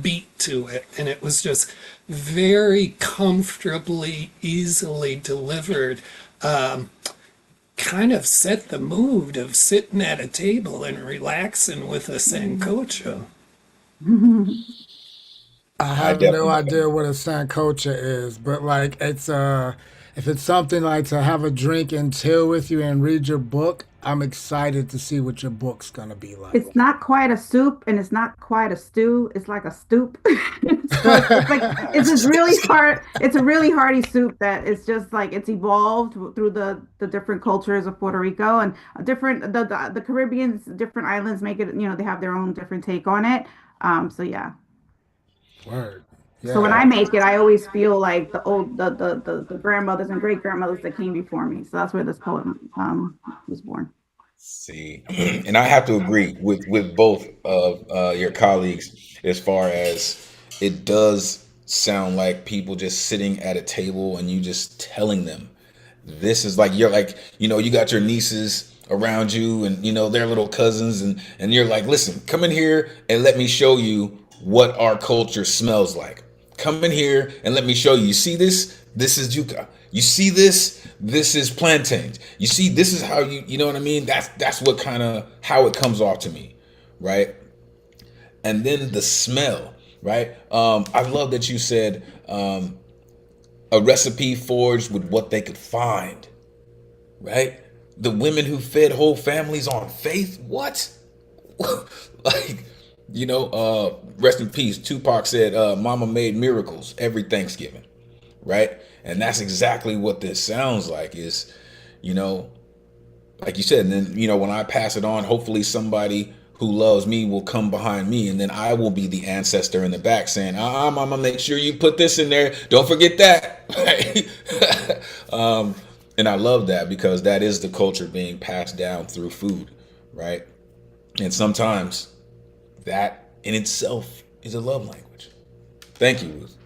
beat to it, and it was just very comfortably, easily delivered. Kind of set the mood of sitting at a table and relaxing with a sancocho. I have no idea what a sancocha is, but like it's if it's something like to have a drink and chill with you and read your book, I'm excited to see what your book's gonna be like. It's not quite a soup and it's not quite a stew. It's like a stoop. So it's this really hard. It's a really hearty soup that it's just like it's evolved through the different cultures of Puerto Rico and different the Caribbeans, different islands make it. They have their own different take on it. So yeah. Word. So when I make it, I always feel like the grandmothers and great grandmothers that came before me. So that's where this poem was born. See, and I have to agree with both of your colleagues as far as it does sound like people just sitting at a table and you just telling them this is like you're like you got your nieces around you, and they're little cousins, and you're like, listen, come in here and let me show you what our culture smells like. Come in here and let me show you. You see this? This is yuca. You see this? This is plantains. You see, this is how you know what I mean? That's what kind of how it comes off to me, right? And then the smell, right? I love that you said a recipe forged with what they could find, right? The women who fed whole families on faith. What? Like, rest in peace. Tupac said, Mama made miracles every Thanksgiving, right? And that's exactly what this sounds like is, like you said, and then, when I pass it on, hopefully somebody who loves me will come behind me, and then I will be the ancestor in the back saying, Mama, make sure you put this in there. Don't forget that. Right? And I love that because that is the culture being passed down through food, right? And sometimes that in itself is a love language. Thank you, Ruth.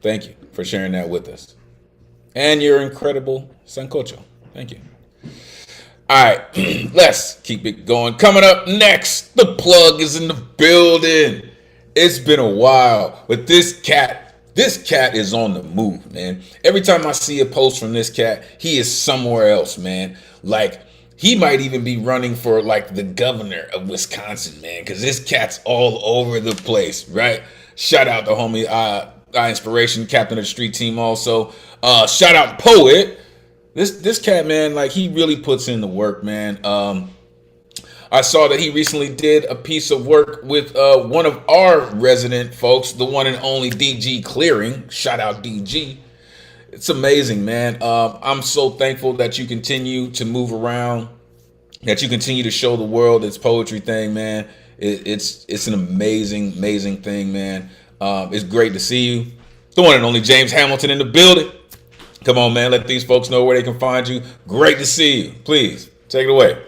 Thank you for sharing that with us. And your incredible sancocho. Thank you. All right, let's keep it going. Coming up next, the plug is in the building. It's been a while, but this cat is on the move, man. Every time I see a post from this cat, he is somewhere else, man. Like, he might even be running for like the governor of Wisconsin, man, because this cat's all over the place, right? Shout out to homie Inspiration, captain of the street team also. Shout out Poet. This cat, man, like, he really puts in the work, man. I saw that he recently did a piece of work with one of our resident folks, the one and only DG Clearing. Shout out DG. It's amazing, man. I'm so thankful that you continue to move around, that you continue to show the world this poetry thing, man. It's an amazing, amazing thing, man. It's great to see you. The one and only James Hamilton in the building. Come on, man. Let these folks know where they can find you. Great to see you. Please, take it away.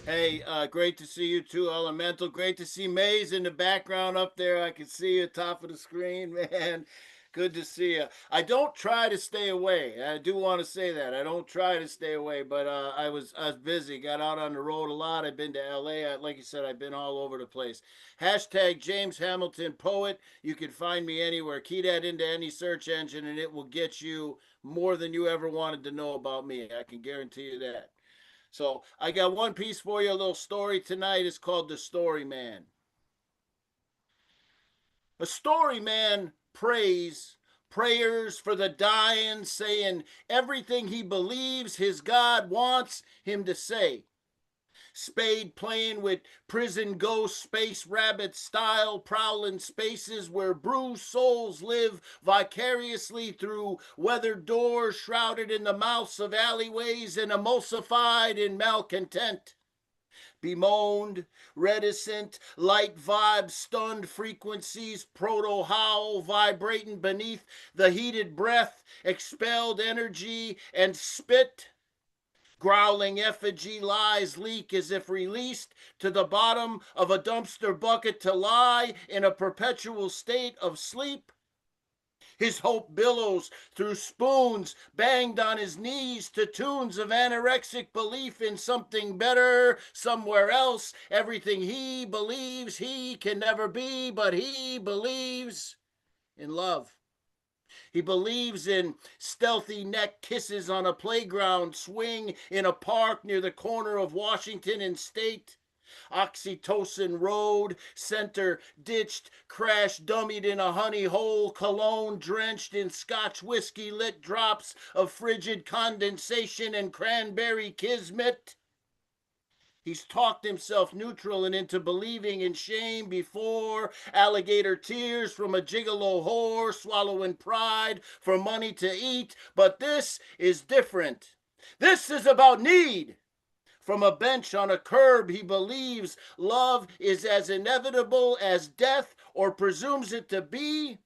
Hey, great to see you too, Elemental. Great to see Maze in the background up there. I can see you top of the screen, man. Good to see you. I don't try to stay away. I do want to say that. I don't try to stay away, but I was busy. Got out on the road a lot. I've been to LA. Like you said, I've been all over the place. Hashtag James Hamilton Poet. You can find me anywhere. Key that into any search engine and it will get you more than you ever wanted to know about me. I can guarantee you that. So I got one piece for you, a little story tonight. It's called The Story Man. A story man prays prayers for the dying, saying everything he believes his God wants him to say. Spade playing with prison ghosts, space rabbit style, prowling spaces where bruised souls live vicariously through weathered doors, shrouded in the mouths of alleyways and emulsified in malcontent. Bemoaned, reticent, light vibes, stunned frequencies, proto howl vibrating beneath the heated breath, expelled energy and spit. Growling effigy lies leak as if released to the bottom of a dumpster bucket to lie in a perpetual state of sleep. His hope billows through spoons banged on his knees to tunes of anorexic belief in something better somewhere else. Everything he believes he can never be, but he believes in love. He believes in stealthy neck kisses on a playground swing in a park near the corner of Washington and State. Oxytocin road, center ditched, crash dummied in a honey hole, cologne drenched in Scotch whiskey lit drops of frigid condensation and cranberry kismet. He's talked himself neutral and into believing in shame before alligator tears from a gigolo whore, swallowing pride for money to eat. But this is different. This is about need. From a bench on a curb, he believes love is as inevitable as death or presumes it to be.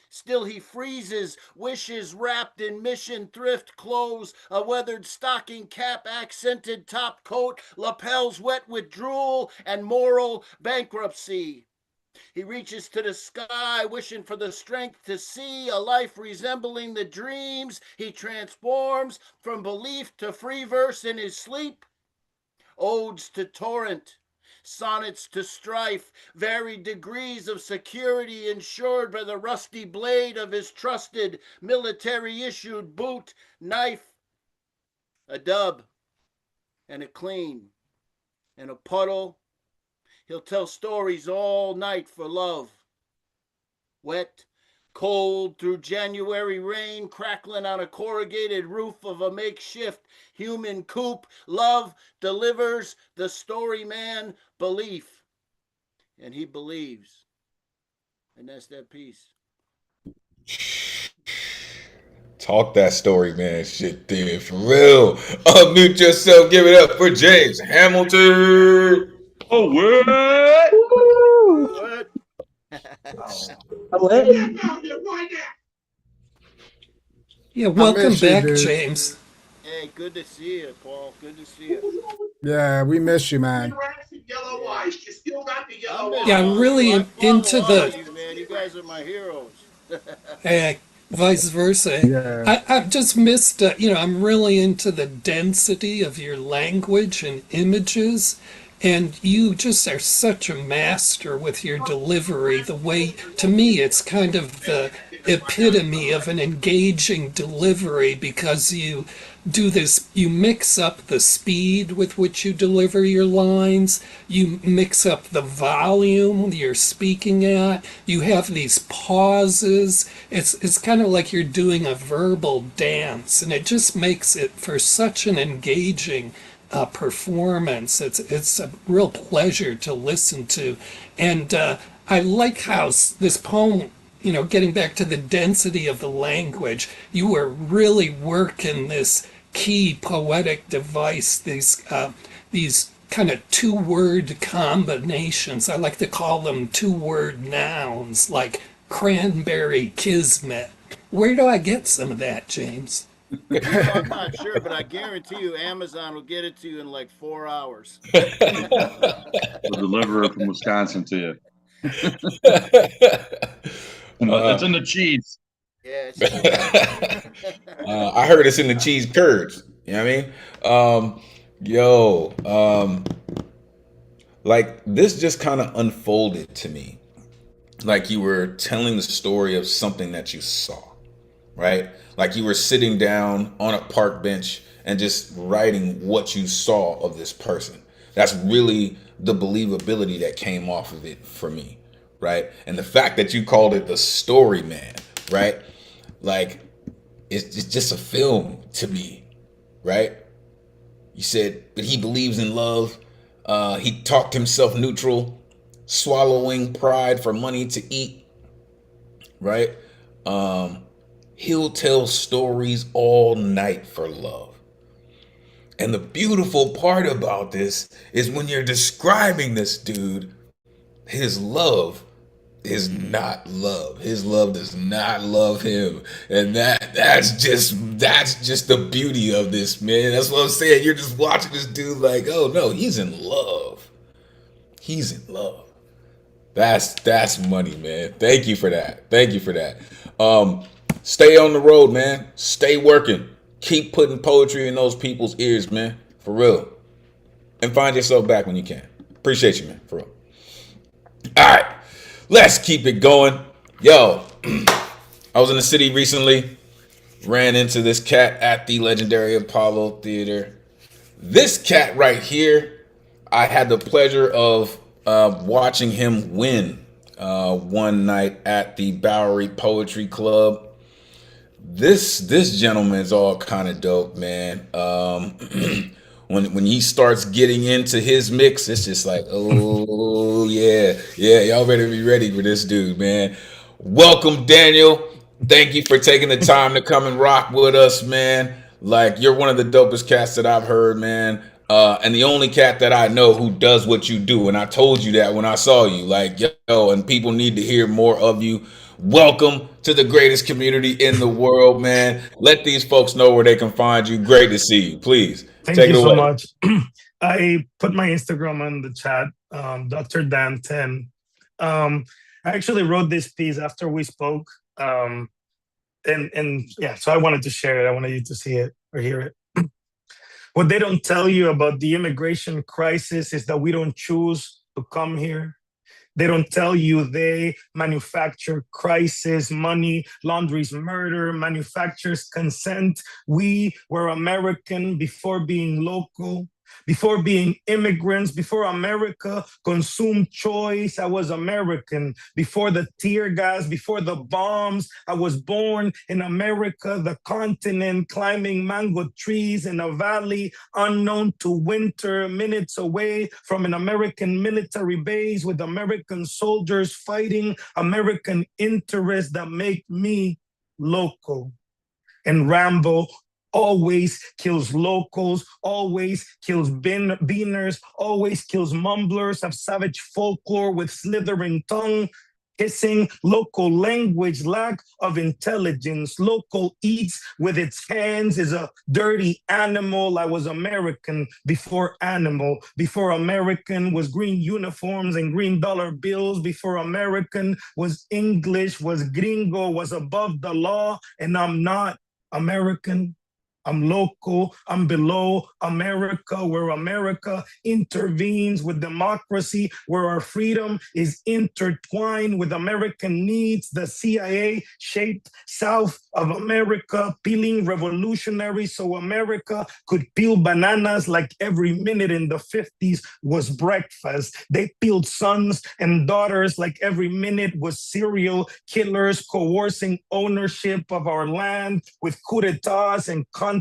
Still he freezes, wishes wrapped in mission thrift clothes, a weathered stocking cap, accented top coat, lapels wet with drool and moral bankruptcy. He reaches to the sky, wishing for the strength to see a life resembling the dreams he transforms from belief to free verse in his sleep. odes to torrent, sonnets to strife, varied degrees of security ensured by the rusty blade of his trusted military-issued boot, knife, a dub, and a clean, and a puddle. He'll tell stories all night for love. Wet, cold through January rain, crackling on a corrugated roof of a makeshift human coop. Love delivers the story man belief. And he believes. And that's that piece. Talk that story, man. Shit, dude, for real. Unmute yourself. Give it up for James Hamilton. Oh, what? What? Yeah, I welcome miss you, back, dude. James. Hey, good to see you, Paul. Good to see you. Yeah, we miss you, man. Yeah, I'm really into All of the you, man. You guys are my heroes. vice versa. Yeah. I've just missed, I'm really into the density of your language and images. And you just are such a master with your delivery. The way, to me, it's kind of the epitome of an engaging delivery because you do this, you mix up the speed with which you deliver your lines, you mix up the volume you're speaking at, you have these pauses. It's kind of like you're doing a verbal dance, and it just makes it for such an engaging performance. It's a real pleasure to listen to, and I like how this poem, getting back to the density of the language, you were really working this key poetic device, these kind of two-word combinations. I like to call them two-word nouns, like cranberry kismet. Where do I get some of that, James? I'm not sure, but I guarantee you Amazon will get it to you in like 4 hours. We'll deliver it from Wisconsin to you. It's in the cheese. Yeah, I heard it's in the cheese curds. You know what I mean? Like this just kind of unfolded to me. Like you were telling the story of something that you saw, right? Like you were sitting down on a park bench and just writing what you saw of this person. That's really the believability that came off of it for me, right? And the fact that you called it the story man, right? Like it's just a film to me, right? You said, but he believes in love. He talked himself neutral, swallowing pride for money to eat, right? He'll tell stories all night for love. And the beautiful part about this is when you're describing this dude, his love is not love. His love does not love him. And that's just the beauty of this, man. That's what I'm saying. You're just watching this dude like, oh no, he's in love. He's in love. That's money, man. Thank you for that. Thank you for that. Stay on the road, man. Stay working. Keep putting poetry in those people's ears, man. For real. And find yourself back when you can. Appreciate you, man. For real. All right. Let's keep it going. Yo, I was in the city recently. Ran into this cat at the legendary Apollo Theater. This cat right here, I had the pleasure of watching him win one night at the Bowery Poetry Club. This gentleman's all kind of dope, man. When he starts getting into his mix, it's just like, oh yeah, y'all better be ready for this dude, man. Welcome, Daniel. Thank you for taking the time to come and rock with us, man. Like you're one of the dopest cats that I've heard, man. And the only cat that I know who does what you do. And I told you that when I saw you. Like, yo, and people need to hear more of you. Welcome to the greatest community in the world, man. Let these folks know where they can find you. Great to see you. Please Thank take you it so away. much. I put my Instagram on the chat, Dr. Dan 10. I actually wrote this piece after we spoke. And yeah, so I wanted to share it. I wanted you to see it or hear it. What they don't tell you about the immigration crisis is that we don't choose to come here. They don't tell you they manufacture crisis, money, laundries, murder, manufactures consent. We were American before being local, before being immigrants, before America consumed choice. I was American. Before the tear gas, before the bombs, I was born in America, the continent, climbing mango trees in a valley unknown to winter, minutes away from an American military base with American soldiers fighting American interests that make me local. And Rambo always kills locals, always kills beaners, always kills mumblers of savage folklore with slithering tongue, hissing, local language, lack of intelligence. Local eats with its hands, is a dirty animal. I was American before animal. Before American was green uniforms and green dollar bills. Before American was English, was gringo, was above the law, and I'm not American. I'm local, I'm below America, where America intervenes with democracy, where our freedom is intertwined with American needs. The CIA shaped South of America, peeling revolutionary so America could peel bananas like every minute in the 50s was breakfast. They peeled sons and daughters like every minute was serial killers coercing ownership of our land with coups d'etats and contracts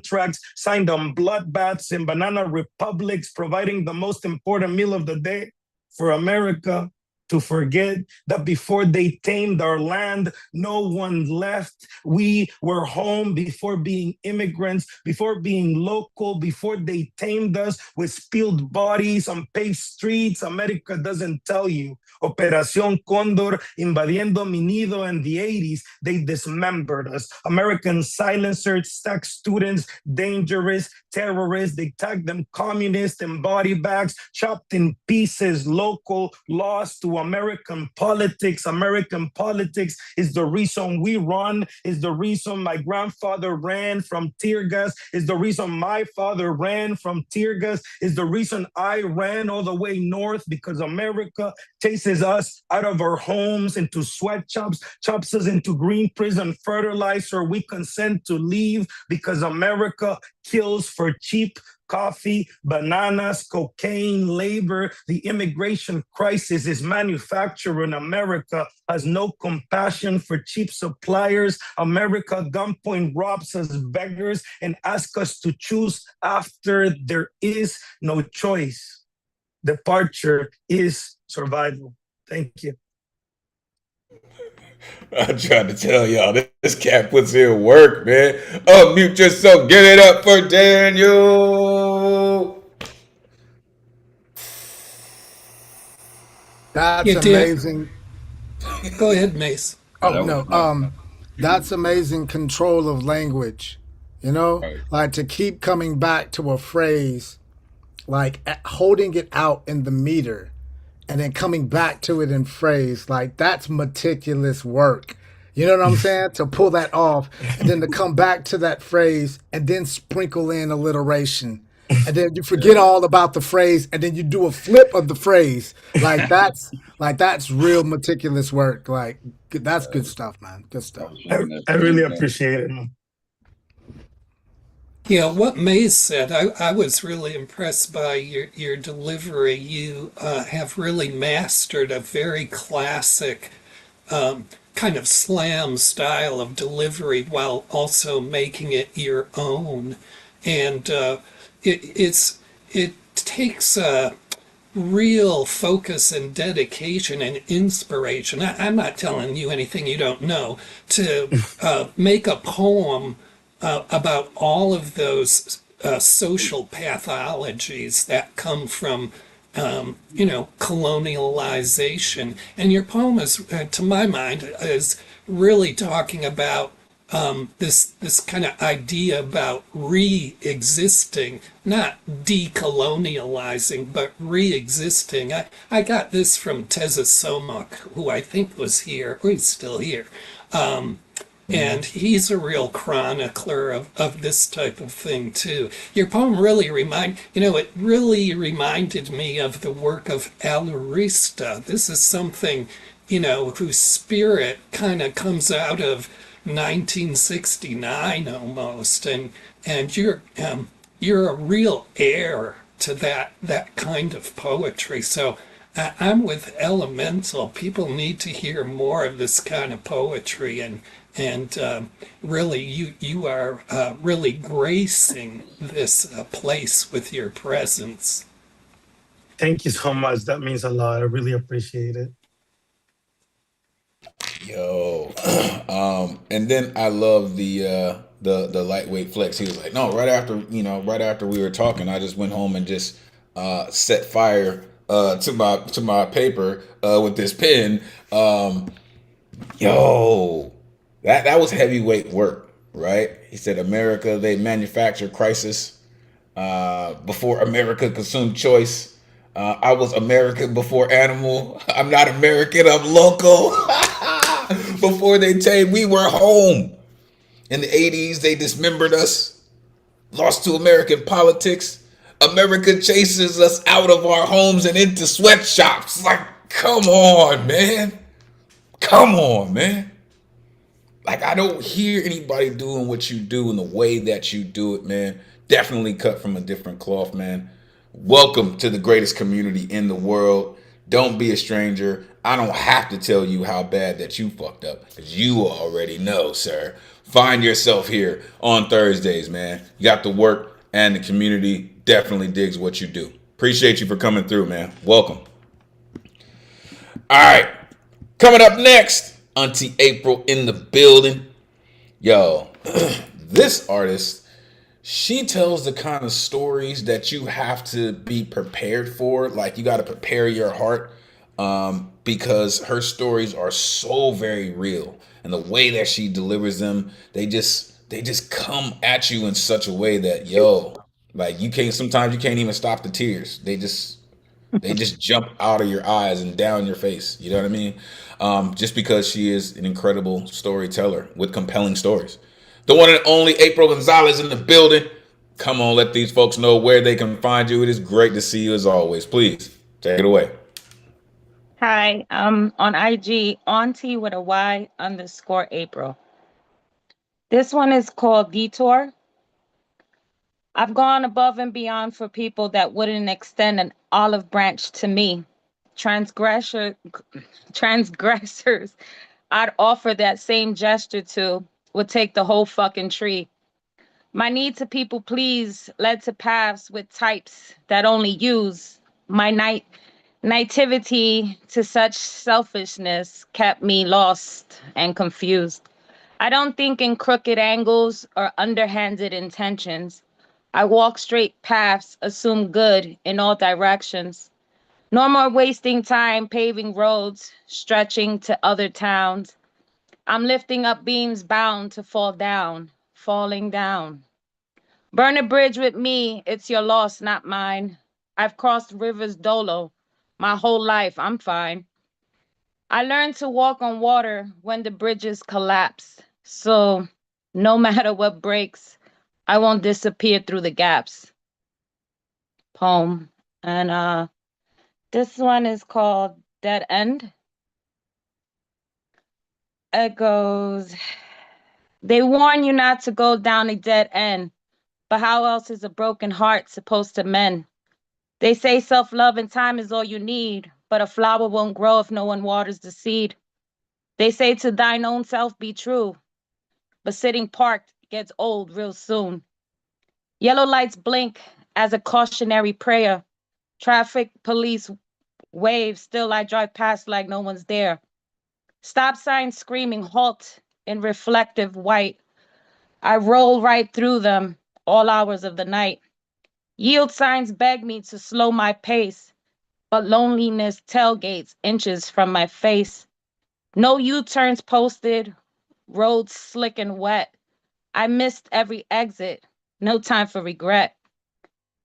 signed on bloodbaths in banana republics, providing the most important meal of the day for America to forget that before they tamed our land, no one left. We were home before being immigrants, before being local, before they tamed us with spilled bodies on paved streets. America doesn't tell you. Operación Condor, invadiendo mi nido in the 80s, they dismembered us. American silencers stack students, dangerous terrorists. They tagged them communists in body bags, chopped in pieces, local, lost to American politics. American politics is the reason we run, is the reason my grandfather ran from tear gas, is the reason my father ran from tear gas, is the reason I ran all the way north, because America chases us out of our homes into sweatshops, chops us into green prison fertilizer. We consent to leave because America kills for cheap coffee, bananas, cocaine, labor. The immigration crisis is manufactured in America, has no compassion for cheap suppliers. America gunpoint robs us beggars and asks us to choose after there is no choice. Departure is survival. Thank you. I tried to tell y'all, this cat puts in work, man. Unmute yourself. Give it up for Daniel. That's amazing. Go ahead, Mace. Oh no, that's amazing control of language. You know, like to keep coming back to a phrase, like holding it out in the meter, and then coming back to it in phrase. Like that's meticulous work. You know what I'm saying? To pull that off, and then to come back to that phrase, and then sprinkle in alliteration. And then you forget all about the phrase, and then you do a flip of the phrase. Like that's real meticulous work. Like that's good stuff, man. Good stuff. I really appreciate it. Yeah, what Maze said, I was really impressed by your delivery. You have really mastered a very classic kind of slam style of delivery while also making it your own. And it takes real focus and dedication and inspiration. I'm not telling you anything you don't know to make a poem about all of those social pathologies that come from colonialization. And your poem is, to my mind, is really talking about this kind of idea about re-existing, not decolonializing, but re-existing. I got this from Teza Somok, who I think was here, or he's still here. And he's a real chronicler of this type of thing too. Your poem really it really reminded me of the work of Alurista. This is something, whose spirit kind of comes out of 1969 almost, and you're a real heir to that kind of poetry. So I'm with Elemental. People need to hear more of this kind of poetry, and really, you are really gracing this place with your presence. Thank you so much. That means a lot. I really appreciate it. Yo, and then I love the lightweight flex. He was like, no, right after we were talking, I just went home and just set fire to my paper with this pen. Yo, that was heavyweight work, right? He said, America, they manufacture crisis before America consumed choice. I was American before animal. I'm not American, I'm local. Before they tamed, we were home. In the 80s, they dismembered us, lost to American politics. America chases us out of our homes and into sweatshops. Like, come on, man. Come on, man. Like, I don't hear anybody doing what you do in the way that you do it, man. Definitely cut from a different cloth, man. Welcome to the greatest community in the world. Don't be a stranger. I don't have to tell you how bad that you fucked up, because you already know, sir. Find yourself here on Thursdays, man. You got the work, and the community definitely digs what you do. Appreciate you for coming through, man. Welcome. All right. Coming up next, Auntie April in the building. Yo, this artist, she tells the kind of stories that you have to be prepared for. Like, you got to prepare your heart, because her stories are so very real, and the way that she delivers them, they just come at you in such a way that, like, sometimes you can't even stop the tears. They just jump out of your eyes and down your face. You know what I mean? Just because she is an incredible storyteller with compelling stories. The one and only April Gonzalez in the building. Come on, let these folks know where they can find you. It is great to see you as always. Please take it away. Hi, on IG, Auntie with a Y_April. This one is called Detour. I've gone above and beyond for people that wouldn't extend an olive branch to me. Transgressors, I'd offer that same gesture to would take the whole fucking tree. My need to people please led to paths with types that only use my naivety to such selfishness kept me lost and confused. I don't think in crooked angles or underhanded intentions. I walk straight paths, assume good in all directions. No more wasting time paving roads, stretching to other towns. I'm lifting up beams bound to fall down, falling down. Burn a bridge with me, it's your loss, not mine. I've crossed rivers dolo. My whole life, I'm fine. I learned to walk on water when the bridges collapse. So no matter what breaks, I won't disappear through the gaps. Poem. And this one is called Dead End. It goes, they warn you not to go down a dead end, but how else is a broken heart supposed to mend? They say self-love and time is all you need, but a flower won't grow if no one waters the seed. They say to thine own self be true, but sitting parked gets old real soon. Yellow lights blink as a cautionary prayer. Traffic police wave, still I drive past like no one's there. Stop signs screaming halt in reflective white. I roll right through them all hours of the night. Yield signs beg me to slow my pace, but loneliness tailgates inches from my face. No U-turns posted, roads slick and wet. I missed every exit, no time for regret.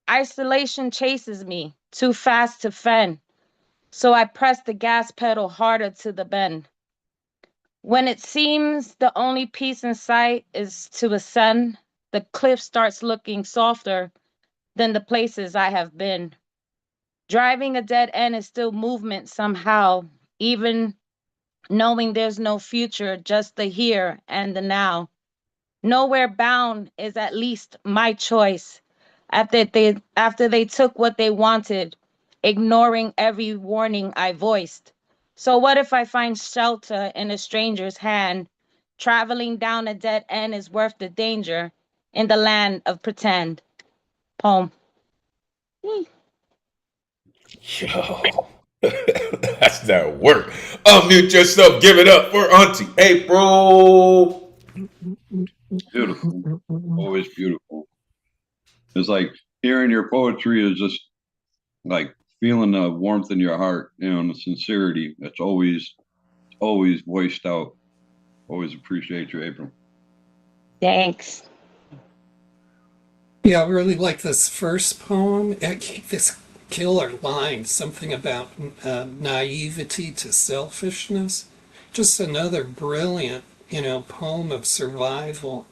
Isolation chases me, too fast to fend, so I press the gas pedal harder to the bend. When it seems the only peace in sight is to ascend, the cliff starts looking softer than the places I have been. Driving a dead end is still movement somehow, even knowing there's no future, just the here and the now. Nowhere bound is at least my choice. After they took what they wanted, ignoring every warning I voiced. So what if I find shelter in a stranger's hand? Traveling down a dead end is worth the danger in the land of pretend. Poem. Yo, that's that work. Unmute yourself. Give it up for Auntie April. Beautiful. Always beautiful. It's like hearing your poetry is just like feeling the warmth in your heart, and the sincerity that's always voiced out. Always appreciate you, April. Thanks. Yeah, I really like this first poem. This killer line, something about naivety to selfishness. Just another brilliant, poem of survival.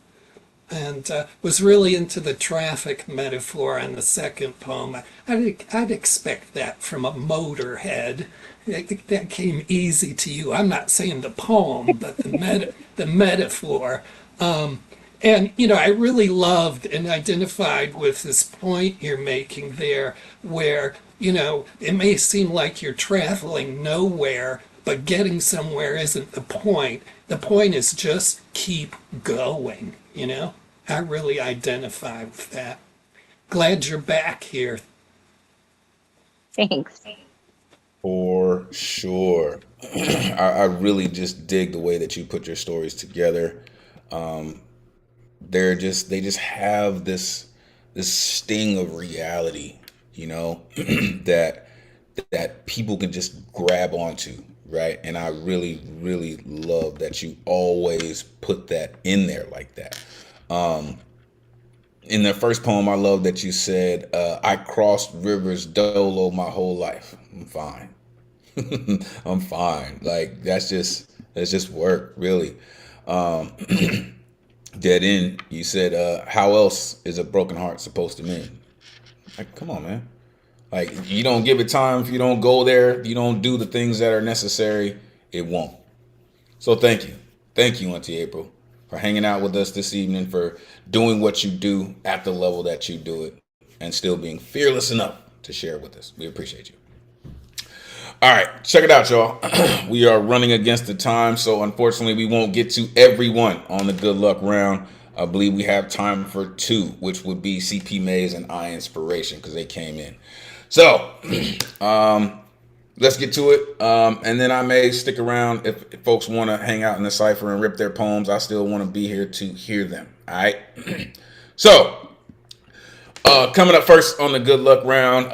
And was really into the traffic metaphor on the second poem. I'd expect that from a Motorhead. I think that came easy to you. I'm not saying the poem, but the metaphor. And, I really loved and identified with this point you're making there, where, it may seem like you're traveling nowhere, but getting somewhere isn't the point. The point is just keep going, I really identify with that. Glad you're back here. Thanks. For sure. I really just dig the way that you put your stories together. They just have this sting of reality, that people can just grab onto, right? And I really, really love that you always put that in there like that. In the first poem, I love that you said, I crossed rivers dolo my whole life. I'm fine. I'm fine. Like that's just work, really. Dead end, you said, how else is a broken heart supposed to mend? Like, come on, man. Like, you don't give it time, if you don't go there, you don't do the things that are necessary, it won't. So thank you. Thank you, Auntie April, for hanging out with us this evening, for doing what you do at the level that you do it, and still being fearless enough to share with us. We appreciate you. All right, check it out, y'all. We are running against the time, so unfortunately we won't get to everyone on the good luck round. I believe we have time for 2, which would be CP Mays and I Inspiration, because they came in. So let's get to it, and then I may stick around if folks want to hang out in the cipher and rip their poems. I still want to be here to hear them. All right. So coming up first on the good luck round,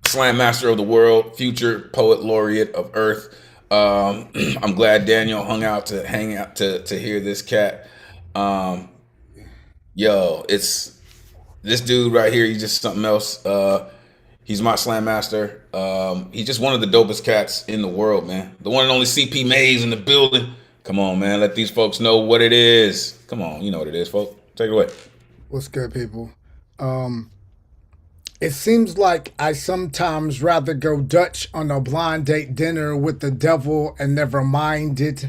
Slam Master of the World, future Poet Laureate of Earth. I'm glad Daniel hung out to hear this cat. It's this dude right here. He's just something else. He's my Slam Master. He's just one of the dopest cats in the world, man. The one and only CP Mays in the building. Come on, man. Let these folks know what it is. Come on, you know what it is, folks. Take it away. What's good, people? It seems like I sometimes rather go Dutch on a blind date dinner with the devil and never mind it.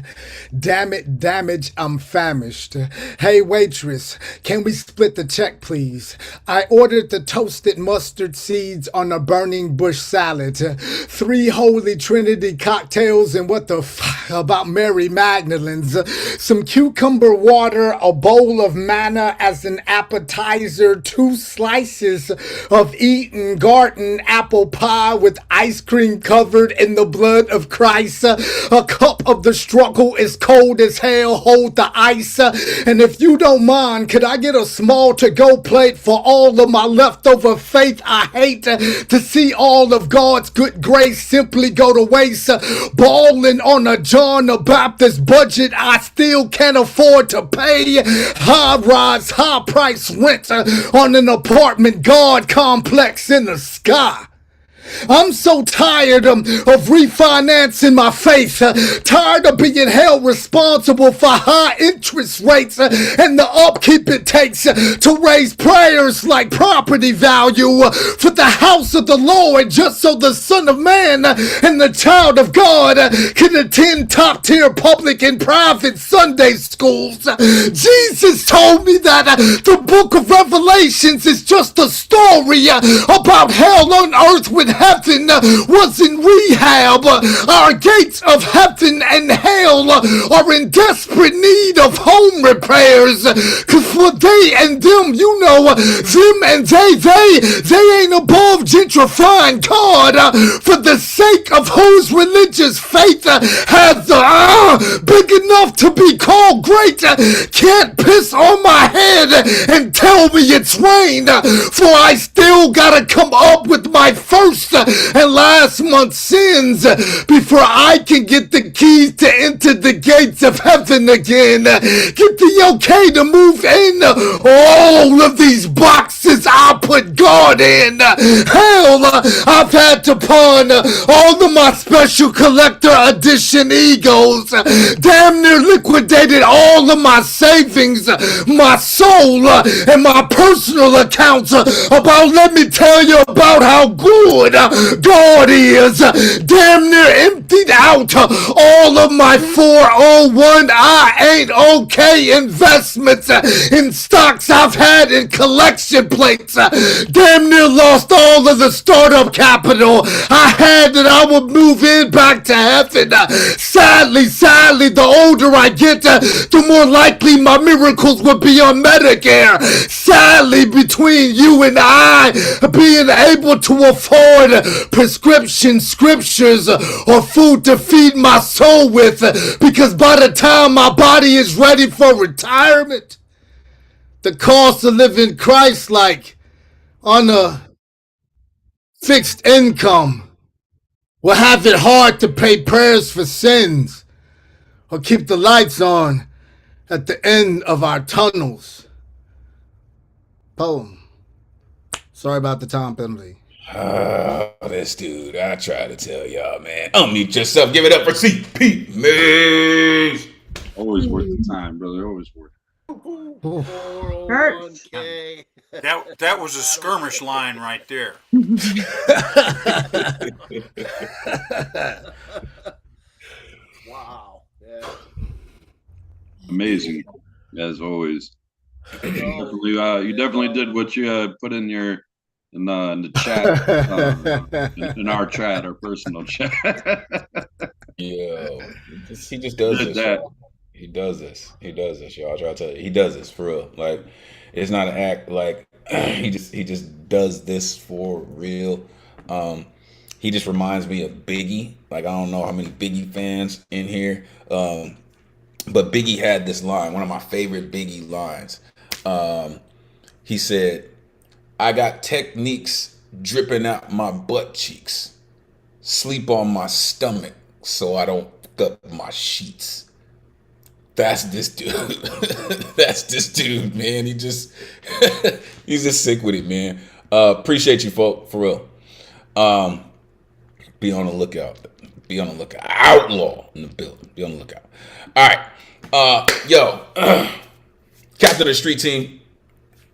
Damn it, damage, I'm famished. Hey, waitress, can we split the check, please? I ordered the toasted mustard seeds on a burning bush salad. 3 Holy Trinity cocktails and what the f about Mary Magdalene's. Some cucumber water, a bowl of manna as an appetizer, 2 slices of eaten garden apple pie with ice cream covered in the blood of Christ. A cup of the struggle is cold as hell, hold the ice. And if you don't mind, could I get a small to-go plate for all of my leftover faith? I hate to see all of God's good grace simply go to waste. Balling on a John the Baptist budget I still can't afford to pay. High rise, high price rent on an apartment guard complex in the sky. I'm so tired of refinancing my faith, tired of being held responsible for high interest rates and the upkeep it takes to raise prayers like property value for the house of the Lord, just so the Son of Man and the child of God can attend top tier public and private Sunday schools. Jesus told me that the book of Revelations is just a story about hell on earth when heaven was in rehab. Our gates of heaven and hell are in desperate need of home repairs, cause for they and them, you know, them and they ain't above gentrifying God for the sake of whose religious faith has big enough to be called great. Can't piss on my head and tell me it's rain, for I still gotta come up with my first and last month's sins before I can get the keys to enter the gates of heaven again. Get the okay to move in all of these boxes I put God in. Hell, I've had to pawn all of my special collector edition egos. Damn near liquidated all of my savings, my soul, and my personal accounts. Let me tell you about how good God is. Damn near emptied out all of my 401 I ain't okay investments in stocks I've had in collection plates. Damn near lost all of the startup capital I had that I would move in back to heaven. Sadly, the older I get, the more likely my miracles would be on Medicare. Sadly, between you and I being able to afford prescription scriptures or food to feed my soul with, because by the time my body is ready for retirement, the cost of living Christ-like on a fixed income will have it hard to pay prayers for sins or keep the lights on at the end of our tunnels. Poem. Sorry about the time penalty. This dude, I try to tell y'all, man. Unmute yourself. Give it up for CP Maze. Always worth the time, brother. Always worth it. Hurts. That was a skirmish line right there. Wow. Yeah. Amazing, as always. You definitely did what you put in your in the chat, in our chat, our personal chat. Yo, he just does this. Y'all. He does this, y'all. I try to tell you, he does this for real. Like, it's not an act. Like, he just does this for real. He just reminds me of Biggie. Like, I don't know how many Biggie fans in here, but Biggie had this line, one of my favorite Biggie lines. He said, "I got techniques dripping out my butt cheeks. Sleep on my stomach so I don't fuck up my sheets." That's this dude. That's this dude, man. He just he's just sick with it, man. Appreciate you, folk, for real. Be on the lookout. Be on the lookout. Outlaw in the building. Be on the lookout. All right. Yo, captain of the street team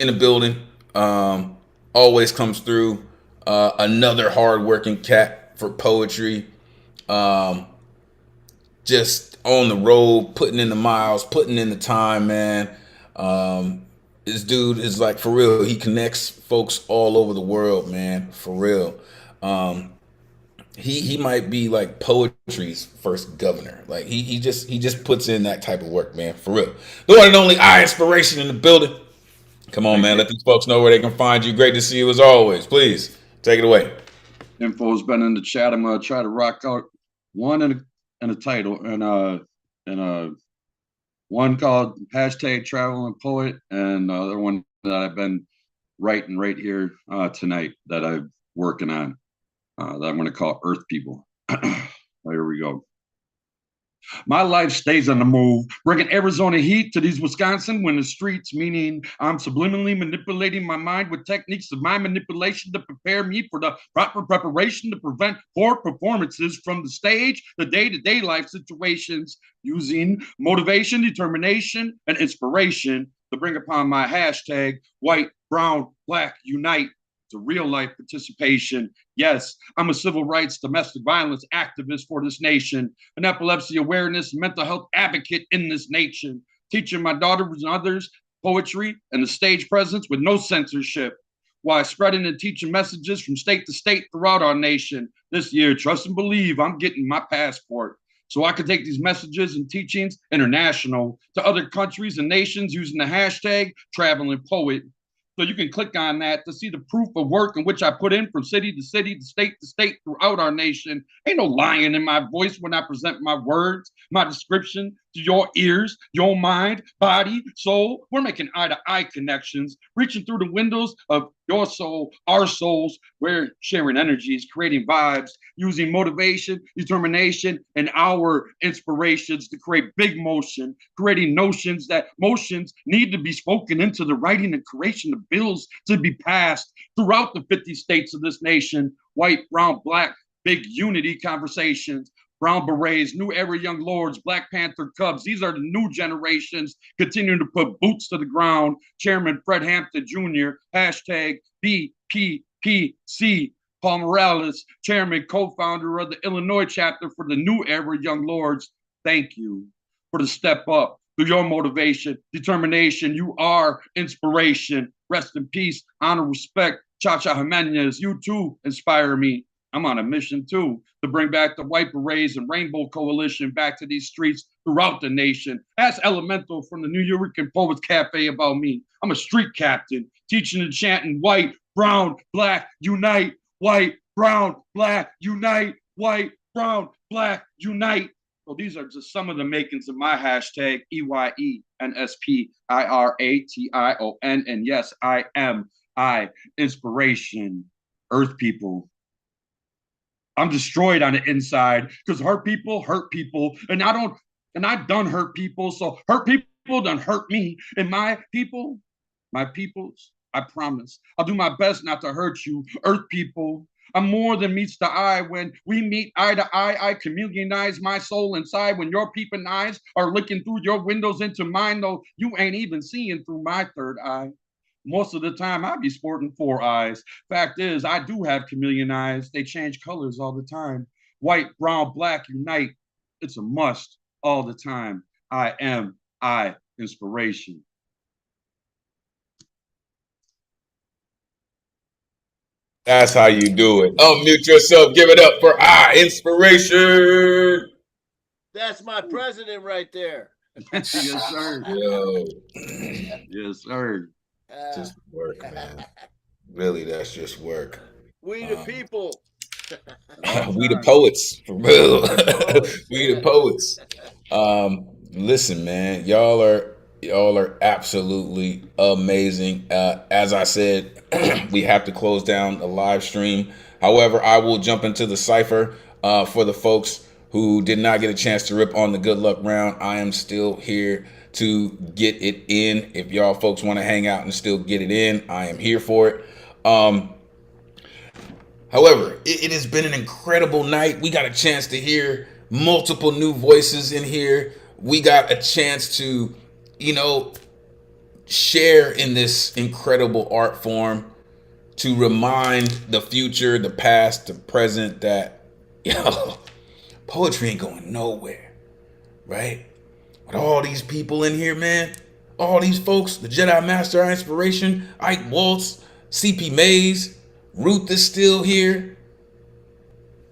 in the building. Always comes through. Another hardworking cat for poetry. Just on the road, putting in the miles, putting in the time, man. This dude is like, for real. He connects folks all over the world, man. For real. He might be like poetry's first governor. Like he just puts in that type of work, man. For real. The one and only I Inspiration in the building. Come on, man. Let these folks know where they can find you. Great to see you as always. Please take it away. Info's been in the chat. I'm gonna try to rock out one and a title and one called #Traveling Poet, and the other one that I've been writing right here tonight that I'm working on that I'm gonna call Earth People. Here we go. My life stays on the move, bringing Arizona heat to these Wisconsin winter streets, meaning I'm subliminally manipulating my mind with techniques of mind manipulation to prepare me for the proper preparation to prevent poor performances from the stage, the day-to-day life situations, using motivation, determination, and inspiration to bring upon my hashtag white, brown, black, unite to real life participation. Yes, I'm a civil rights, domestic violence activist for this nation, an epilepsy awareness, mental health advocate in this nation, teaching my daughters and others poetry and the stage presence with no censorship, while spreading and teaching messages from state to state throughout our nation. This year, trust and believe I'm getting my passport so I can take these messages and teachings international to other countries and nations using the hashtag traveling poet. So you can click on that to see the proof of work in which I put in from city to city, to state throughout our nation. Ain't no lying in my voice when I present my words, my description to your ears, your mind, body, soul. We're making eye-to-eye connections, reaching through the windows of your soul, our souls. We're sharing energies, creating vibes, using motivation, determination, and our inspirations to create big motion, creating notions that motions need to be spoken into the writing and creation of bills to be passed throughout the 50 states of this nation. White, brown, black, big unity conversations. Brown Berets, New Era Young Lords, Black Panther Cubs. These are the new generations continuing to put boots to the ground. Chairman Fred Hampton Jr., hashtag BPPC. Paul Morales, Chairman, co-founder of the Illinois chapter for the New Era Young Lords. Thank you for the step up through your motivation, determination. You are inspiration. Rest in peace, honor, respect. Chacha Jimenez, you too inspire me. I'm on a mission too to bring back the White Berets and Rainbow Coalition back to these streets throughout the nation. Ask Elemen2al from the New Yorker Poets Cafe about me. I'm a street captain, teaching and chanting white, brown, black, unite. White, brown, black, unite. White, brown, black, unite. So these are just some of the makings of my hashtag EYENSPIRATION. And yes, I am inspiration. Earth people. I'm destroyed on the inside because hurt people, and I've done hurt people. So hurt people done hurt me. And my peoples, I promise I'll do my best not to hurt you, Earth people. I'm more than meets the eye. When we meet eye to eye, I communionize my soul inside. When your peeping eyes are looking through your windows into mine, though you ain't even seeing through my third eye. Most of the time, I be sporting 4 eyes. Fact is, I do have chameleon eyes. They change colors all the time. White, brown, black, unite. It's a must all the time. I am inspiration. That's how you do it. Unmute yourself. Give it up for inspiration. That's my president right there. Yes, sir. Yo. Yes, sir. Just work, man. Really, that's just work. We the people. We the poets, for real. We the poets. Listen, man, y'all are absolutely amazing. As I said, we have to close down the live stream. However, I will jump into the cipher for the folks who did not get a chance to rip on the good luck round. I am still here to get it in. If y'all folks want to hang out and still get it in, I am here for it. However, it has been an incredible night. We got a chance to hear multiple new voices in here. We got a chance to, share in this incredible art form, to remind the future, the past, the present that, poetry ain't going nowhere, right? With all these people in here, man, all these folks, the Jedi Master, our inspiration, Ike Waltz, CP Mays, Ruth is still here,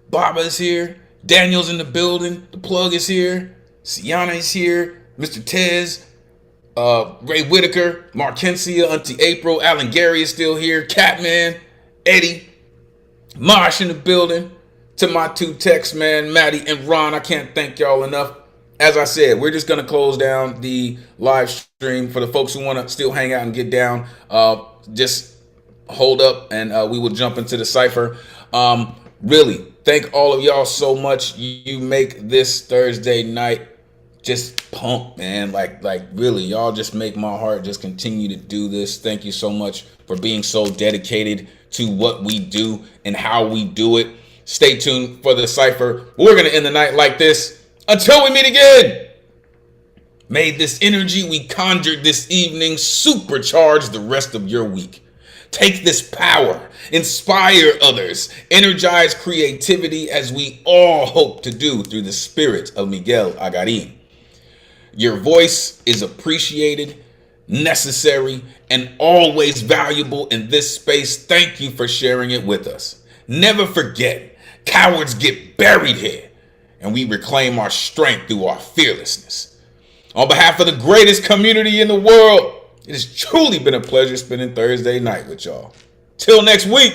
Baba is here, Daniel's in the building, the plug is here, Sienna is here, Mr. Tez, Ray Whitaker, Markencia, Auntie April, Alan Gary is still here, Catman, Eddie, Marsh in the building. To my 2 texts, man, Maddie and Ron, I can't thank y'all enough. As I said, we're just going to close down the live stream. For the folks who want to still hang out and get down, just hold up and we will jump into the cipher. Really, Thank all of y'all so much. You make this Thursday night just pump, man. Like really, y'all just make my heart just continue to do this. Thank you so much for being so dedicated to what we do and how we do it. Stay tuned for the cipher. We're going to end the night like this. Until we meet again. May this energy we conjured this evening supercharge the rest of your week. Take this power, inspire others, energize creativity as we all hope to do through the spirit of Miguel Agarin. Your voice is appreciated, necessary, and always valuable in this space. Thank you for sharing it with us. Never forget, cowards get buried here, and we reclaim our strength through our fearlessness. On behalf of the greatest community in the world, it has truly been a pleasure spending Thursday night with y'all. Till next week.